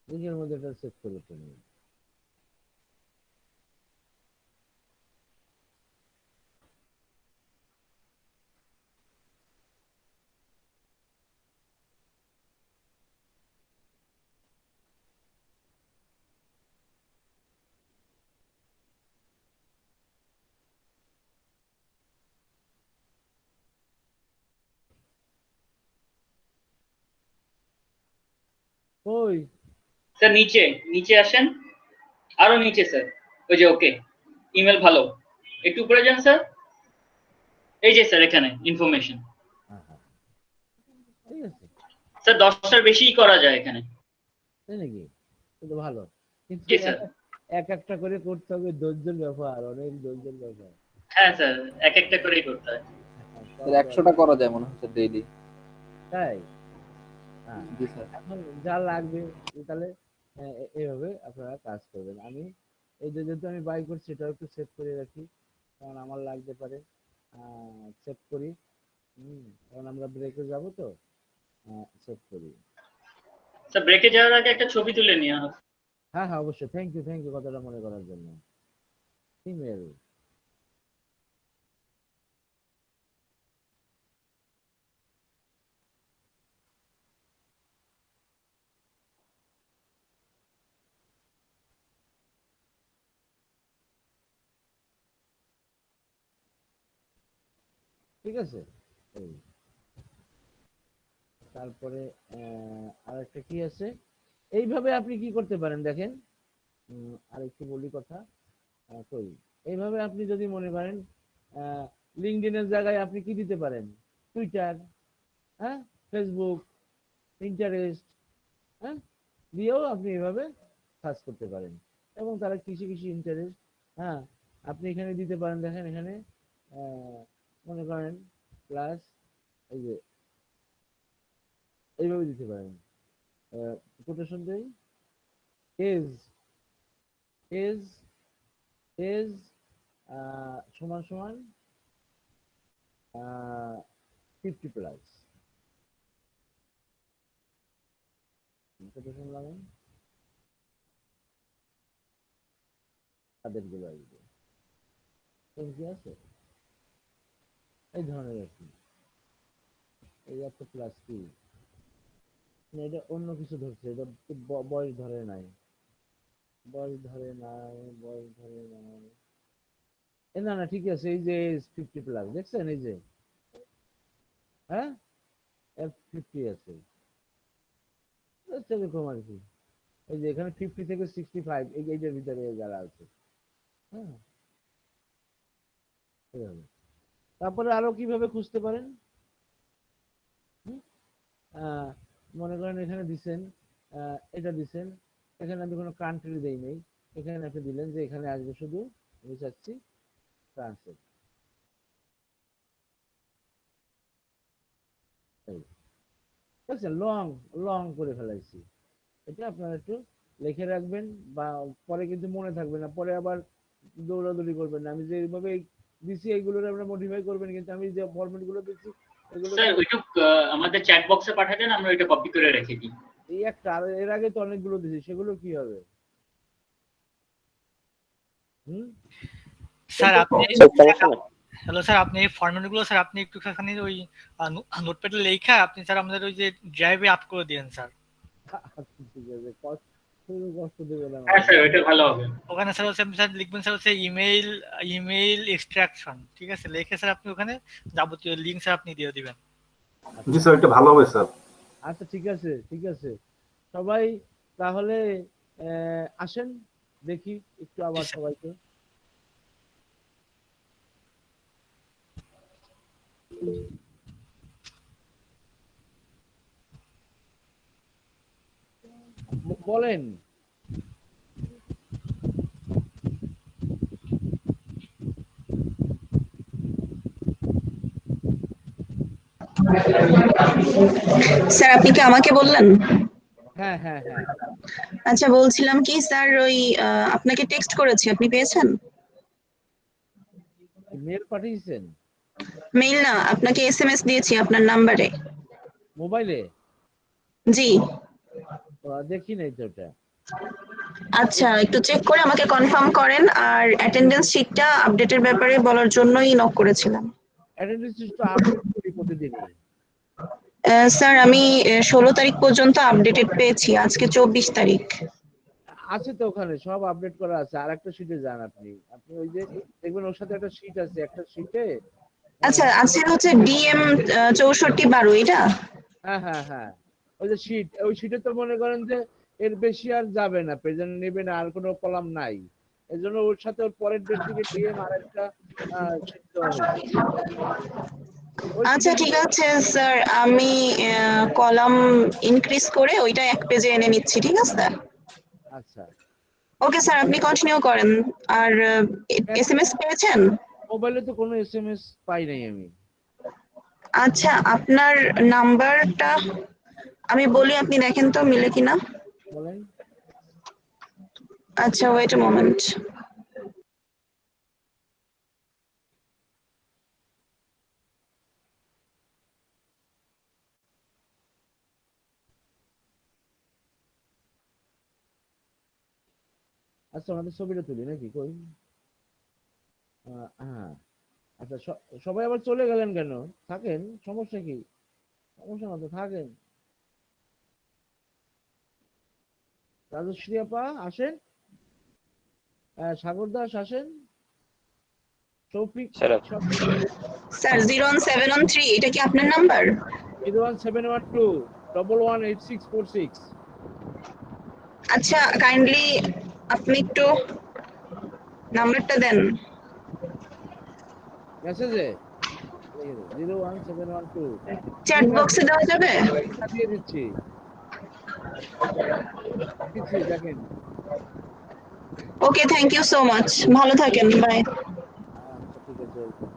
লিঙ্কের মধ্যে এটা চেক করে তো নিই। ওই স্যার নিচে নিচে আসেন, আরো নিচে স্যার, ওই যে ওকে, ইমেল ভালো, একটু উপরে যান স্যার, এই যে স্যার এখানে ইনফরমেশন। ঠিক আছে স্যার 10টার বেশিই করা যায় এখানে। তাই নাকি? এটা ভালো, কিন্তু জি স্যার। এক একটা করে করতে হবে, ধৈর্যের ব্যাপার, অনেক ধৈর্যের ব্যাপার। হ্যাঁ স্যার, এক একটা করেই করতে হয়। 100টা করা যায় মনে হচ্ছে ডেইলি। তাই? হ্যাঁ, জি স্যার। এখন যা লাগবে তাহলে এইভাবে আপনারা কাজ করবেন। আমি এই যে যেহেতু আমি বাই করছি, সেটাও একটু সেভ করে রাখি, কারণ আমার লাগতে পারে। সেভ করি, কারণ আমরা ব্রেকে যাব তো, সেভ করি। স্যার ব্রেকে যাওয়ার আগে একটা ছবি তুলে নিয়ে হবে। হ্যাঁ হ্যাঁ, অবশ্যই, থ্যাংক ইউ কথাটা মনে করার জন্য। ইমেল, ঠিক আছে। এই তারপরে আরেকটা কি আছে, এইভাবে আপনি কি করতে পারেন দেখেন, আরেকটু বলি কথা, কই, এইভাবে আপনি যদি মনে করেন লিঙ্কডইনের জায়গায় আপনি কি দিতে পারেন, টুইটার, হ্যাঁ, ফেসবুক, ইন্টারেস্ট, হ্যাঁ, দিয়েও আপনি এভাবে সার্চ করতে পারেন, এবং তারা কৃষি ইন্টারেস্ট, হ্যাঁ, আপনি এখানে দিতে পারেন। দেখেন এখানে মনে করেন প্লাস, এই যে এইভাবে দিতে পারেন, কোটেশন দেই, এজ এজ এজ সমান সমান 50+, কোটেশন লাগান, তাদের গুলো আসবে, কি আছে এই ধরনের আর কি। এই একটা প্লাস কি, এটা অন্য কিছু ধরছে, এটা বয়স ধরে নাই, বয়স ধরে নাই, বয়স ধরে নাই, না না ঠিক আছে, এই যে 50+, দেখছেন এই যে, হ্যাঁ, F50 আছে, সেরকম আর কি। এই যে এখানে 50 থেকে 65, এইটার ভিতরে যারা আছে, হ্যাঁ, এভাবে। তারপরে আরো কিভাবে খুঁজতে পারেন, মনে করেন এখানে দিছেন, এটা দিছেন, এখানে আমি কোনো কান্ট্রি দেই নেই, এখানে আপনি দিলেন যে এখানে আসবে শুধু, আমি চাচ্ছি ফ্রান্সে, লং লং করে ফেলাইছি। এটা আপনারা একটু লিখে রাখবেন, বা পরে কিন্তু মনে থাকবে না, পরে আবার দৌড়াদৌড়ি করবেন না। আমি যেভাবে দিছি এইগুলো আমরা মডিফাই করবেন, কিন্তু আমি যে ফরম্যাট গুলো দিচ্ছি এগুলো স্যার ওইটুক আমাদের চ্যাট বক্সে পাঠিয়ে দেন, আমরা ওইটা কপি করে রেখে দিই। এই একটা, আর এর আগে তো অনেকগুলো দিছি, সেগুলো কি হবে? স্যার আপনি, হ্যালো স্যার, আপনি এই ফরম্যাট গুলো স্যার আপনি একটুখানি ওই নোটপ্যাডে লেখা আপনি স্যার আমাদের ওই যে ড্রাইভে আপ করে দিন স্যার। ঠিক আছে, কষ্ট দেবেন না। হ্যাঁ স্যার, ওইটা ভালো হবে। ওখানে স্যার হচ্ছে আপনি স্যার লিখবেন স্যার হচ্ছে ইমেইল এক্সট্রাকশন, ঠিক আছে, লিখে স্যার আপনি ওখানে যাবতীয় লিংক স্যার আপনি দিয়ে দিবেন। জি স্যার, এটা ভালো হবে স্যার। আচ্ছা ঠিক আছে, ঠিক আছে, সবাই তাহলে আসেন, দেখি একটু আবার সবাইকে। বলেন। স্যার আপনি কি আমাকে বললেন? হ্যাঁ হ্যাঁ হ্যাঁ। আচ্ছা বলছিলাম কি স্যার, ওই আপনাকে টেক্সট করেছি, আপনি পেয়েছেন? মেল পাঠিয়েছেন? মেইল না, আপনাকে এসএমএস দিয়েছি আপনার নাম্বারে। মোবাইলে? জি। দেখি নাই তো ওটা। আচ্ছা একটু চেক করে আমাকে কনফার্ম করেন। আর অ্যাটেন্ডেন্স শিটটা আপডেটের ব্যাপারে বলার জন্যই নক করেছিলাম। অ্যাটেন্ডেন্স তো আপডেট করি প্রতিদিনই। স্যার আমি 16 তারিখ পর্যন্ত আপডেটেড পেয়েছি, আজকে 24 তারিখ। আছে তো ওখানে সব আপডেট করা আছে। আর একটা শিটে যান আপনি, আপনি ওই যে দেখবেন ওর সাথে একটা শিট আছে, একটা শিটে। আচ্ছা আছে হচ্ছে ডিএম 6412, এটা? হ্যাঁ হ্যাঁ হ্যাঁ, ওই যে শিট, ওই শিটে তো মনে করেন যে এর বেশি আর যাবে না, প্রেজেন্ট নেবে না, আর কোনো কলাম নাই। এই জন্য ওর সাথে ওর পরের ডেট থেকে ডিএম আর একটা শিট দেওয়া হয়েছে। আচ্ছা ঠিক আছে স্যার, আমি কলাম ইনক্রিজ করে ওইটা এক পেজে এনে নিচ্ছি, ঠিক আছে? আচ্ছা ওকে স্যার, আপনি কন্টিনিউ করেন। আর এসএমএস পেয়েছেন? মোবাইলে তো কোনো এসএমএস পাই নাই আমি। আচ্ছা আপনার নাম্বারটা আমি বলি, আপনি দেখেন তো মিলে কিনা। বলেন। আচ্ছা ওয়েট আ মোমেন্ট। আচ্ছা আমাদের ছবিটা তুলি নাকি, কই? হ্যাঁ আচ্ছা, সবাই আবার চলে গেলেন কেন? থাকেন, সমস্যা কি? সমস্যা না তো, থাকেন। রাজশ্রী আপা আসেন, সাগর দাস আসেন, শৌফিক। স্যার 01713, এটা কি আপনার নাম্বার? 01712 118646। আচ্ছা কাইন্ডলি আপনি একটু নাম্বারটা দেন মেসেজে 01712। চ্যাট বক্সে দেওয়া যাবে? দিয়ে দিচ্ছি, দিচ্ছি দেখেন। Okay thank you so much, ভালো থাকেন, বাই। আচ্ছা ঠিক আছে, ওয়েলকাম।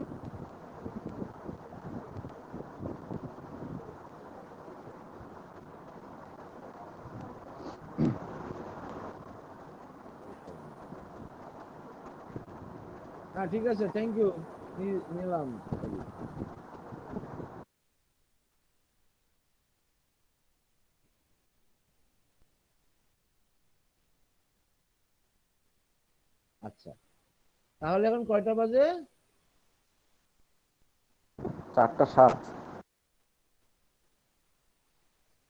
হ্যাঁ ঠিক আছে, থ্যাংক ইউ, নিলাম। আচ্ছা তাহলে এখন কয়টা বাজে? 4:07।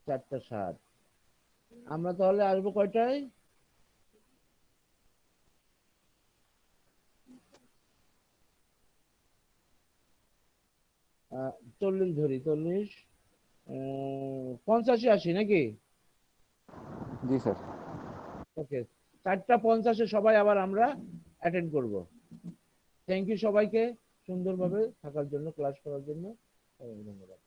4:07। আমরা তাহলে আসবো কয়টায়? আহ, 40 ধরি, 40, 85 80 নাকি? জি স্যার। ওকে, 4:50 সবাই আবার আমরা অ্যাটেন্ড করব। থ্যাংক ইউ সবাইকে সুন্দরভাবে থাকার জন্য, ক্লাস করার জন্য। ধন্যবাদ।